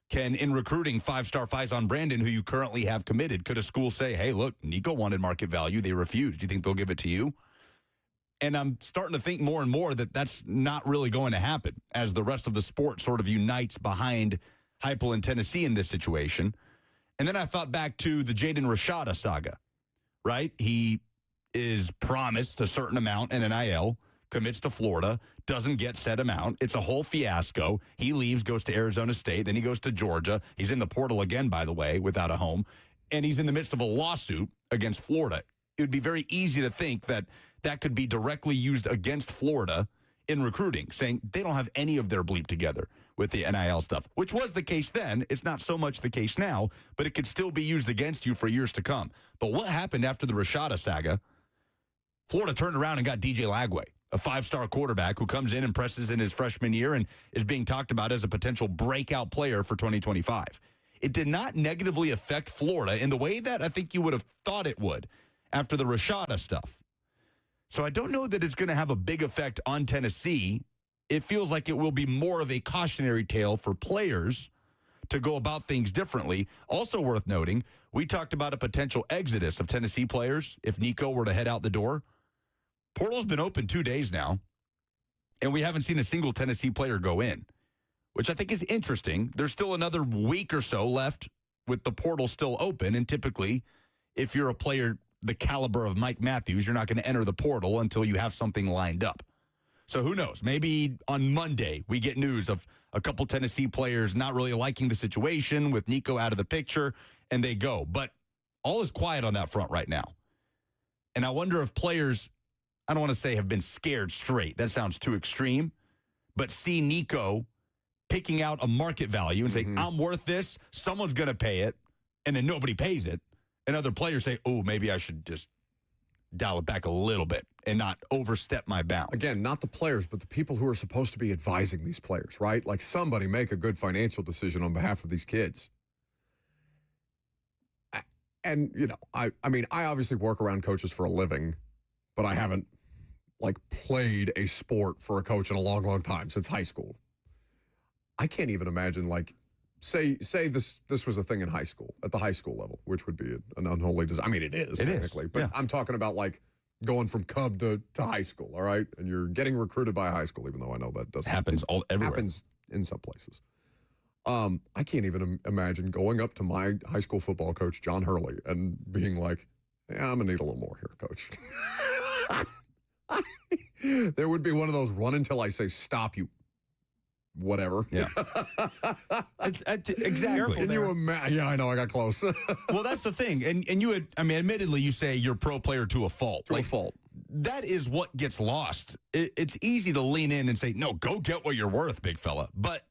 Can, in recruiting five-star Faison Brandon, who you currently have committed, could a school say, hey, look, Nico wanted market value. They refused. Do you think they'll give it to you? And I'm starting to think more and more that that's not really going to happen as the rest of the sport sort of unites behind Heupel and Tennessee in this situation. And then I thought back to the Jaden Rashada saga, right? He is promised a certain amount in NIL, commits to Florida, doesn't get said amount. It's a whole fiasco. He leaves, goes to Arizona State, then he goes to Georgia. He's in the portal again, by the way, without a home. And he's in the midst of a lawsuit against Florida. It would be very easy to think that that could be directly used against Florida in recruiting, saying they don't have any of their bleep together with the NIL stuff, which was the case then. It's not so much the case now, but it could still be used against you for years to come. But what happened after the Rashada saga? Florida turned around and got DJ Lagway, a 5-star quarterback who comes in and presses in his freshman year and is being talked about as a potential breakout player for 2025. It did not negatively affect Florida in the way that I think you would have thought it would after the Rashada stuff. So I don't know that it's going to have a big effect on Tennessee. It feels like it will be more of a cautionary tale for players to go about things differently. Also worth noting, we talked about a potential exodus of Tennessee players if Nico were to head out the door. Portal's been open 2 days now, and we haven't seen a single Tennessee player go in, which I think is interesting. There's still another week or so left with the portal still open, and typically, if you're a player the caliber of Mike Matthews, you're not going to enter the portal until you have something lined up. So who knows? Maybe on Monday we get news of a couple Tennessee players not really liking the situation with Nico out of the picture, and they go. But all is quiet on that front right now. And I wonder if players, I don't want to say have been scared straight. That sounds too extreme. But see Nico picking out a market value and say, I'm worth this, someone's going to pay it, and then nobody pays it. And other players say, oh, maybe I should just dial it back a little bit and not overstep my bounds. Again, not the players, but the people who are supposed to be advising these players, right? Like somebody make a good financial decision on behalf of these kids. And, you know, I mean, I obviously work around coaches for a living, but I haven't, like, played a sport for a coach in a long, long time, since high school. I can't even imagine, like, say this was a thing in high school, at the high school level, which would be an unholy design. I mean, it is, technically. But I'm talking about, like, going from Cub to high school, all right? And you're getting recruited by a high school, even though I know that doesn't happens everywhere. Happens in some places. I can't even imagine going up to my high school football coach, John Hurley, and being like, yeah, I'm going to need a little more here, coach. There would be one of those run until I say stop you. Whatever. Yeah. Exactly. Can you imagine? Yeah, I know. I got close. Well, that's the thing. And you had, I mean, admittedly, you say you're pro player to a fault. To a fault. That is what gets lost. It's easy to lean in and say, no, go get what you're worth, big fella. But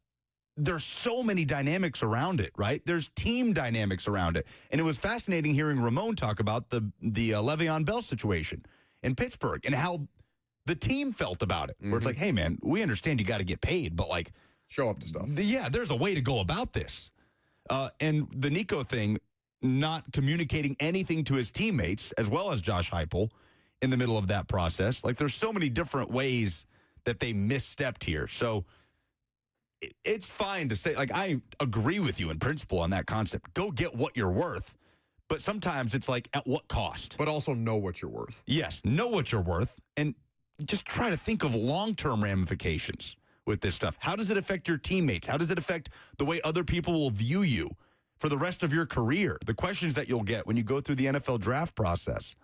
there's so many dynamics around it, right? There's team dynamics around it. And it was fascinating hearing Ramon talk about the Le'Veon Bell situation in Pittsburgh and how the team felt about it, where it's like, hey, man, we understand you got to get paid, but, like, show up to stuff. Yeah, there's a way to go about this. And the Nico thing, not communicating anything to his teammates, as well as Josh Heupel, in the middle of that process. Like, there's so many different ways that they misstepped here. So it's fine to say, like, I agree with you in principle on that concept. Go get what you're worth. But sometimes it's like, at what cost? But also know what you're worth. Yes, know what you're worth. And just try to think of long-term ramifications with this stuff. How does it affect your teammates? How does it affect the way other people will view you for the rest of your career? The questions that you'll get when you go through the NFL draft process.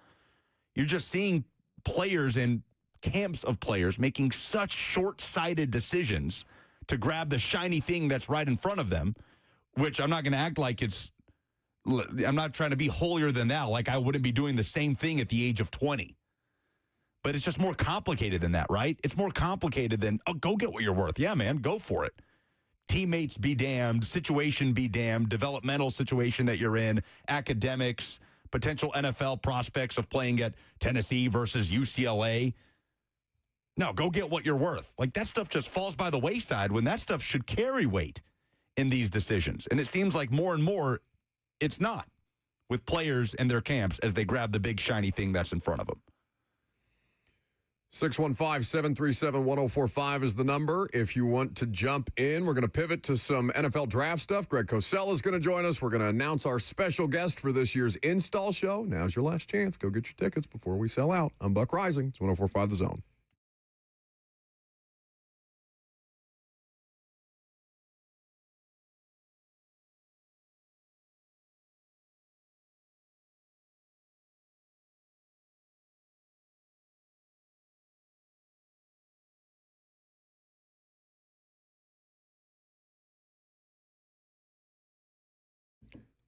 You're just seeing players and camps of players making such short-sighted decisions to grab the shiny thing that's right in front of them, which I'm not going to act like I'm not trying to be holier than thou, like I wouldn't be doing the same thing at the age of 20. But it's just more complicated than that, right? It's more complicated than, oh, go get what you're worth. Yeah, man, go for it. Teammates be damned, situation be damned, developmental situation that you're in, academics, potential NFL prospects of playing at Tennessee versus UCLA. No, go get what you're worth. Like, that stuff just falls by the wayside when that stuff should carry weight in these decisions. And it seems like more and more it's not with players and their camps as they grab the big shiny thing that's in front of them. 615-737-1045 is the number. If you want to jump in, we're going to pivot to some NFL draft stuff. Greg Cosell is going to join us. We're going to announce our special guest for this year's install show. Now's your last chance. Go get your tickets before we sell out. I'm Buck Rising. It's 104.5 The Zone.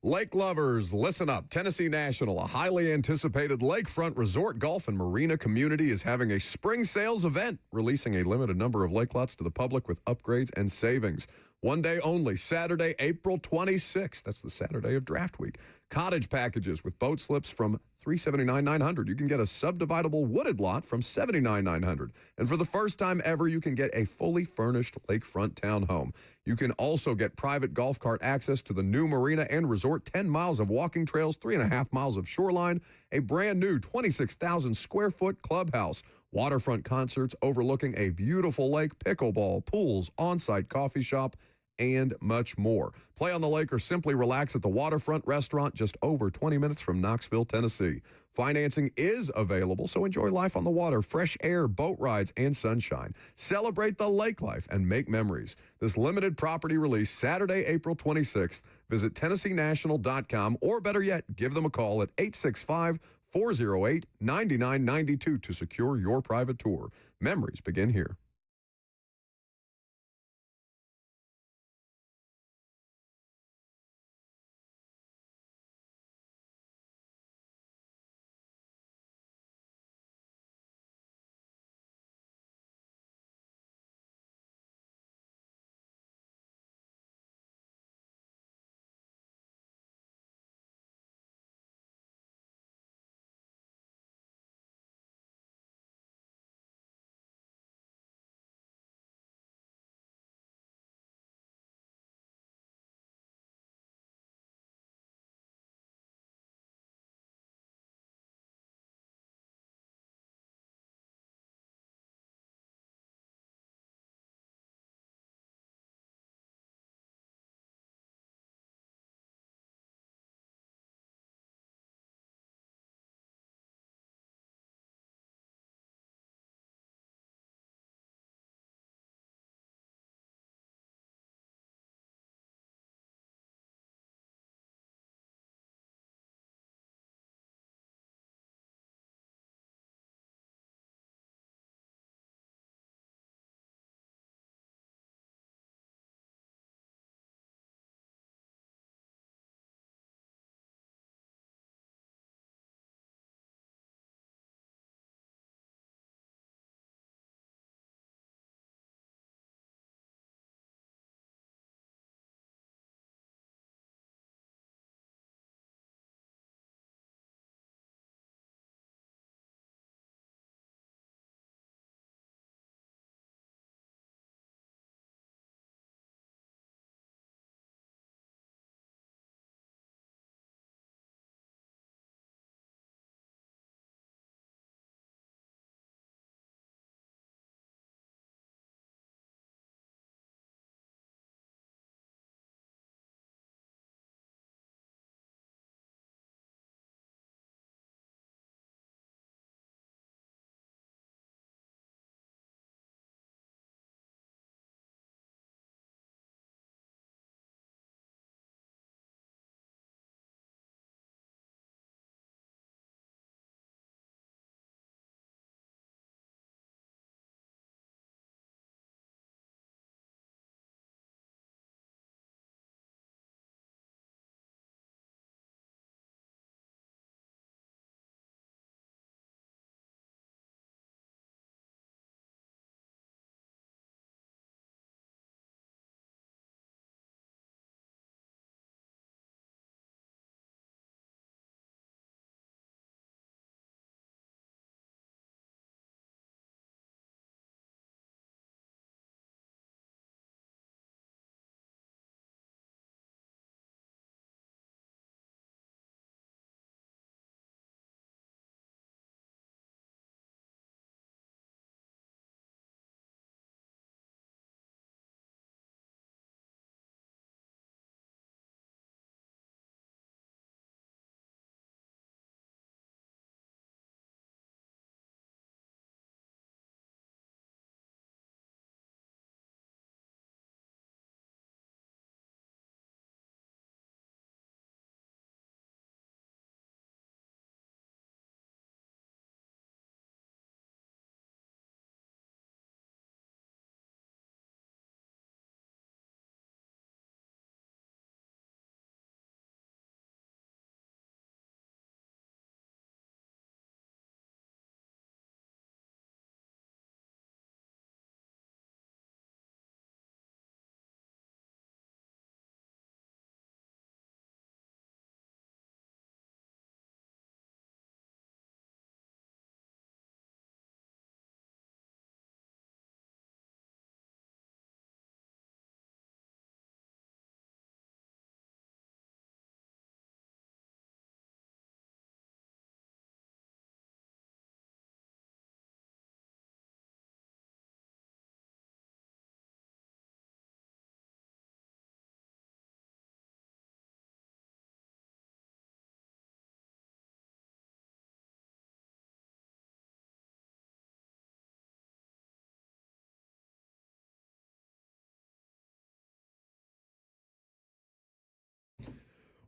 Lake lovers, listen up. Tennessee National, a highly anticipated lakefront resort, golf, and marina community, is having a spring sales event, releasing a limited number of lake lots to the public with upgrades and savings. One day only, Saturday, April 26th. That's the Saturday of draft week. Cottage packages with boat slips from $379,900. You can get a subdividable wooded lot from $79,900. And for the first time ever, you can get a fully furnished lakefront townhome. You can also get private golf cart access to the new marina and resort, 10 miles of walking trails, 3.5 miles of shoreline, a brand new 26,000 square foot clubhouse, waterfront concerts overlooking a beautiful lake, pickleball, pools, on-site coffee shop, and much more. Play on the lake or simply relax at the waterfront restaurant just over 20 minutes from Knoxville, Tennessee. Financing is available, so enjoy life on the water, fresh air, boat rides, and sunshine. Celebrate the lake life and make memories. This limited property release, Saturday, April 26th. Visit TennesseeNational.com, or better yet, give them a call at 865-408-9992 to secure your private tour. Memories begin here.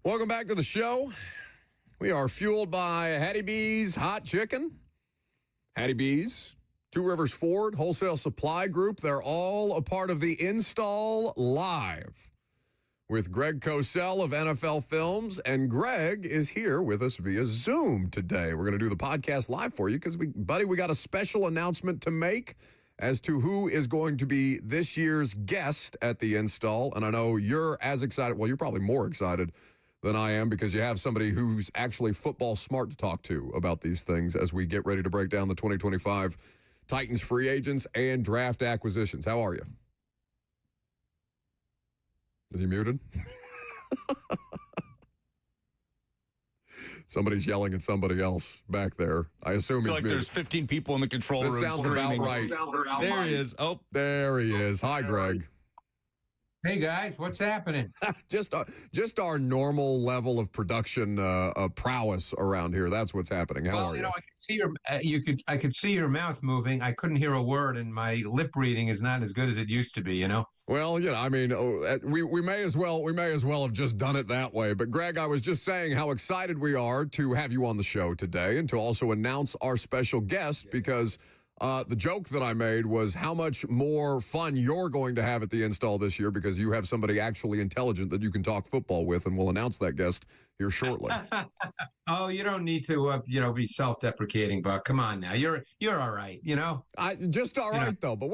Welcome back to the show. We are fueled by Hattie B's Hot Chicken. Hattie B's, Two Rivers Ford, Wholesale Supply Group. They're all a part of the Install Live with Greg Cosell of NFL Films. And Greg is here with us via Zoom today. We're going to do the podcast live for you because, we got a special announcement to make as to who is going to be this year's guest at the Install. And I know you're as excited. Well, you're probably more excited than I am because you have somebody who's actually football smart to talk to about these things as we get ready to break down the 2025 Titans free agents and draft acquisitions. How are you? Is he muted? Somebody's yelling at somebody else back there. I assume he's like muted. there's 15 people in the control room. This sounds about right. There he is. Oh, there he is. Hi, Greg. Hey guys, what's happening? just our normal level of production prowess around here. That's what's happening. How are you? I could see your mouth moving. I couldn't hear a word, and my lip reading is not as good as it used to be. You know. Well, I mean, we may as well have just done it that way. But Greg, I was just saying how excited we are to have you on the show today, and to also announce our special guest because. The joke that I made was how much more fun you're going to have at the Install this year because you have somebody actually intelligent that you can talk football with, and we'll announce that guest here shortly. Oh, you don't need to, be self-deprecating, Buck. Come on now, you're all right, Just all right though. But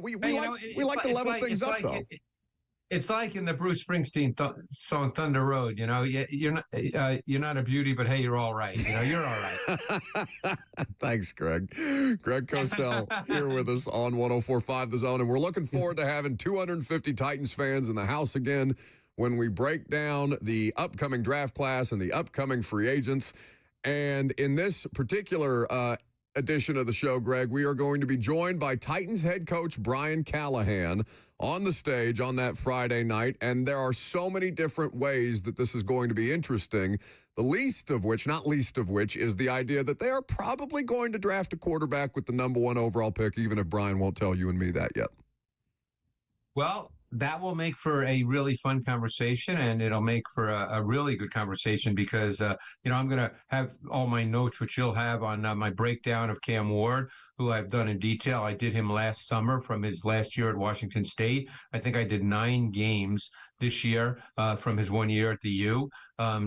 we like to level things up though. It's like in the Bruce Springsteen song "Thunder Road." You're not a beauty, but hey, you're all right. You're all right. Thanks, Greg. Greg Cosell here with us on 104.5 The Zone, and we're looking forward to having 250 Titans fans in the house again when we break down the upcoming draft class and the upcoming free agents. And in this particular edition of the show, Greg, we are going to be joined by Titans head coach Brian Callahan on the stage on that Friday night. And there are so many different ways that this is going to be interesting. The not least of which, is the idea that they are probably going to draft a quarterback with the number 1 overall pick, even if Brian won't tell you and me that yet. Well, that will make for a really fun conversation, and it'll make for a really good conversation because, I'm going to have all my notes, which you'll have on my breakdown of Cam Ward, who I've done in detail. I did him last summer from his last year at Washington State. I think I did 9 games this year from his 1 year at the U.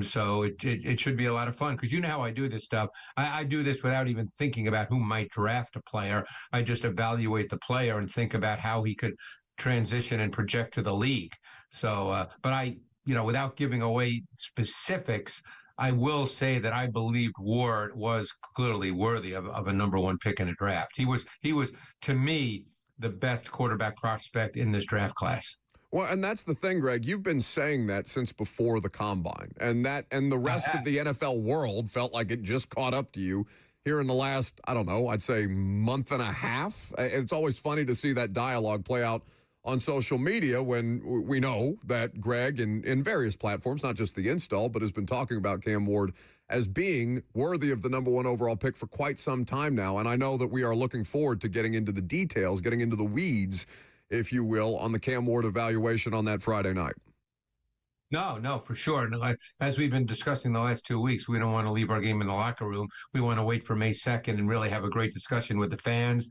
So it should be a lot of fun because you know how I do this stuff. I do this without even thinking about who might draft a player. I just evaluate the player and think about how he could transition and project to the league. So, but I, without giving away specifics, I will say that I believed Ward was clearly worthy of a number 1 pick in a draft. He was, to me, the best quarterback prospect in this draft class. Well, and that's the thing, Greg. You've been saying that since before the combine, and the rest of the NFL world felt like it just caught up to you here in the last, I'd say month and a half. It's always funny to see that dialogue play out on social media when we know that Greg in various platforms, not just the Install, but has been talking about Cam Ward as being worthy of the number 1 overall pick for quite some time now. And I know that we are looking forward to getting into the details, getting into the weeds, if you will, on the Cam Ward evaluation on that Friday night. No, for sure. As we've been discussing the last 2 weeks, we don't want to leave our game in the locker room. We want to wait for May 2nd and really have a great discussion with the fans.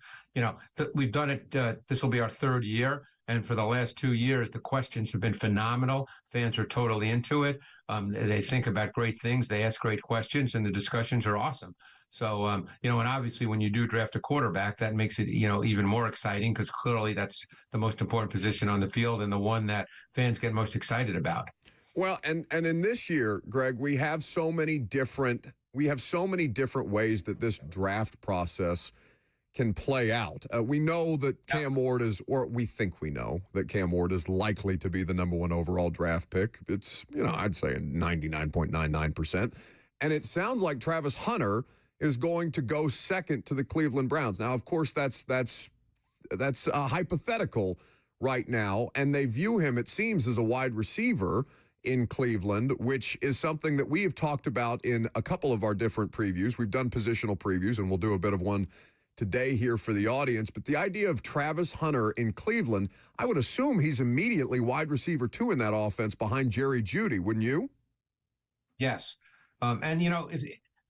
We've done it. This will be our 3rd year. And for the last 2 years, the questions have been phenomenal. Fans are totally into it. They think about great things. They ask great questions, and the discussions are awesome. So, and obviously when you do draft a quarterback, that makes it, even more exciting because clearly that's the most important position on the field and the one that fans get most excited about. Well, and in this year, Greg, we have so many different ways that this draft process can play out. We know that Cam Ward we think we know that Cam Ward is likely to be the number 1 overall draft pick. It's, I'd say 99.99%. And it sounds like Travis Hunter is going to go second to the Cleveland Browns. Now, of course, that's hypothetical right now, and they view him, it seems, as a wide receiver in Cleveland, which is something that we have talked about in a couple of our different previews. We've done positional previews, and we'll do a bit of one today here for the audience. But the idea of Travis Hunter in Cleveland, I would assume he's immediately wide receiver 2 in that offense behind Jerry Jeudy, wouldn't you? Yes. And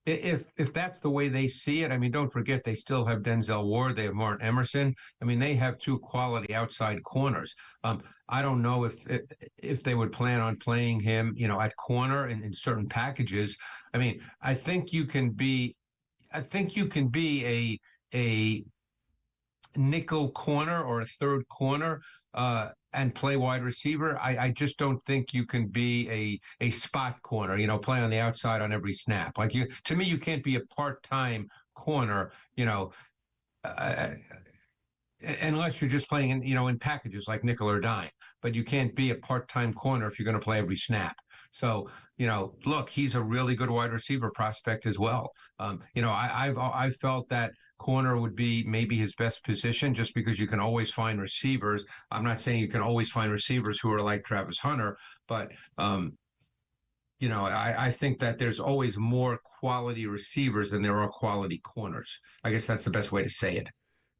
if that's the way they see it, I mean, don't forget they still have Denzel Ward, they have Martin Emerson. I mean, they have two quality outside corners. I don't know if they would plan on playing him, at corner in certain packages. I mean, I think you can be a nickel corner or a third corner and play wide receiver. I just don't think you can be a spot corner, play on the outside on every snap. To me, you can't be a part-time corner, uh, unless you're just playing in packages like nickel or dime. But you can't be a part-time corner if you're going to play every snap. So, look, he's a really good wide receiver prospect as well. I've felt that corner would be maybe his best position just because you can always find receivers. I'm not saying you can always find receivers who are like Travis Hunter, but I think that there's always more quality receivers than there are quality corners. I guess that's the best way to say it.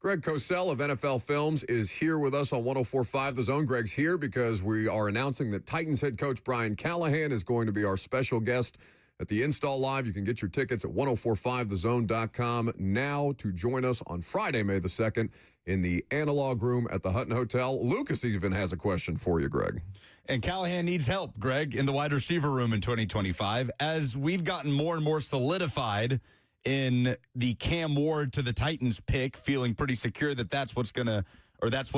Greg Cosell of NFL Films is here with us on 104.5 The Zone. Greg's here because we are announcing that Titans head coach Brian Callahan is going to be our special guest at the Install Live. You can get your tickets at 1045thezone.com now to join us on Friday, May the 2nd, in the Analog Room at the Hutton Hotel. Lucas even has a question for you, Greg. And Callahan needs help, Greg, in the wide receiver room in 2025. As we've gotten more and more solidified in the Cam Ward to the Titans pick, feeling pretty secure that that's what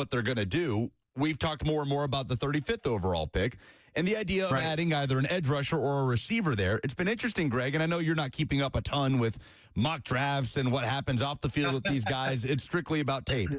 they're going to do. We've talked more and more about the 35th overall pick and the idea of adding either an edge rusher or a receiver there. It's been interesting, Greg, and I know you're not keeping up a ton with mock drafts and what happens off the field with these guys. It's strictly about tape.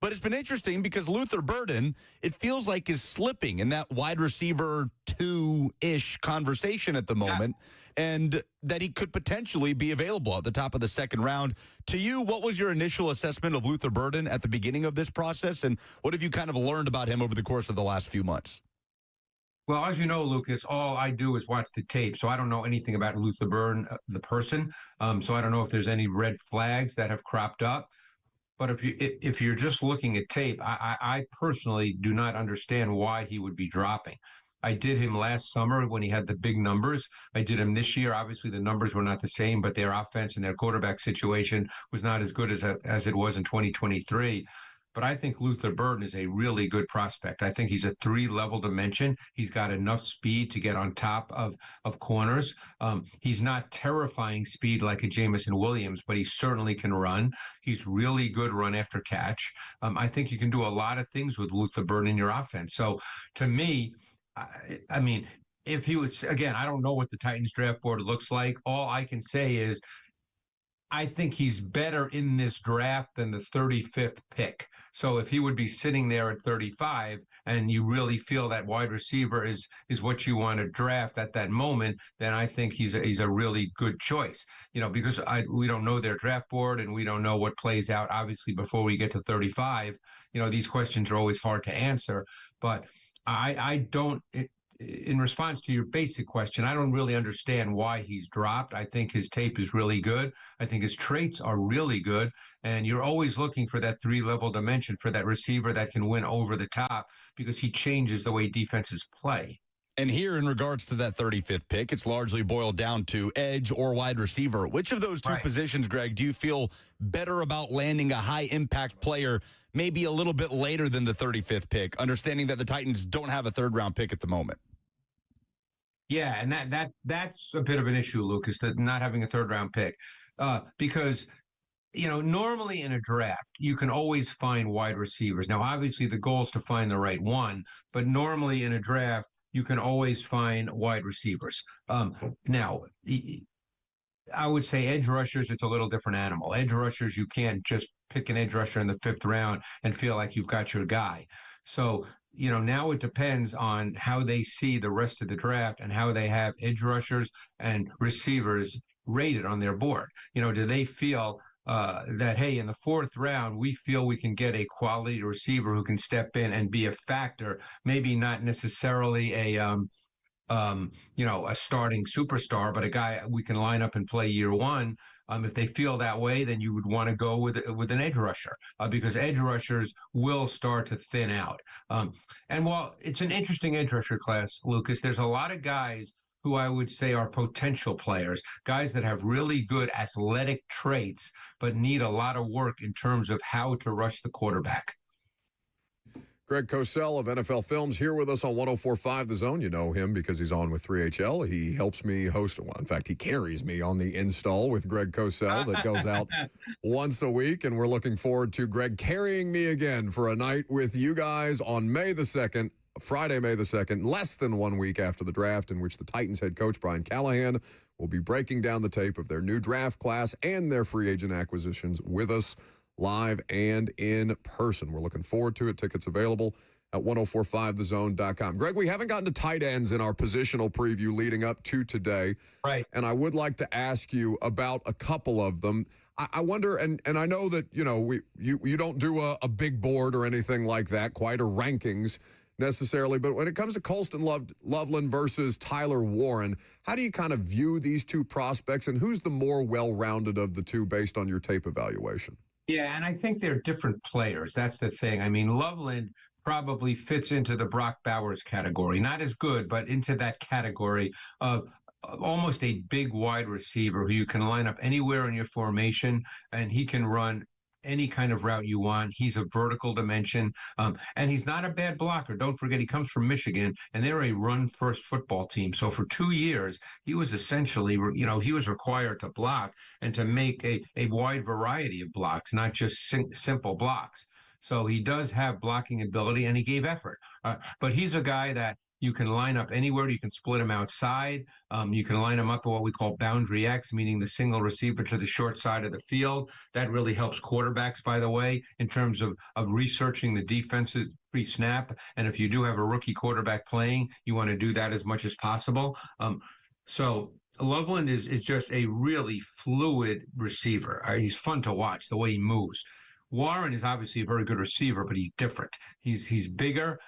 But it's been interesting because Luther Burden, it feels like, is slipping in that wide receiver 2-ish conversation at the moment, and that he could potentially be available at the top of the second round. To you, what was your initial assessment of Luther Burden at the beginning of this process, and what have you kind of learned about him over the course of the last few months? Well, as you know, Lucas, all I do is watch the tape, so I don't know anything about Luther Burden, the person. So I don't know if there's any red flags that have cropped up. But if you're just looking at tape, I personally do not understand why he would be dropping. I did him last summer when he had the big numbers. I did him this year. Obviously, the numbers were not the same, but their offense and their quarterback situation was not as good as it was in 2023. But I think Luther Burden is a really good prospect. I think he's a 3-level dimension. He's got enough speed to get on top of corners. He's not terrifying speed like a Jamison Williams, but he certainly can run. He's really good run after catch. I think you can do a lot of things with Luther Burden in your offense. So to me, I mean, if he was, again, I don't know what the Titans draft board looks like. All I can say is I think he's better in this draft than the 35th pick. So if he would be sitting there at 35 and you really feel that wide receiver is what you want to draft at that moment, then I think he's a really good choice. Because we don't know their draft board and we don't know what plays out, obviously, before we get to 35. These questions are always hard to answer. But I don't... In response to your basic question, I don't really understand why he's dropped. I think his tape is really good. I think his traits are really good. And you're always looking for that 3-level dimension for that receiver that can win over the top because he changes the way defenses play. And here, in regards to that 35th pick, it's largely boiled down to edge or wide receiver. Which of those two positions, Greg, do you feel better about landing a high-impact player maybe a little bit later than the 35th pick, understanding that the Titans don't have a third-round pick at the moment? Yeah, and that's a bit of an issue, Lucas, that not having a third-round pick. Because, normally in a draft, you can always find wide receivers. Now, obviously, the goal is to find the right one, but normally in a draft, you can always find wide receivers. Now, I would say edge rushers, it's a little different animal. Edge rushers, you can't just pick an edge rusher in the 5th round and feel like you've got your guy. So, now it depends on how they see the rest of the draft and how they have edge rushers and receivers rated on their board. Do they feel that, hey, in the 4th round, we feel we can get a quality receiver who can step in and be a factor, maybe not necessarily a starting superstar, but a guy we can line up and play year one. If they feel that way, then you would want to go with an edge rusher because edge rushers will start to thin out. And while it's an interesting edge rusher class, Lucas, there's a lot of guys who I would say are potential players, guys that have really good athletic traits, but need a lot of work in terms of how to rush the quarterback. Greg Cosell of NFL Films here with us on 104.5 The Zone. You know him because he's on with 3HL. He helps me host one. In fact, he carries me on the install with Greg Cosell that goes out once a week. And we're looking forward to Greg carrying me again for a night with you guys on May the 2nd, Friday, May the 2nd, less than 1 week after the draft, in which the Titans head coach Brian Callahan will be breaking down the tape of their new draft class and their free agent acquisitions with us live and in person. We're looking forward to it. Tickets available at 1045thezone.com. Greg, we haven't gotten to tight ends in our positional preview leading up to today. Right. And I would like to ask you about a couple of them. I wonder, and I know that, you know, you don't do a big board or anything like that, quite a rankings necessarily, but when it comes to Colston Loveland versus Tyler Warren, how do you kind of view these two prospects, and who's the more well-rounded of the two based on your tape evaluation? Yeah, and I think they're different players. That's the thing. I mean, Loveland probably fits into the Brock Bowers category. Not as good, but into that category of almost a big wide receiver who you can line up anywhere in your formation, and he can run any kind of route you want. He's a vertical dimension, and he's not a bad blocker. Don't forget, he comes from Michigan, and they're a run-first football team. So for 2 years, he was essentially, you know, he was required to block and to make a wide variety of blocks, not just simple blocks. So he does have blocking ability, and he gave effort. But he's a guy that you can line up anywhere. You can split him outside. You can line him up at what we call boundary X, meaning the single receiver to the short side of the field. That really helps quarterbacks, by the way, in terms of researching the defenses pre-snap. And if you do have a rookie quarterback playing, you want to do that as much as possible. So Loveland is just a really fluid receiver. He's fun to watch, the way he moves. Warren is obviously a very good receiver, but he's different. He's bigger.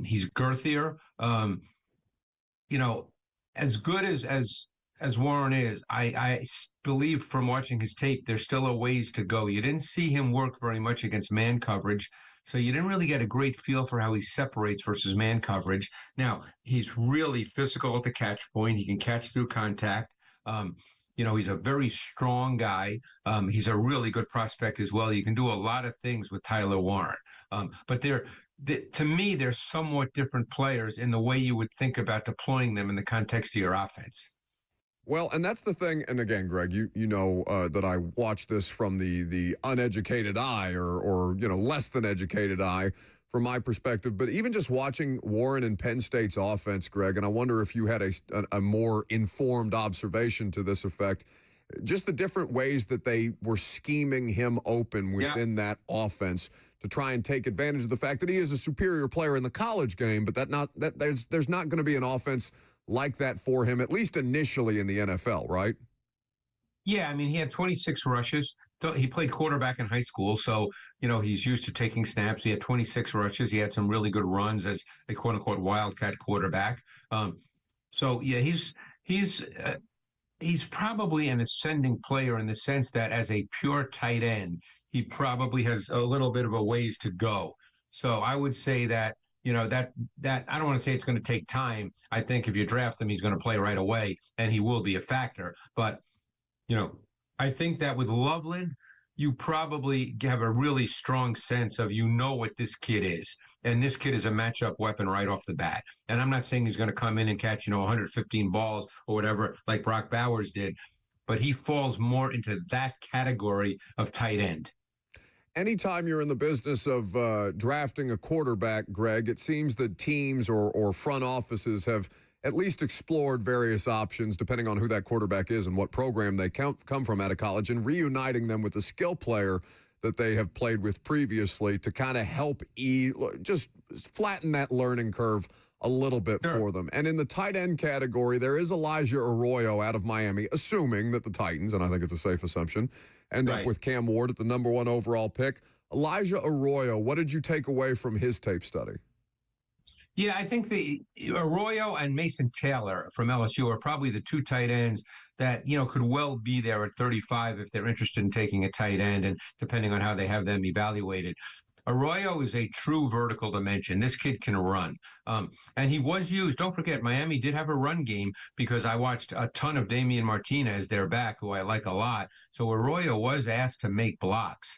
He's girthier. You know, as good as Warren is, I believe from watching his tape, there's still a ways to go. You didn't see him work very much against man coverage, so you didn't really get a great feel for how he separates versus man coverage. Now, he's really physical at the catch point. He can catch through contact. You know, he's a very strong guy. He's a really good prospect as well. You can do a lot of things with Tyler Warren. But to me, they're somewhat different players in the way you would think about deploying them in the context of your offense. Well, and that's the thing. And again, Greg, you know that I watch this from the uneducated eye or you know, less than educated eye from my perspective. But even just watching Warren and Penn State's offense, Greg, and I wonder if you had a more informed observation to this effect, just the different ways that they were scheming him open within that offense to try and take advantage of the fact that he is a superior player in the college game, but there's not going to be an offense like that for him, at least initially in the NFL, right? Yeah, I mean, he had 26 rushes. He played quarterback in high school, so, you know, he's used to taking snaps. He had 26 rushes. He had some really good runs as a quote-unquote wildcat quarterback. So, yeah, he's probably an ascending player in the sense that as a pure tight end, he probably has a little bit of a ways to go. So I would say that, you know, that I don't want to say it's going to take time. I think if you draft him, he's going to play right away, and he will be a factor. But you know, I think that with Loveland, you probably have a really strong sense of, you know, what this kid is. And this kid is a matchup weapon right off the bat. And I'm not saying he's going to come in and catch, you know, 115 balls or whatever, like Brock Bowers did, but he falls more into that category of tight end. Anytime you're in the business of drafting a quarterback, Greg, it seems that teams or front offices have at least explored various options, depending on who that quarterback is and what program they come from out of college, and reuniting them with the skill player that they have played with previously to kind of help just flatten that learning curve a little bit for them. And in the tight end category, there is Elijah Arroyo out of Miami, assuming that the Titans, and I think it's a safe assumption, end up with Cam Ward at the #1 overall pick. Elijah Arroyo, what did you take away from his tape study? Yeah, I think the Arroyo and Mason Taylor from LSU are probably the two tight ends that, you know, could well be there at 35 if they're interested in taking a tight end, and depending on how they have them evaluated. Arroyo is a true vertical dimension. This kid can run. And he was used. Don't forget, Miami did have a run game because I watched a ton of Damian Martinez, their back, who I like a lot. So Arroyo was asked to make blocks.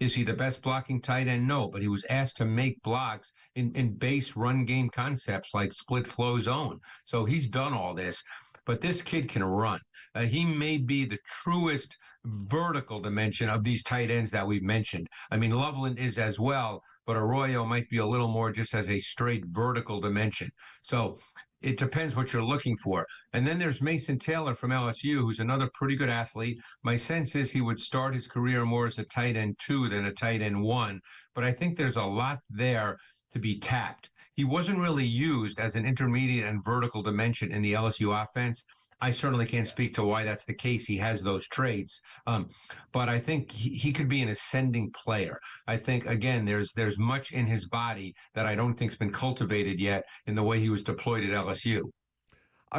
Is he the best blocking tight end? No, but he was asked to make blocks in base run game concepts like split flow zone. So he's done all this. But this kid can run. He may be the truest vertical dimension of these tight ends that we've mentioned. I mean, Loveland is as well, but Arroyo might be a little more just as a straight vertical dimension. So it depends what you're looking for. And then there's Mason Taylor from LSU, who's another pretty good athlete. My sense is he would start his career more as a tight end 2 than a tight end 1. But I think there's a lot there to be tapped. He wasn't really used as an intermediate and vertical dimension in the LSU offense. I certainly can't speak to why that's the case. He has those traits. But I think he could be an ascending player. I think, again, there's much in his body that I don't think's been cultivated yet in the way he was deployed at LSU.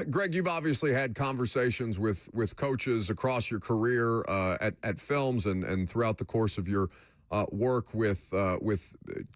Greg, you've obviously had conversations with coaches across your career at Films and throughout the course of your work with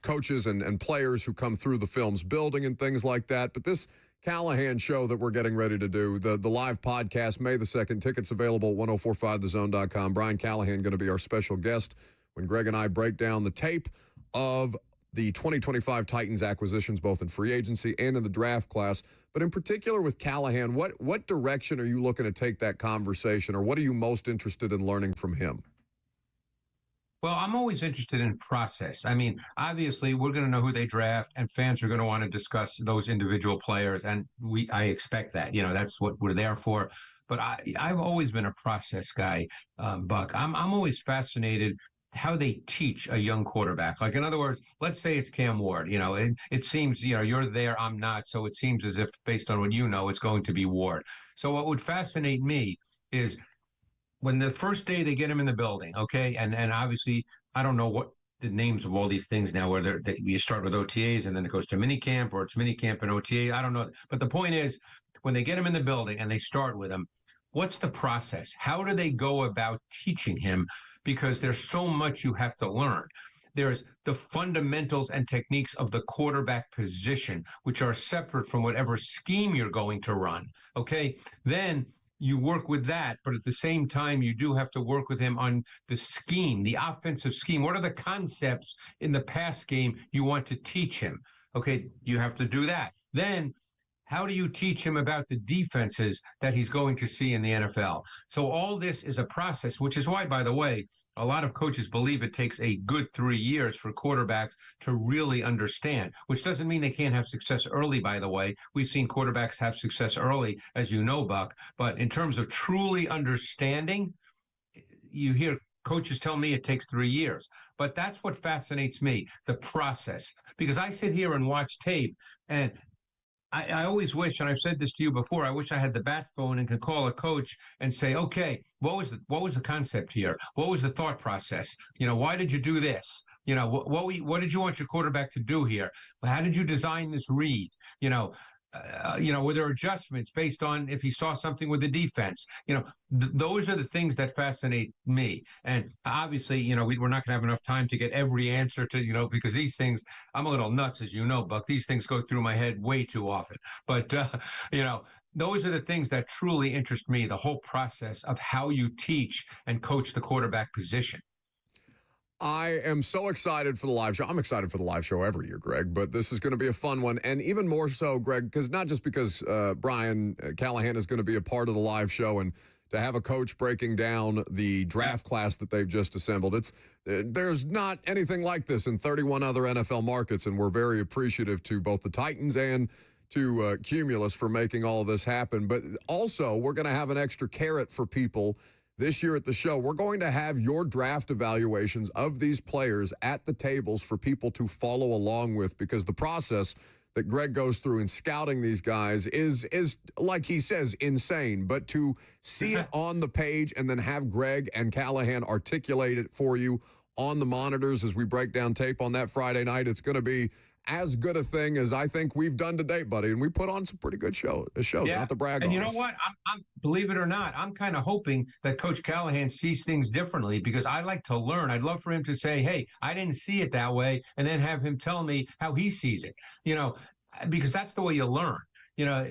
coaches and players who come through the Films building and things like that. But this Callahan show that we're getting ready to do, the live podcast, May the 2nd, tickets available at 1045thezone.com. Brian Callahan going to be our special guest when Greg and I break down the tape of the 2025 Titans acquisitions, both in free agency and in the draft class. But in particular with Callahan, what direction are you looking to take that conversation, or what are you most interested in learning from him? Well, I'm always interested in process. I mean, obviously, we're going to know who they draft, and fans are going to want to discuss those individual players, and I expect that. That's what we're there for. But I've always been a process guy, Buck. I'm always fascinated how they teach a young quarterback. Like, in other words, let's say it's Cam Ward. It seems, you're there, I'm not, so it seems as if, based on what you know, it's going to be Ward. So what would fascinate me is when the first day they get him in the building, okay, and obviously I don't know what the names of all these things now, whether you start with OTAs and then it goes to minicamp, or it's minicamp and OTA, I don't know. But the point is, when they get him in the building and they start with him, what's the process? How do they go about teaching him? Because there's so much you have to learn. There's the fundamentals and techniques of the quarterback position, which are separate from whatever scheme you're going to run, okay? Then you work with that, but at the same time, you do have to work with him on the scheme, the offensive scheme. What are the concepts in the pass game you want to teach him? Okay, you have to do that. Then how do you teach him about the defenses that he's going to see in the NFL? So all this is a process, which is why, by the way, a lot of coaches believe it takes a good 3 years for quarterbacks to really understand, which doesn't mean they can't have success early, by the way. We've seen quarterbacks have success early, as you know, Buck. But in terms of truly understanding, you hear coaches tell me it takes 3 years. But that's what fascinates me, the process. Because I sit here and watch tape, and I always wish, and I've said this to you before, I wish I had the bat phone and could call a coach and say, okay, what was the concept here? What was the thought process? Why did you do this? What did you want your quarterback to do here? How did you design this read? Were there adjustments based on if he saw something with the defense? Those are the things that fascinate me. And obviously, we're not going to have enough time to get every answer to, because these things, I'm a little nuts, as you know, Buck. These things go through my head way too often. But, those are the things that truly interest me, the whole process of how you teach and coach the quarterback position. I am so excited for the live show. I'm excited for the live show every year, Greg, but this is going to be a fun one. And even more so, Greg, because not just because Brian Callahan is going to be a part of the live show, and to have a coach breaking down the draft class that they've just assembled. There's not anything like this in 31 other NFL markets, and we're very appreciative to both the Titans and to Cumulus for making all of this happen. But also, we're going to have an extra carrot for people this year at the show. We're going to have your draft evaluations of these players at the tables for people to follow along with, because the process that Greg goes through in scouting these guys is like he says, insane. But to see it on the page and then have Greg and Callahan articulate it for you on the monitors as we break down tape on that Friday night, it's going to be as good a thing as I think we've done to date, buddy. And we put on some pretty good shows, Yeah. not to brag And on you know us. what? I'm believe it or not, I'm kind of hoping that Coach Callahan sees things differently because I like to learn. I'd love for him to say, "Hey, I didn't see it that way," and then have him tell me how he sees it. Because that's the way you learn. You know,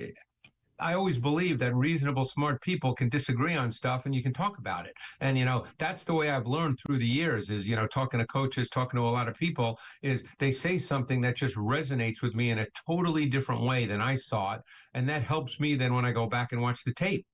I always believe that reasonable, smart people can disagree on stuff and you can talk about it. And, that's the way I've learned through the years is, talking to coaches, talking to a lot of people, is they say something that just resonates with me in a totally different way than I saw it. And that helps me then when I go back and watch the tape.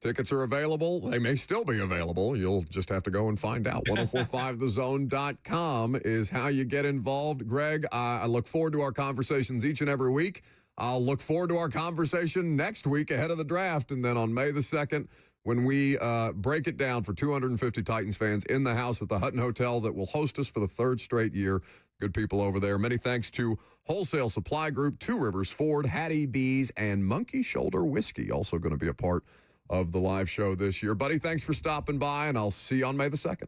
Tickets are available. They may still be available. You'll just have to go and find out. 1045thezone.com is how you get involved. Greg, I look forward to our conversations each and every week. I'll look forward to our conversation next week ahead of the draft. And then on May the 2nd, when we break it down for 250 Titans fans in the house at the Hutton Hotel that will host us for the third straight year. Good people over there. Many thanks to Wholesale Supply Group, Two Rivers Ford, Hattie B's, and Monkey Shoulder Whiskey, also going to be a part of the live show this year. Buddy, thanks for stopping by, and I'll see you on May the 2nd.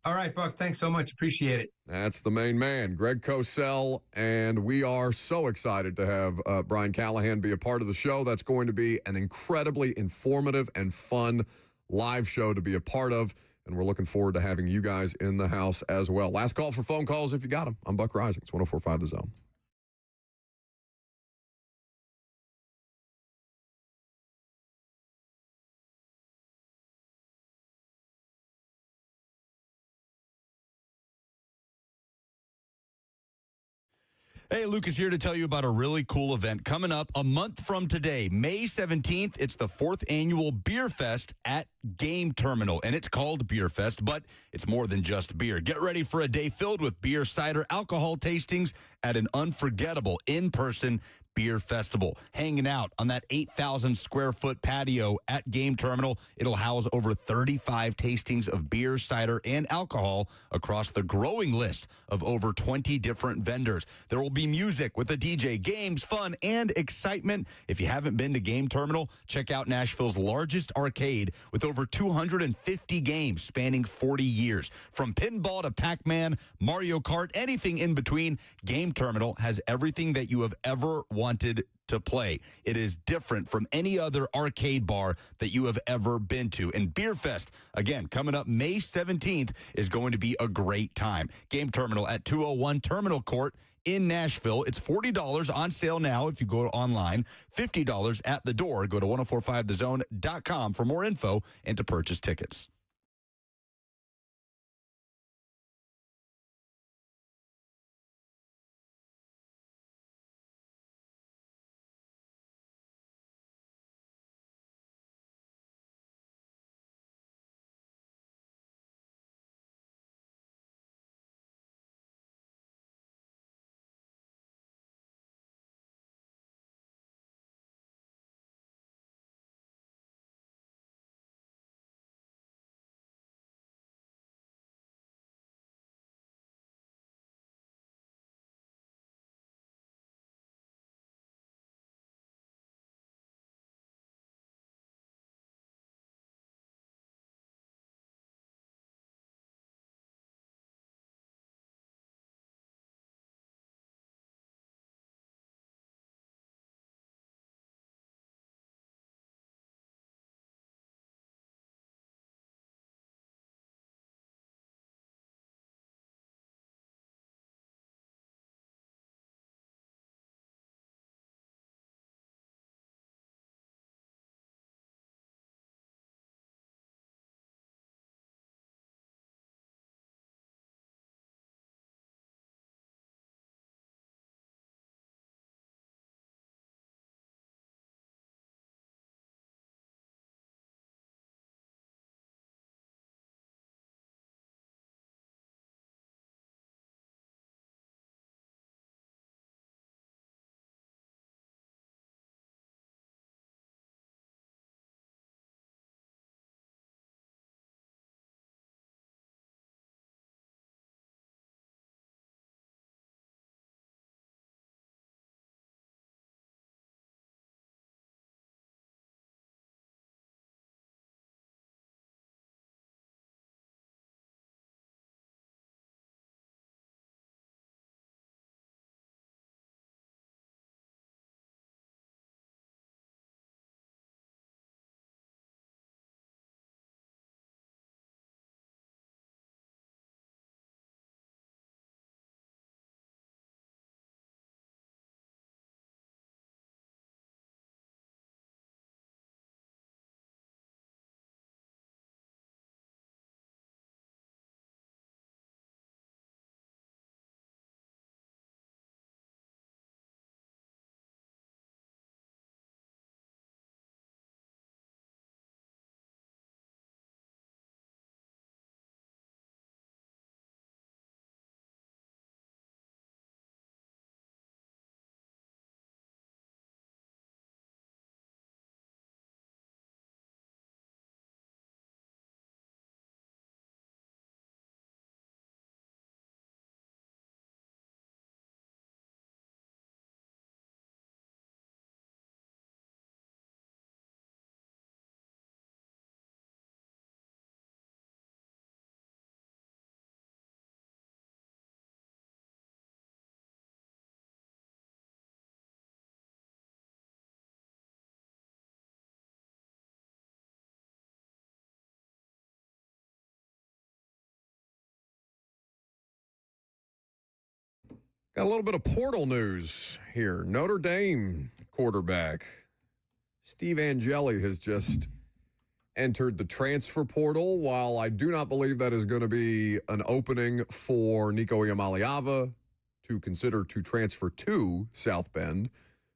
All right, Buck, thanks so much. Appreciate it. That's the main man, Greg Cosell, and we are so excited to have Brian Callahan be a part of the show. That's going to be an incredibly informative and fun live show to be a part of, and we're looking forward to having you guys in the house as well. Last call for phone calls if you got them. I'm Buck Rising. It's 1045 The Zone. Hey, Lucas here to tell you about a really cool event coming up a month from today, May 17th. It's the 4th annual Beer Fest at Game Terminal, and it's called Beer Fest, but it's more than just beer. Get ready for a day filled with beer, cider, alcohol tastings at an unforgettable in-person beer festival. Hanging out on that 8,000 square foot patio at Game Terminal, it'll house over 35 tastings of beer, cider, and alcohol across the growing list of over 20 different vendors. There will be music with a DJ, games, fun, and excitement. If you haven't been to Game Terminal, check out Nashville's largest arcade with over 250 games spanning 40 years. From pinball to Pac-Man, Mario Kart, anything in between, Game Terminal has everything that you have ever wanted to play. It is different from any other arcade bar that you have ever been to. And Beer Fest, again, coming up May 17th, is going to be a great time. Game Terminal at 201 Terminal Court in Nashville. It's $40 on sale now if you go online, $50 at the door. Go to 1045thezone.com for more info and to purchase tickets. Got a little bit of portal news here. Notre Dame quarterback Steve Angeli has just entered the transfer portal. While I do not believe that is going to be an opening for Nico Iamaleava to consider to transfer to South Bend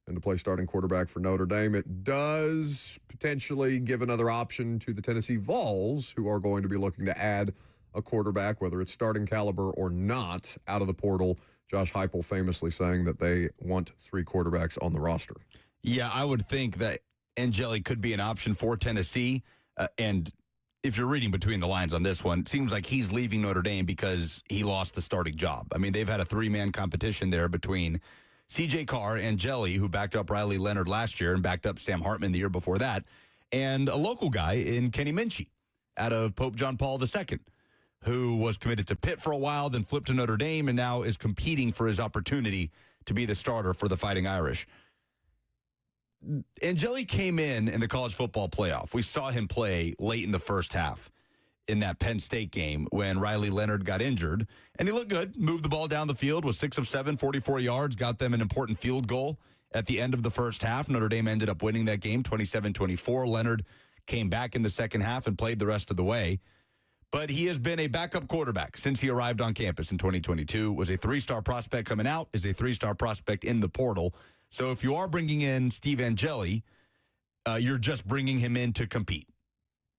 and to play starting quarterback for Notre Dame, it does potentially give another option to the Tennessee Vols, who are going to be looking to add a quarterback, whether it's starting caliber or not, out of the portal. Josh Heupel famously saying that they want 3 quarterbacks on the roster. Yeah, I would think that Angeli could be an option for Tennessee. And if you're reading between the lines on this one, it seems like he's leaving Notre Dame because he lost the starting job. I mean, they've had a 3-man competition there between C.J. Carr, Angeli, who backed up Riley Leonard last year and backed up Sam Hartman the year before that, and a local guy in Kenny Minchie out of Pope John Paul II, who was committed to Pitt for a while, then flipped to Notre Dame, and now is competing for his opportunity to be the starter for the Fighting Irish. Angeli came in the college football playoff. We saw him play late in the first half in that Penn State game when Riley Leonard got injured, and he looked good, moved the ball down the field, was 6 of 7, 44 yards, got them an important field goal at the end of the first half. Notre Dame ended up winning that game 27-24. Leonard came back in the second half and played the rest of the way. But he has been a backup quarterback since he arrived on campus in 2022, was a 3-star prospect coming out, is a 3-star prospect in the portal. So if you are bringing in Steve Angeli, you're just bringing him in to compete.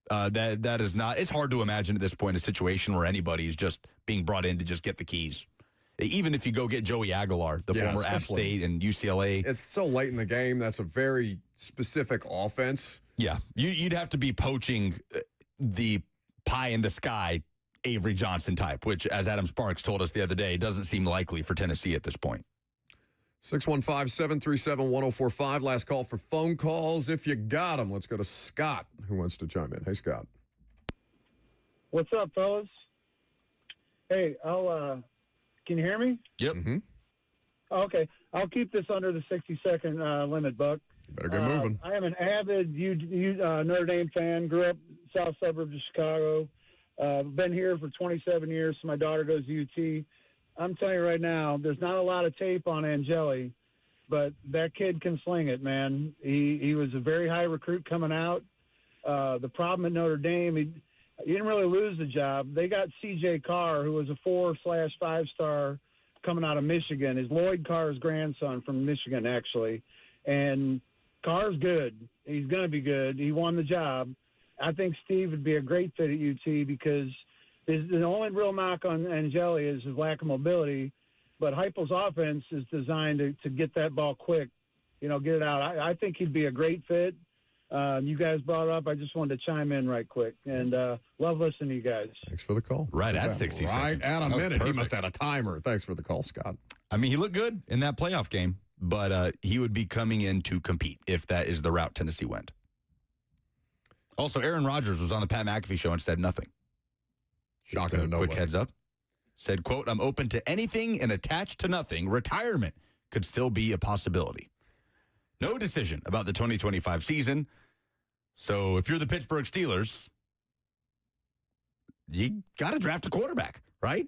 That is not, it's hard to imagine at this point a situation where anybody is just being brought in to just get the keys. Even if you go get Joey Aguilar, the former App State and UCLA. It's so late in the game. That's a very specific offense. Yeah, you'd have to be poaching the pie in the sky Avery Johnson type, which, as Adam Sparks told us the other day, doesn't seem likely for Tennessee at this point. 615-737-1045. Last call for phone calls. If you got them, let's go to Scott, who wants to chime in. Hey, Scott. What's up, fellas? Hey, can you hear me? Yep. Mm-hmm. Okay. I'll keep this under the 60-second limit, Buck. Better get moving. I am an avid Notre Dame fan. Grew up south suburbs of Chicago. Been here for 27 years, so my daughter goes to UT. I'm telling you right now, there's not a lot of tape on Angeli, but that kid can sling it, man. He was a very high recruit coming out. The problem at Notre Dame, he didn't really lose the job. They got C.J. Carr, who was a 4/5-star coming out of Michigan. Is Lloyd Carr's grandson from Michigan, actually. And Carr's good. He's going to be good. He won the job. I think Steve would be a great fit at UT because the only real knock on Angeli is his lack of mobility, but Heupel's offense is designed to get that ball quick, get it out. I think he'd be a great fit. You guys brought it up. I just wanted to chime in right quick, and love listening to you guys. Thanks for the call. Right at 60 seconds. Right at a minute. Perfect. He must have had a timer. Thanks for the call, Scott. I mean, he looked good in that playoff game, but he would be coming in to compete if that is the route Tennessee went. Also, Aaron Rodgers was on the Pat McAfee show and said nothing. Shocking. Quick heads up. Said, quote, "I'm open to anything and attached to nothing. Retirement could still be a possibility." No decision about the 2025 season. So if you're the Pittsburgh Steelers, you got to draft a quarterback, right?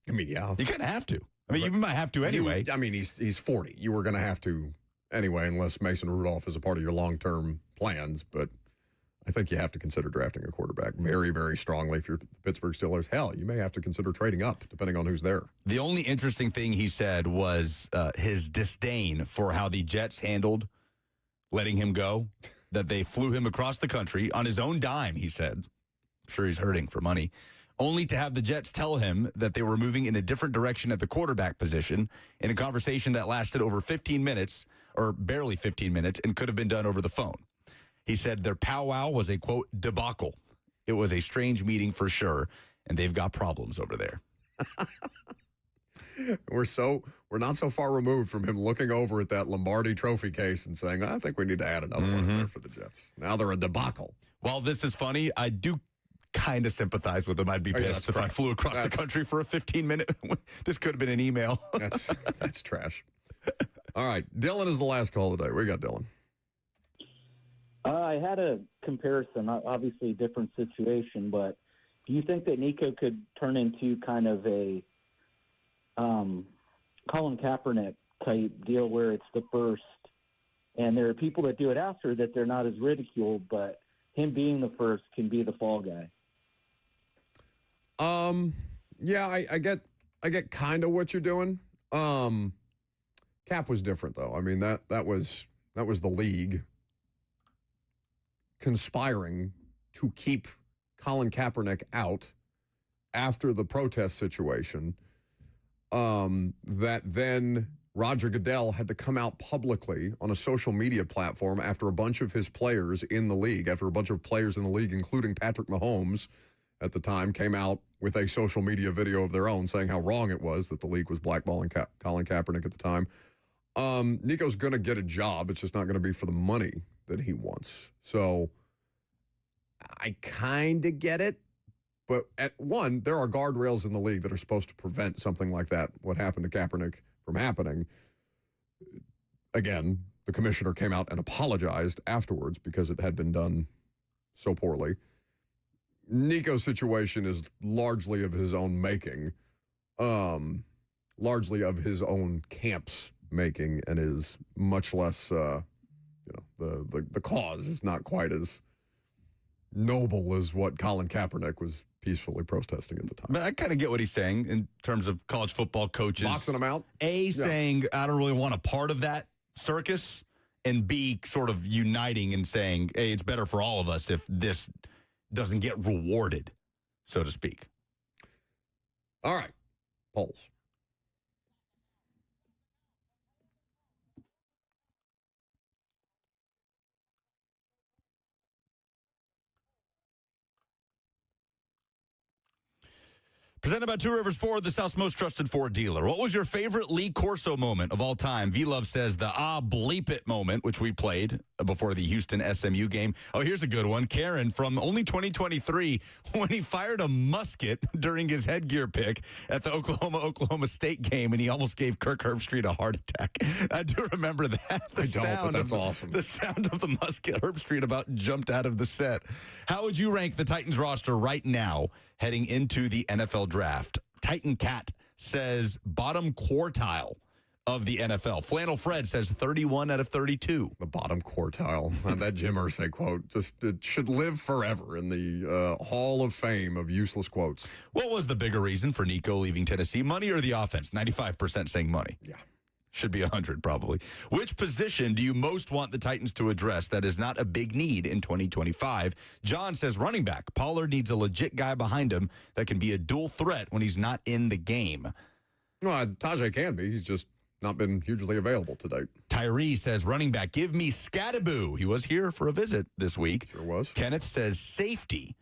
I mean, yeah. You kind of have to. I mean, you might have to anyway. He's 40. You were going to have to anyway, unless Mason Rudolph is a part of your long-term plans. But I think you have to consider drafting a quarterback very, very strongly if you're the Pittsburgh Steelers. Hell, you may have to consider trading up, depending on who's there. The only interesting thing he said was his disdain for how the Jets handled letting him go, that they flew him across the country on his own dime, he said. I'm sure he's hurting for money. Only to have the Jets tell him that they were moving in a different direction at the quarterback position in a conversation that lasted over 15 minutes, or barely 15 minutes, and could have been done over the phone. He said their powwow was a, quote, debacle. It was a strange meeting for sure, and they've got problems over there. We're not so far removed from him looking over at that Lombardi Trophy case and saying, I think we need to add another one in there for the Jets. Now they're a debacle. While this is funny, I do kind of sympathize with him. I'd be pissed if I flew across the country for a 15-minute. This could have been an email. That's trash. All right. Dylan is the last call today. We got Dylan. I had a comparison, obviously a different situation, but do you think that Nico could turn into kind of a Colin Kaepernick type deal where it's the first, and there are people that do it after that they're not as ridiculed, but him being the first can be the fall guy. Yeah, I get kind of what you're doing. Cap was different though. I mean that was the league conspiring to keep Colin Kaepernick out after the protest situation. That then Roger Goodell had to come out publicly on a social media platform after a bunch of his players in the league, including Patrick Mahomes at the time, came out with a social media video of their own saying how wrong it was that the league was blackballing Colin Kaepernick at the time. Nico's going to get a job. It's just not going to be for the money that he wants. So I kind of get it. But there are guardrails in the league that are supposed to prevent something like that, what happened to Kaepernick, from happening. Again, the commissioner came out and apologized afterwards because it had been done so poorly. Nico's situation is largely of his own making, largely of his own camp's making, and is much less, the cause is not quite as noble as what Colin Kaepernick was peacefully protesting at the time. But I kind of get what he's saying in terms of college football coaches. Boxing them out? Saying, I don't really want a part of that circus, and B, sort of uniting and saying, hey, it's better for all of us if this doesn't get rewarded, so to speak. All right. Polls. Presented by Two Rivers Ford, the South's most trusted Ford dealer. What was your favorite Lee Corso moment of all time? V-Love says the bleep it moment, which we played before the Houston SMU game. Oh, here's a good one. Karen from only 2023, when he fired a musket during his headgear pick at the Oklahoma State game, and he almost gave Kirk Herbstreit a heart attack. I do remember that. I don't, but that's awesome. The sound of the musket. Herbstreit about jumped out of the set. How would you rank the Titans roster right now heading into the NFL draft? Titan Cat says bottom quartile of the NFL. Flannel Fred says 31 out of 32. The bottom quartile. That Jim Irsay quote it should live forever in the Hall of Fame of useless quotes. What was the bigger reason for Nico leaving Tennessee? Money or the offense? 95% saying money. Yeah. Should be 100 probably. Which position do you most want the Titans to address that is not a big need in 2025? John says running back. Pollard needs a legit guy behind him that can be a dual threat when he's not in the game. Well, Tajay can be. He's just not been hugely available to date. Tyree says running back. Give me Scattaboo. He was here for a visit this week. Sure was. Kenneth says safety.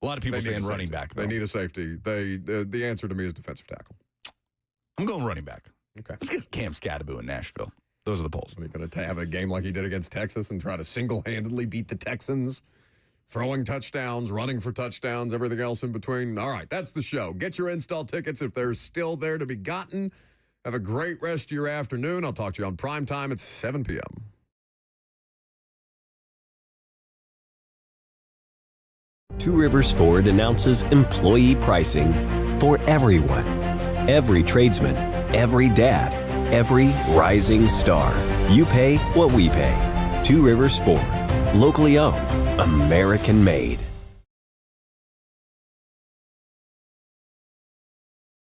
A lot of people saying running back, though. They need a safety. The answer to me is defensive tackle. I'm going running back. Okay. Let's get Cam Scattaboo in Nashville. Those are the polls. Are you going to have a game like he did against Texas and try to single-handedly beat the Texans? Throwing touchdowns, running for touchdowns, everything else in between. All right, that's the show. Get your install tickets if they're still there to be gotten. Have a great rest of your afternoon. I'll talk to you on prime time at 7 p.m. Two Rivers Ford announces employee pricing for everyone. Every tradesman, every dad, every rising star. You pay what we pay. Two Rivers Ford. Locally owned. American made.